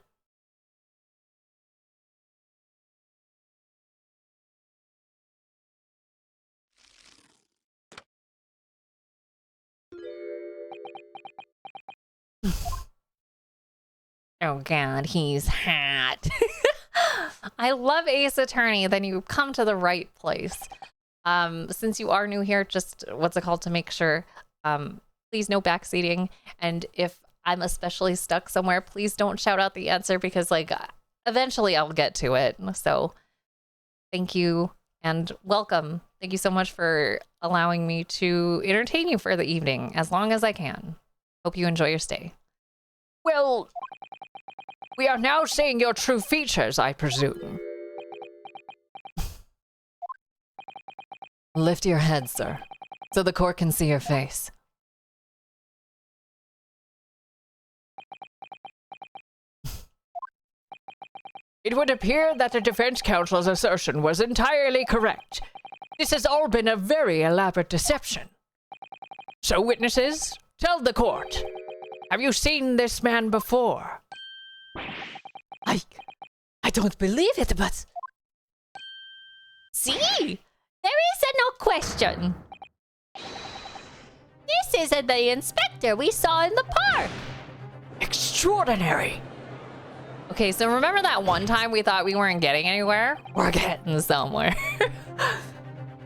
Oh god, he's hot. I love Ace Attorney, then you come to the right place. Since you are new here, just to make sure, please no backseating. And if I'm especially stuck somewhere, please don't shout out the answer because like eventually I'll get to it. So thank you and welcome. Thank you so much for allowing me to entertain you for the evening as long as I can. Hope you enjoy your stay. Well, we are now seeing your true features, I presume. Lift your head, sir, so the court can see your face. It would appear that the defense counsel's assertion was entirely correct. This has all been a very elaborate deception. So, witnesses, tell the court. Have you seen this man before? I don't believe it, but... See? There is no question. This is the inspector we saw in the park. Extraordinary. Okay, so remember that one time we thought we weren't getting anywhere? We're getting somewhere.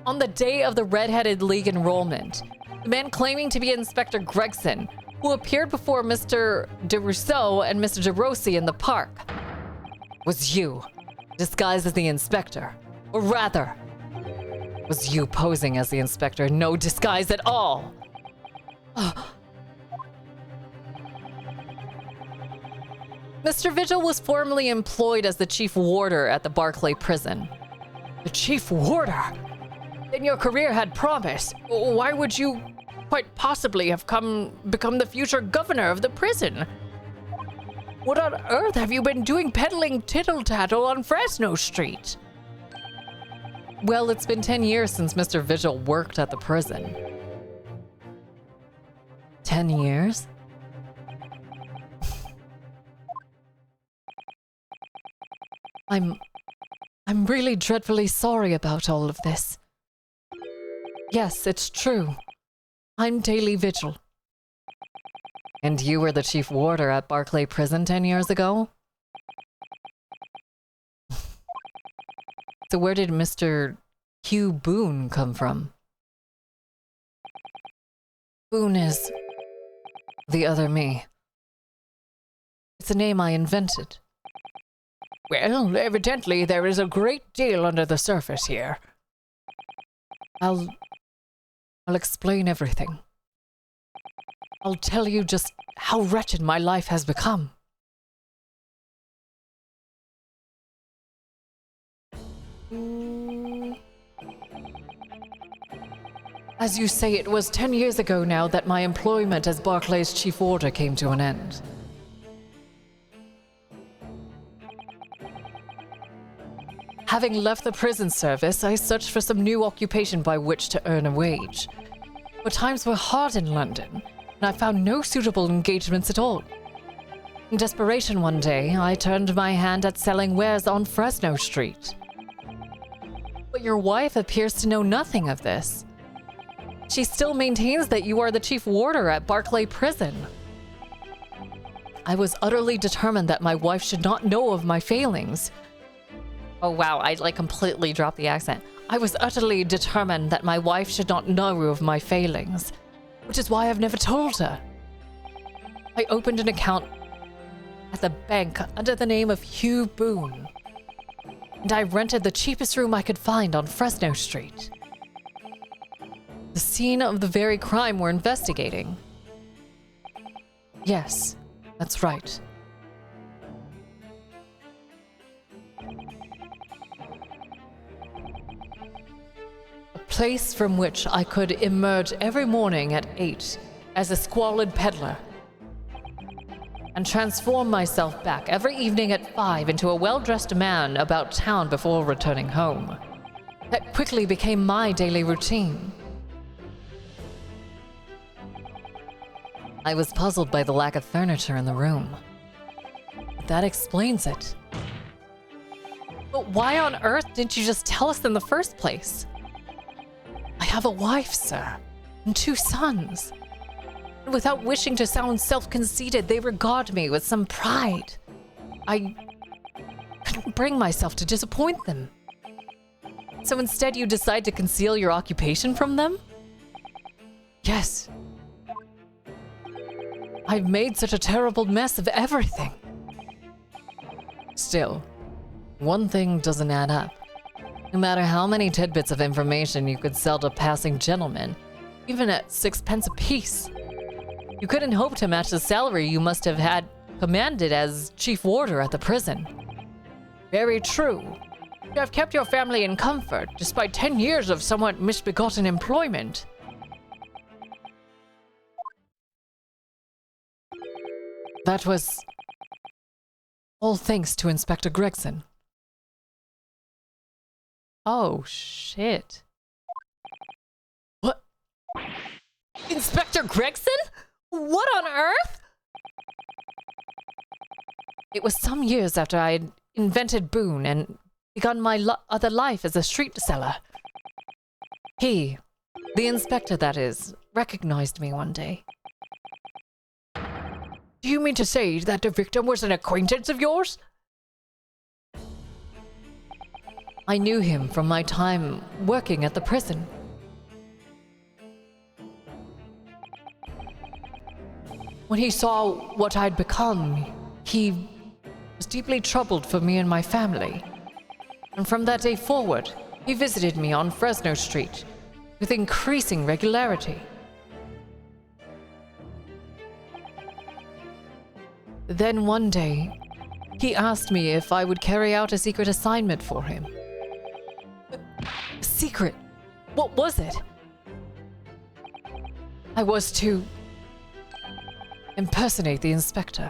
On the day of the Red-Headed League enrollment, the man claiming to be Inspector Gregson, who appeared before Mr. de Rousseau and Mr. de Rossi in the park, was you, disguised as the inspector. Or rather, was you posing as the inspector, no disguise at all. Mr. Vigil was formerly employed as the chief warder at the Barclay prison. The chief warder? Then your career had promise. Why would you quite possibly have become the future governor of the prison? What on earth have you been doing peddling tittle-tattle on Fresno Street? Well, it's been 10 years since Mr. Vigil worked at the prison. 10 years? I'm really dreadfully sorry about all of this. Yes, it's true. I'm Daily Vigil. And you were the chief warder at Barclay Prison 10 years ago? So where did Mr. Hugh Boone come from? Boone is the other me. It's a name I invented. Well, evidently there is a great deal under the surface here. I'll explain everything. I'll tell you just how wretched my life has become. As you say, it was 10 years ago now that my employment as Barclay's chief warder came to an end. Having left the prison service, I searched for some new occupation by which to earn a wage. But times were hard in London, and I found no suitable engagements at all. In desperation one day, I turned my hand at selling wares on Fresno Street. But your wife appears to know nothing of this. She still maintains that you are the chief warder at Barclay Prison. I was utterly determined that my wife should not know of my failings. Oh wow, I like completely dropped the accent. I was utterly determined that my wife should not know of my failings, which is why I've never told her. I opened an account at the bank under the name of Hugh Boone, and I rented the cheapest room I could find on Fresno Street. The scene of the very crime we're investigating. Yes, that's right. A place from which I could emerge every morning at 8 as a squalid peddler and transform myself back every evening at 5 into a well-dressed man about town before returning home. That quickly became my daily routine. I was puzzled by the lack of furniture in the room. But that explains it. But why on earth didn't you just tell us in the first place? I have a wife, sir, and 2 sons. And without wishing to sound self-conceited, they regard me with some pride. I couldn't bring myself to disappoint them. So instead you decide to conceal your occupation from them? Yes. I've made such a terrible mess of everything. Still, one thing doesn't add up. No matter how many tidbits of information you could sell to passing gentlemen, even at 6 pence apiece, you couldn't hope to match the salary you must have had commanded as chief warder at the prison. Very true. You have kept your family in comfort despite 10 years of somewhat misbegotten employment. That was all thanks to Inspector Gregson. Oh, shit. What? Inspector Gregson? What on earth? It was some years after I had invented Boone and begun my other life as a street seller. He, the inspector that is, recognized me one day. Do you mean to say that the victim was an acquaintance of yours? I knew him from my time working at the prison. When he saw what I'd become, he was deeply troubled for me and my family. And from that day forward, he visited me on Fresno Street with increasing regularity. Then one day, he asked me if I would carry out a secret assignment for him. Secret? What was it? I was to impersonate the inspector.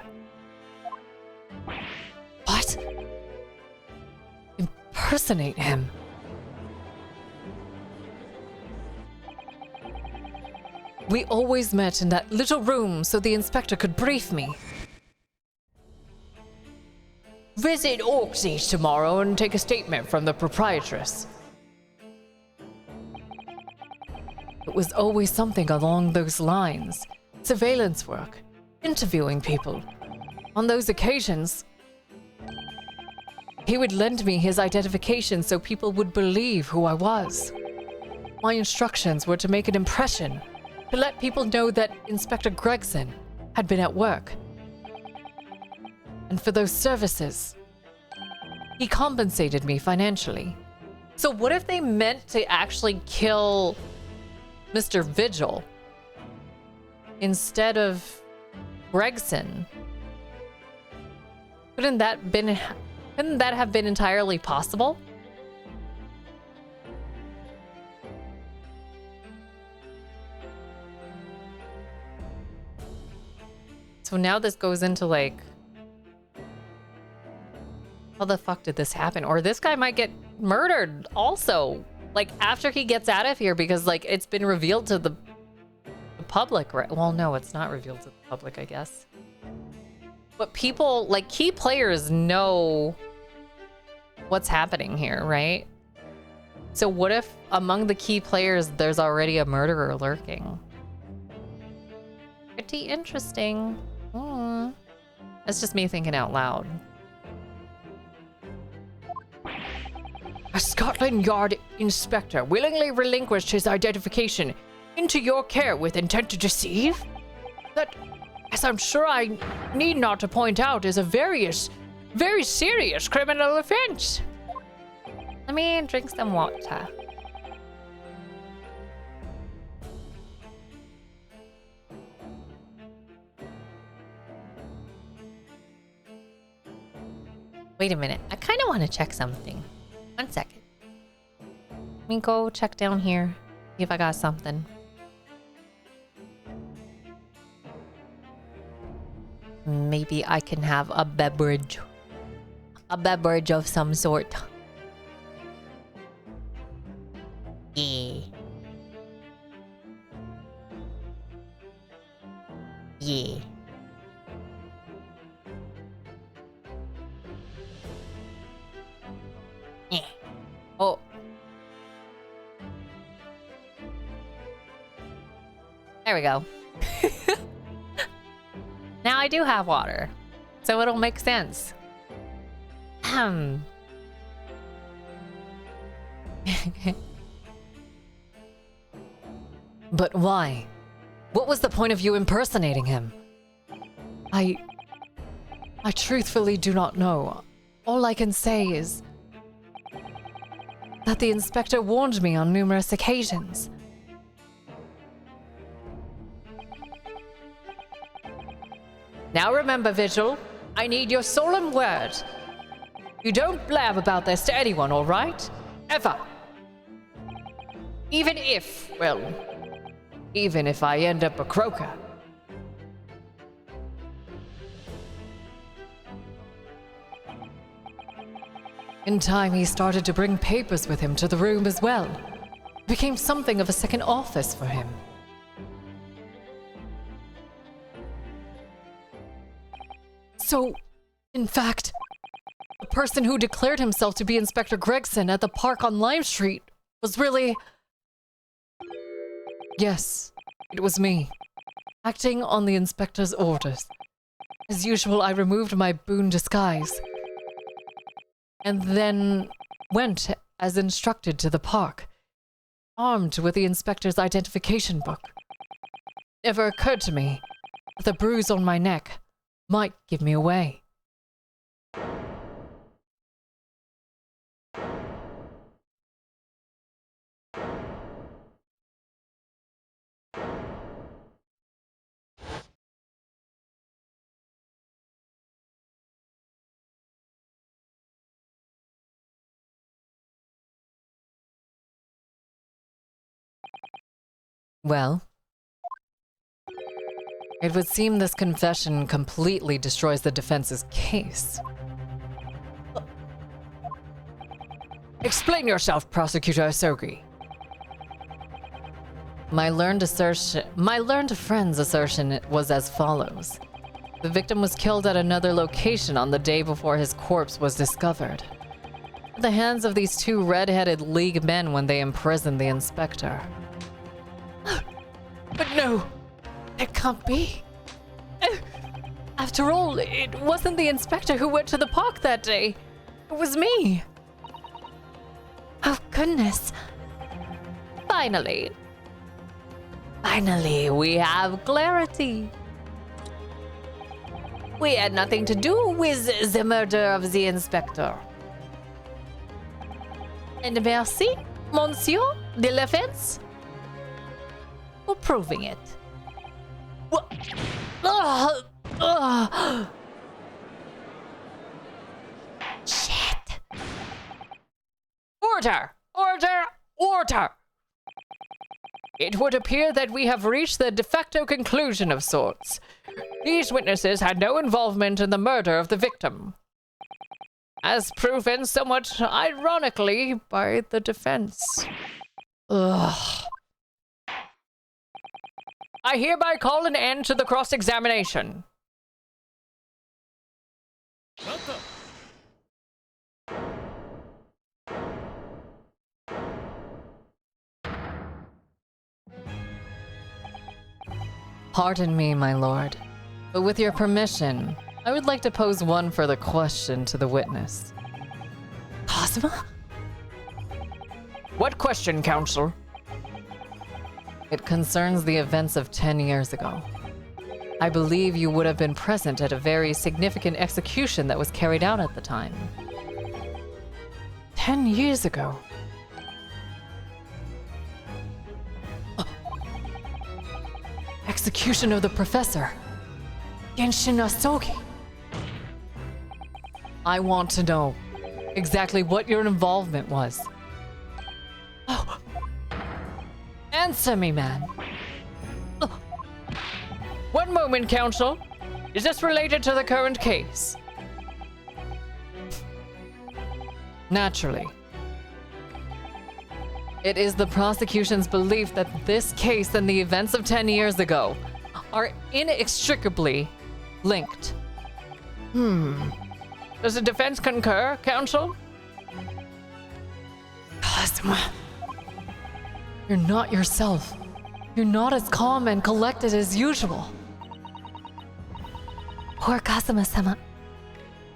What? Impersonate him? We always met in that little room so the inspector could brief me. Visit Orksy's tomorrow and take a statement from the proprietress. It was always something along those lines. Surveillance work, interviewing people. On those occasions, he would lend me his identification so people would believe who I was. My instructions were to make an impression, to let people know that Inspector Gregson had been at work. And for those services, he compensated me financially. So what if they meant to actually kill Mr. Vigil instead of Gregson? Couldn't that have been entirely possible? So now this goes into like, how the fuck did this happen? Or this guy might get murdered also, like after he gets out of here, because like it's been revealed to the public, right? Well, no, it's not revealed to the public, I guess. But people, like key players, know what's happening here, right? So what if among the key players there's already a murderer lurking? Pretty interesting. That's just me thinking out loud. A Scotland Yard inspector willingly relinquished his identification into your care with intent to deceive? That, as I'm sure I need not to point out, is a very serious criminal offense. Let me drink some water. Wait a minute. I kind of want to check something. 1 second. Let me go check down here. See if I got something. Maybe I can have a beverage. A beverage of some sort. Yeah. Yeah. Yeah. Oh. There we go. Now I do have water, so it'll make sense. Man, But why? What was the point of you impersonating him? I truthfully do not know. All I can say is that the inspector warned me on numerous occasions. Now remember, Vigil, I need your solemn word. You don't blab about this to anyone, all right? Ever. Even if I end up a croaker. In time, he started to bring papers with him to the room as well. It became something of a second office for him. So, in fact, the person who declared himself to be Inspector Gregson at the park on Lime Street was really... Yes, it was me, acting on the inspector's orders. As usual, I removed my boon disguise and then went as instructed to the park, armed with the inspector's identification book. It never occurred to me that the bruise on my neck might give me away. Well, it would seem this confession completely destroys the defense's case. Explain yourself, Prosecutor Asogi. My learned friend's assertion was as follows. The victim was killed at another location on the day before his corpse was discovered, at the hands of these two red-headed League men when they imprisoned the inspector. But no, it can't be. After all, it wasn't the inspector who went to the park that day. It was me. Oh, goodness. Finally, we have clarity. We had nothing to do with the murder of the inspector. And merci, Monsieur de l'Offense, for proving it. What? Shit. Order! Order! Order! It would appear that we have reached the de facto conclusion of sorts. These witnesses had no involvement in the murder of the victim, as proven somewhat ironically by the defense. Ugh. I hereby call an end to the cross-examination. Pardon me, my lord, but with your permission, I would like to pose one further question to the witness. Cosma? What question, counsel? It concerns the events of 10 years ago. I believe you would have been present at a very significant execution that was carried out at the time. 10 years ago. Execution of the professor. Genshin Asogi. I want to know exactly what your involvement was. Oh. Answer me, man. One moment, counsel. Is this related to the current case? Naturally. It is the prosecution's belief that this case and the events of 10 years ago are inextricably linked. Does the defense concur, counsel? Cosma, you're not yourself. You're not as calm and collected as usual. Poor Kazuma-sama.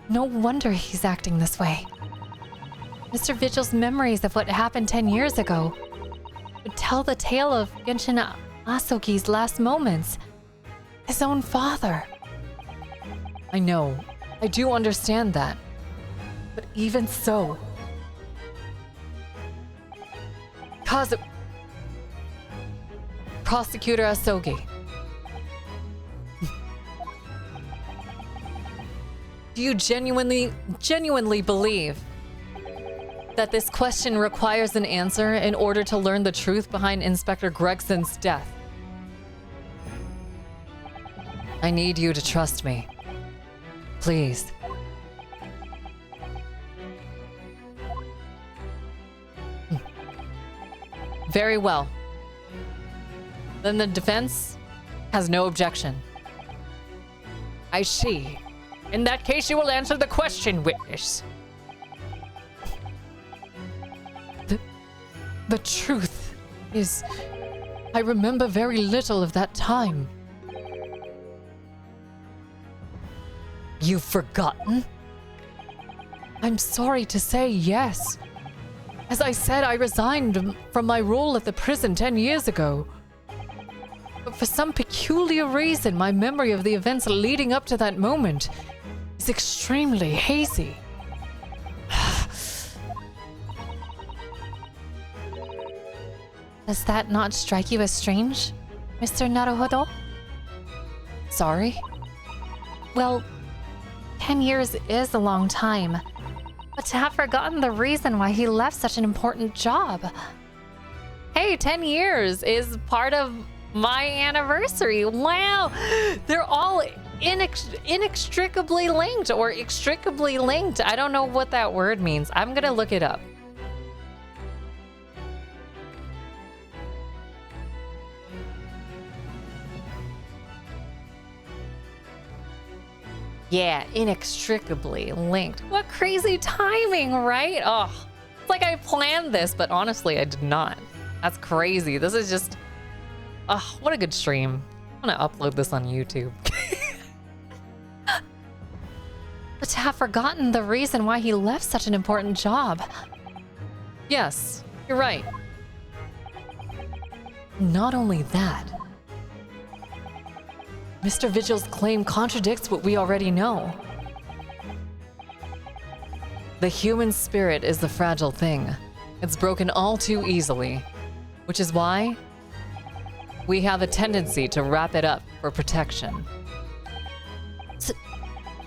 No wonder he's acting this way. Mr. Vigil's memories of what happened 10 years ago would tell the tale of Genshin Asoki's last moments. His own father. I know. I do understand that. But even so... Prosecutor Asogi. Do you genuinely believe that this question requires an answer in order to learn the truth behind Inspector Gregson's death? I need you to trust me. Please. Very well. Then the defense has no objection. I see. In that case, you will answer the question, witness. The truth is, I remember very little of that time. You've forgotten? I'm sorry to say yes. As I said, I resigned from my role at the prison 10 years ago. But for some peculiar reason, my memory of the events leading up to that moment is extremely hazy. Does that not strike you as strange, Mr. Naruhodo? Sorry? Well, 10 years is a long time. But to have forgotten the reason why he left such an important job. Hey, 10 years is part of my anniversary. Wow! They're all inextricably linked or extricably linked. I don't know what that word means. I'm gonna look it up. Yeah, inextricably linked. What crazy timing, right? Oh, it's like I planned this, but honestly, I did not. That's crazy. This is just... Oh, what a good stream. I'm gonna upload this on YouTube. But to have forgotten the reason why he left such an important job. Yes, you're right. Not only that, Mr. Vigil's claim contradicts what we already know. The human spirit is the fragile thing. It's broken all too easily, which is why we have a tendency to wrap it up for protection.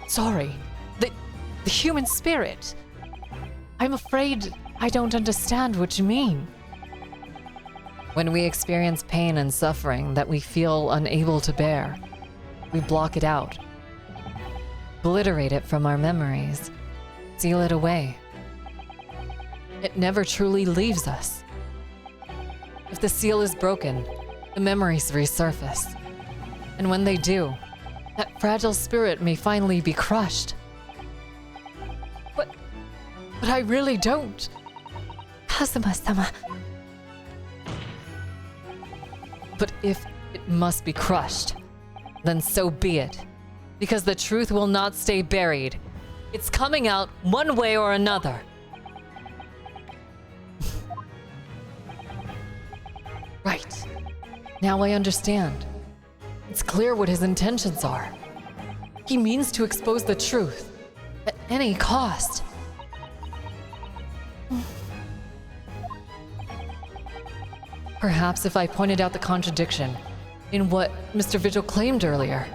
Sorry, the human spirit. I'm afraid I don't understand what you mean. When we experience pain and suffering that we feel unable to bear, we block it out, obliterate it from our memories, seal it away. It never truly leaves us. If the seal is broken, the memories resurface. And when they do, that fragile spirit may finally be crushed. But I really don't. Kazuma-sama. But if it must be crushed, then so be it. Because the truth will not stay buried. It's coming out one way or another. Right. Now I understand. It's clear what his intentions are. He means to expose the truth at any cost. Perhaps if I pointed out the contradiction in what Mr. Vigil claimed earlier,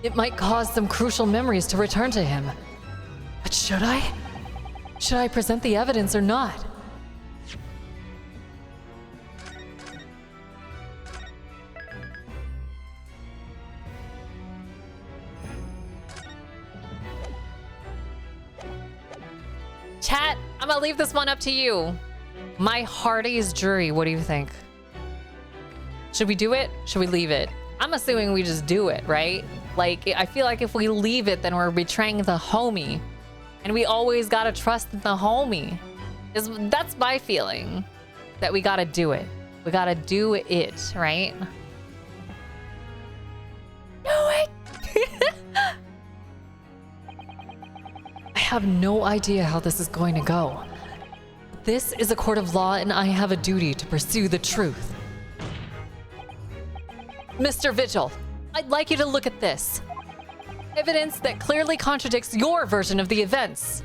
it might cause some crucial memories to return to him. But should I? Should I present the evidence or not? Chat, I'm gonna leave this one up to you. My Hardy's jury, what do you think? Should we do it? Should we leave it? I'm assuming we just do it, right? Like, I feel like if we leave it, then we're betraying the homie. And we always gotta trust the homie. That's my feeling. That we gotta do it. We gotta do it, right? Do it! I have no idea how this is going to go. This is a court of law and I have a duty to pursue the truth. Mr. Vigil, I'd like you to look at this. Evidence that clearly contradicts your version of the events.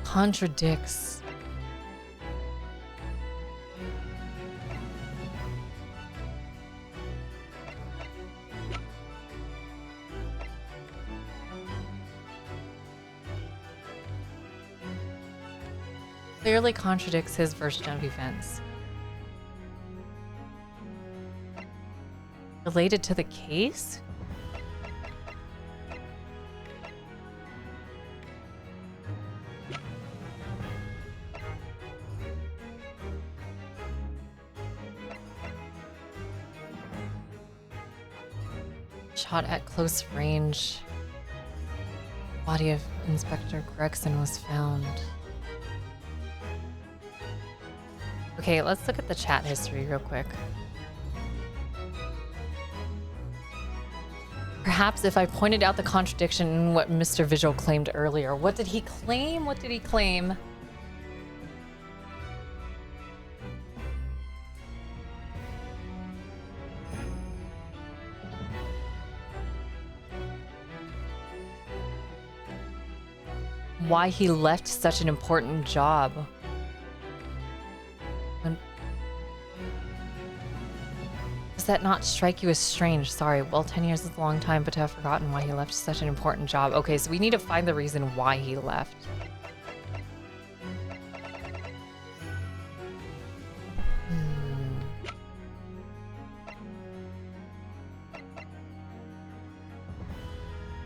Contradicts. Clearly contradicts his version of events. Related to the case? Shot at close range. Body of Inspector Gregson was found. Okay, let's look at the chat history real quick. Perhaps if I pointed out the contradiction in what Mr. Vigil claimed earlier. What did he claim? What did he claim? Why he left such an important job. Does that not strike you as strange? Sorry, well, 10 years is a long time, but to have forgotten why he left such an important job. Okay, so we need to find the reason why he left.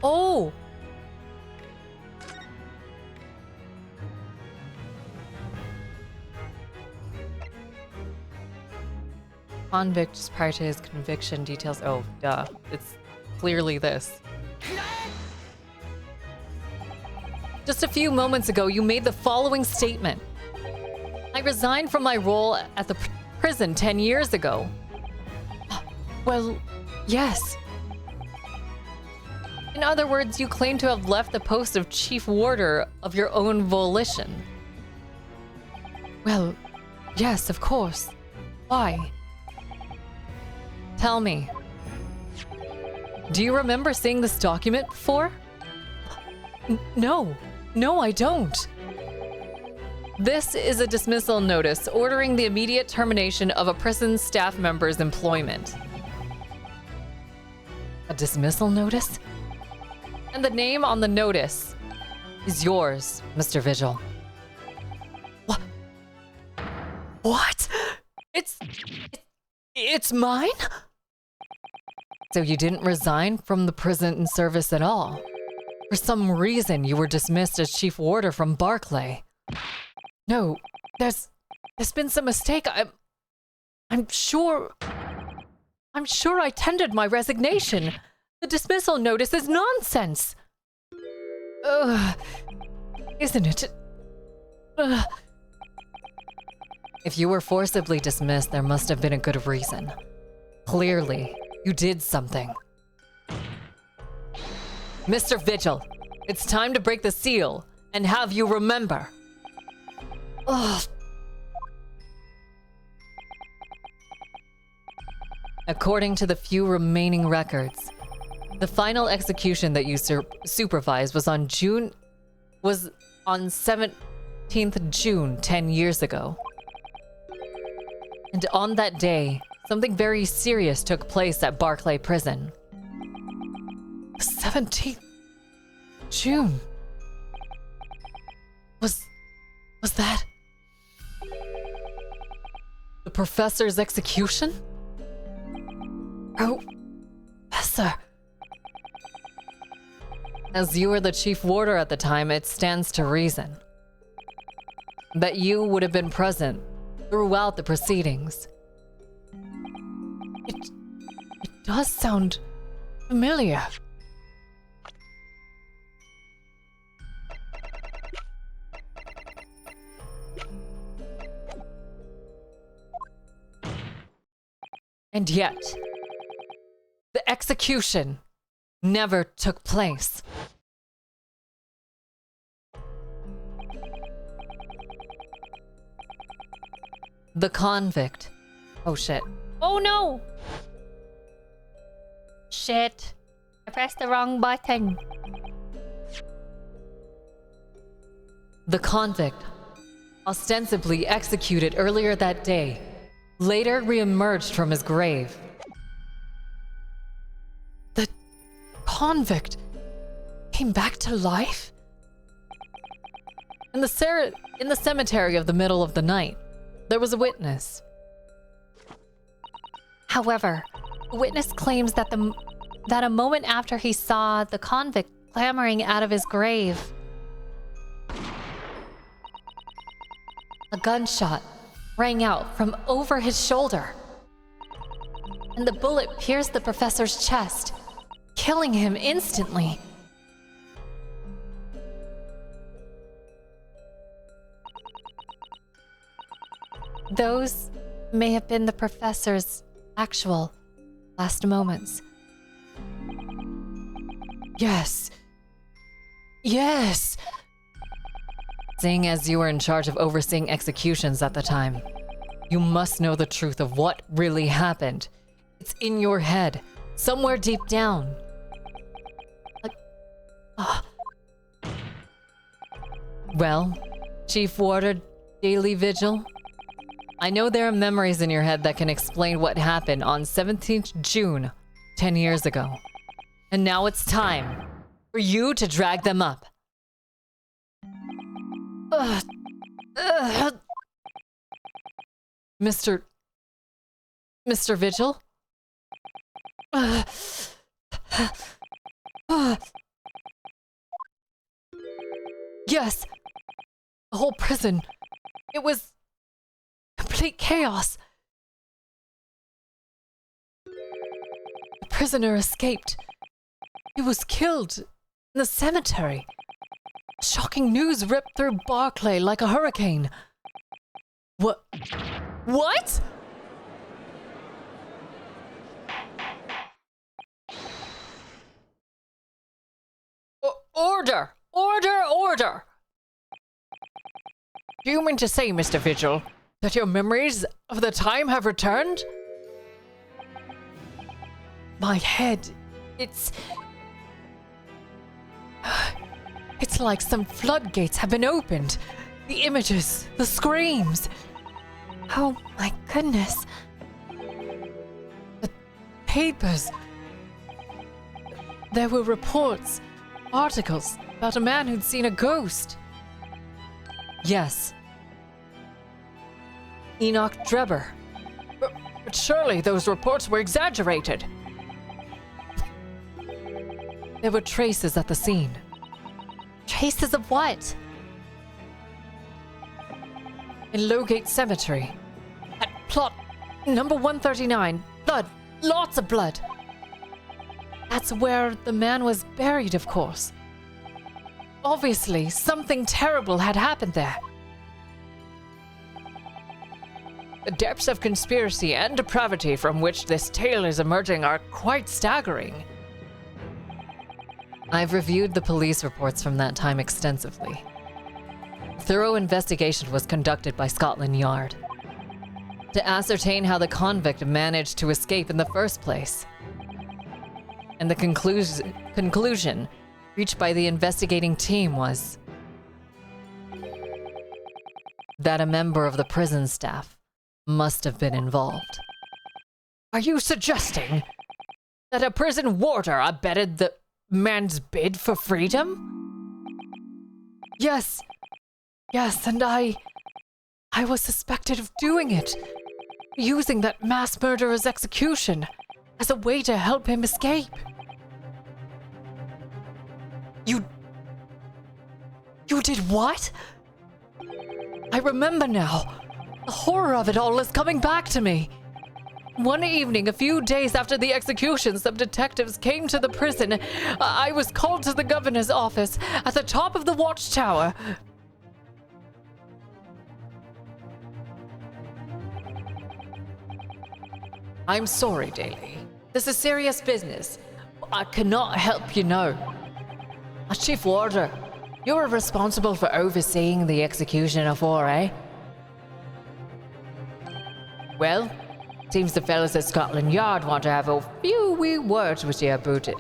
Oh! Convict just prior to his conviction details. Oh, duh. It's clearly this. Just a few moments ago, you made the following statement. I resigned from my role at the prison 10 years ago. Well, yes. In other words, you claim to have left the post of chief warder of your own volition. Well, yes, of course. Why? Tell me. Do you remember seeing this document before? No. No, I don't. This is a dismissal notice ordering the immediate termination of a prison staff member's employment. A dismissal notice? And the name on the notice is yours, Mr. Vigil. What? What? It's mine? So you didn't resign from the prison service at all? For some reason, you were dismissed as chief warder from Barclay. No, there's been some mistake. I'm sure I tendered my resignation. The dismissal notice is nonsense. Isn't it? If you were forcibly dismissed, there must have been a good reason. Clearly, you did something. Mr. Vigil, it's time to break the seal and have you remember. Ugh. According to the few remaining records, the final execution that you supervised was on 17th June 10 years ago. And on that day, something very serious took place at Barclay Prison. 17th June? Was that the professor's execution? Professor. As you were the chief warder at the time, it stands to reason that you would have been present throughout the proceedings. It does sound familiar. And yet, the execution never took place. The convict. Oh shit. Oh no! Shit. I pressed the wrong button. The convict, ostensibly executed earlier that day, later re-emerged from his grave. The convict came back to life? In the cemetery of the middle of the night, there was a witness. However, the witness claims that that a moment after he saw the convict clambering out of his grave, a gunshot rang out from over his shoulder, and the bullet pierced the professor's chest, killing him instantly. Those may have been the professor's actual last moments. Yes. Yes. Seeing as you were in charge of overseeing executions at the time, you must know the truth of what really happened. It's in your head, somewhere deep down. Well, Chief Warder, Daily Vigil, I know there are memories in your head that can explain what happened on 17th June, 10 years ago. And now it's time for you to drag them up. Mr. Vigil? Yes, the whole prison. It was complete chaos. The prisoner escaped. He was killed in the cemetery. Shocking news ripped through Barclay like a hurricane. What? What? Order! Order! Order! Do you mean to say, Mr. Vigil, that your memories of the time have returned? My head, it's like some floodgates have been opened. The images, the screams. Oh my goodness. The papers. There were reports, articles about a man who'd seen a ghost. Yes. Enoch Drebber. But surely those reports were exaggerated. There were traces at the scene. Traces of what? In Lowgate Cemetery. At plot number 139. Blood. Lots of blood. That's where the man was buried, of course. Obviously, something terrible had happened there. The depths of conspiracy and depravity from which this tale is emerging are quite staggering. I've reviewed the police reports from that time extensively. A thorough investigation was conducted by Scotland Yard to ascertain how the convict managed to escape in the first place. And the conclusion reached by the investigating team was that a member of the prison staff must have been involved. Are you suggesting that a prison warder abetted the man's bid for freedom? Yes. Yes, and I was suspected of doing it, using that mass murderer's execution as a way to help him escape. You did what? I remember now. The horror of it all is coming back to me. One evening, a few days after the execution, some detectives came to the prison. I was called to the governor's office at the top of the watchtower. I'm sorry, Daly. This is serious business. I cannot help you now. Chief Warder, you're responsible for overseeing the execution of 4, eh? Well, seems the fellas at Scotland Yard want to have a few wee words with you about it.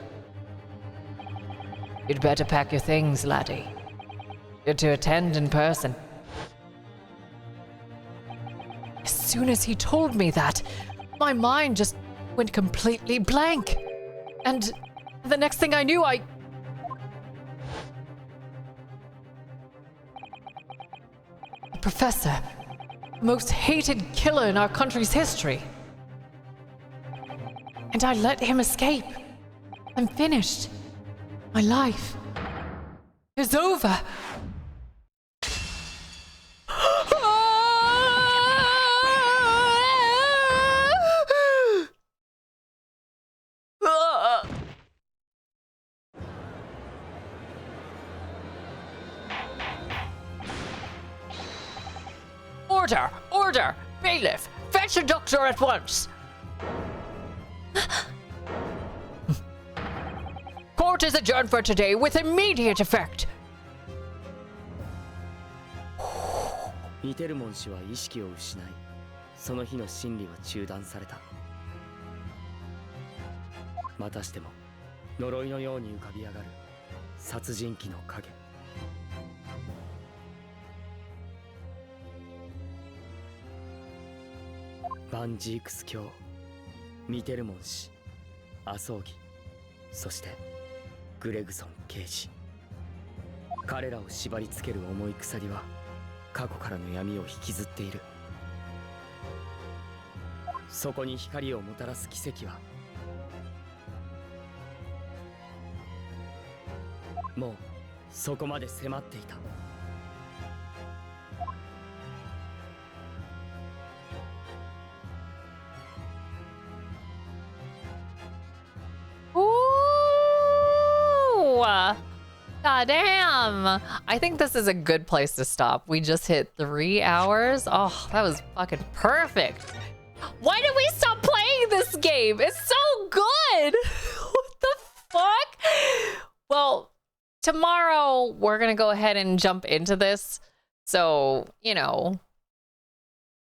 You'd better pack your things, laddie. You're to attend in person. As soon as he told me that, my mind just went completely blank. And the next thing I knew, The professor, the most hated killer in our country's history. And I let him escape. I'm finished. My life is over. Order! Order! Bailiff, fetch a doctor at once! Court is adjourned for today with immediate effect. ミテルモン氏は意識を失い、その日の審理は中断された。またしても呪いのように浮かび上がる殺人鬼の影。バンジークス卿、ミテルモン氏、アソーギ、そしてグレグソン刑事。彼らを縛り付ける重い鎖は過去からの闇を引きずっている。そこに光をもたらす奇跡はもうそこまで迫っていた。God damn. I think this is a good place to stop. We just hit 3 hours. Oh, that was fucking perfect. Why did we stop playing this game? It's so good. What the fuck? Well, tomorrow we're gonna go ahead and jump into this. So, you know,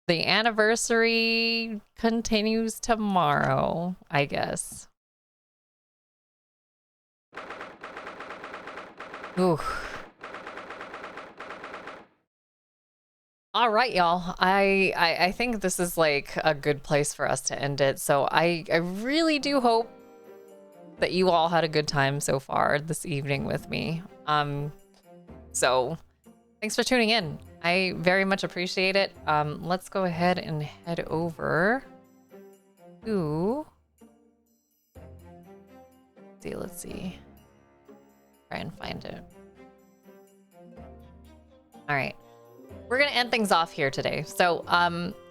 the anniversary continues tomorrow, I guess. Ooh. All right, y'all. I think this is like a good place for us to end it. So I really do hope that you all had a good time so far this evening with me. So thanks for tuning in. I very much appreciate it. Let's go ahead and head over to let's see. Try and find it. All right, we're gonna end things off here today. So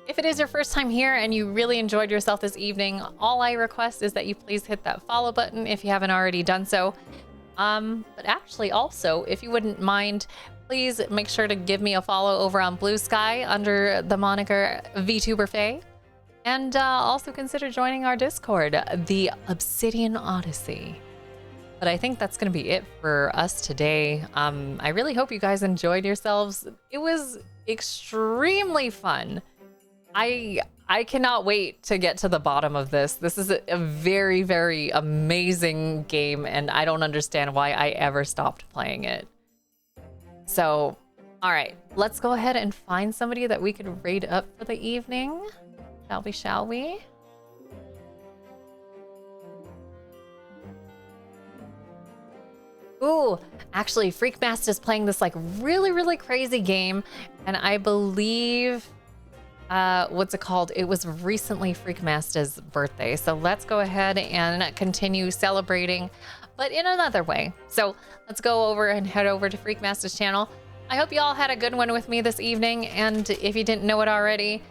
if it is your first time here and you really enjoyed yourself this evening, all I request is that you please hit that follow button if you haven't already done so. But actually also, if you wouldn't mind, please make sure to give me a follow over on Blue Sky under the moniker VTuber Faye. And also consider joining our Discord, the Obsidian Odyssey. But I think that's going to be it for us today. I really hope you guys enjoyed yourselves. It was extremely fun. I cannot wait to get to the bottom of this. This is a very, very amazing game, and I don't understand why I ever stopped playing it. So, all right, let's go ahead and find somebody that we could raid up for the evening. Shall we? Ooh, actually, Freakmast is playing this like really, really crazy game, and I believe, what's it called? It was recently Freakmasta's birthday, so let's go ahead and continue celebrating but in another way. So let's go over and head over to Freakmaster's channel. I hope you all had a good one with me this evening, and if you didn't know it already,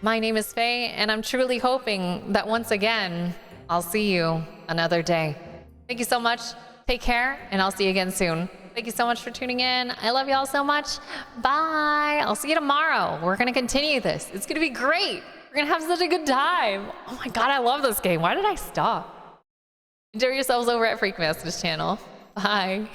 my name is Faye, and I'm truly hoping that once again, I'll see you another day. Thank you so much. Take care, and I'll see you again soon. Thank you so much for tuning in. I love you all so much. Bye. I'll see you tomorrow. We're going to continue this. It's going to be great. We're going to have such a good time. Oh my God, I love this game. Why did I stop? Enjoy yourselves over at Freakmaster's channel. Bye.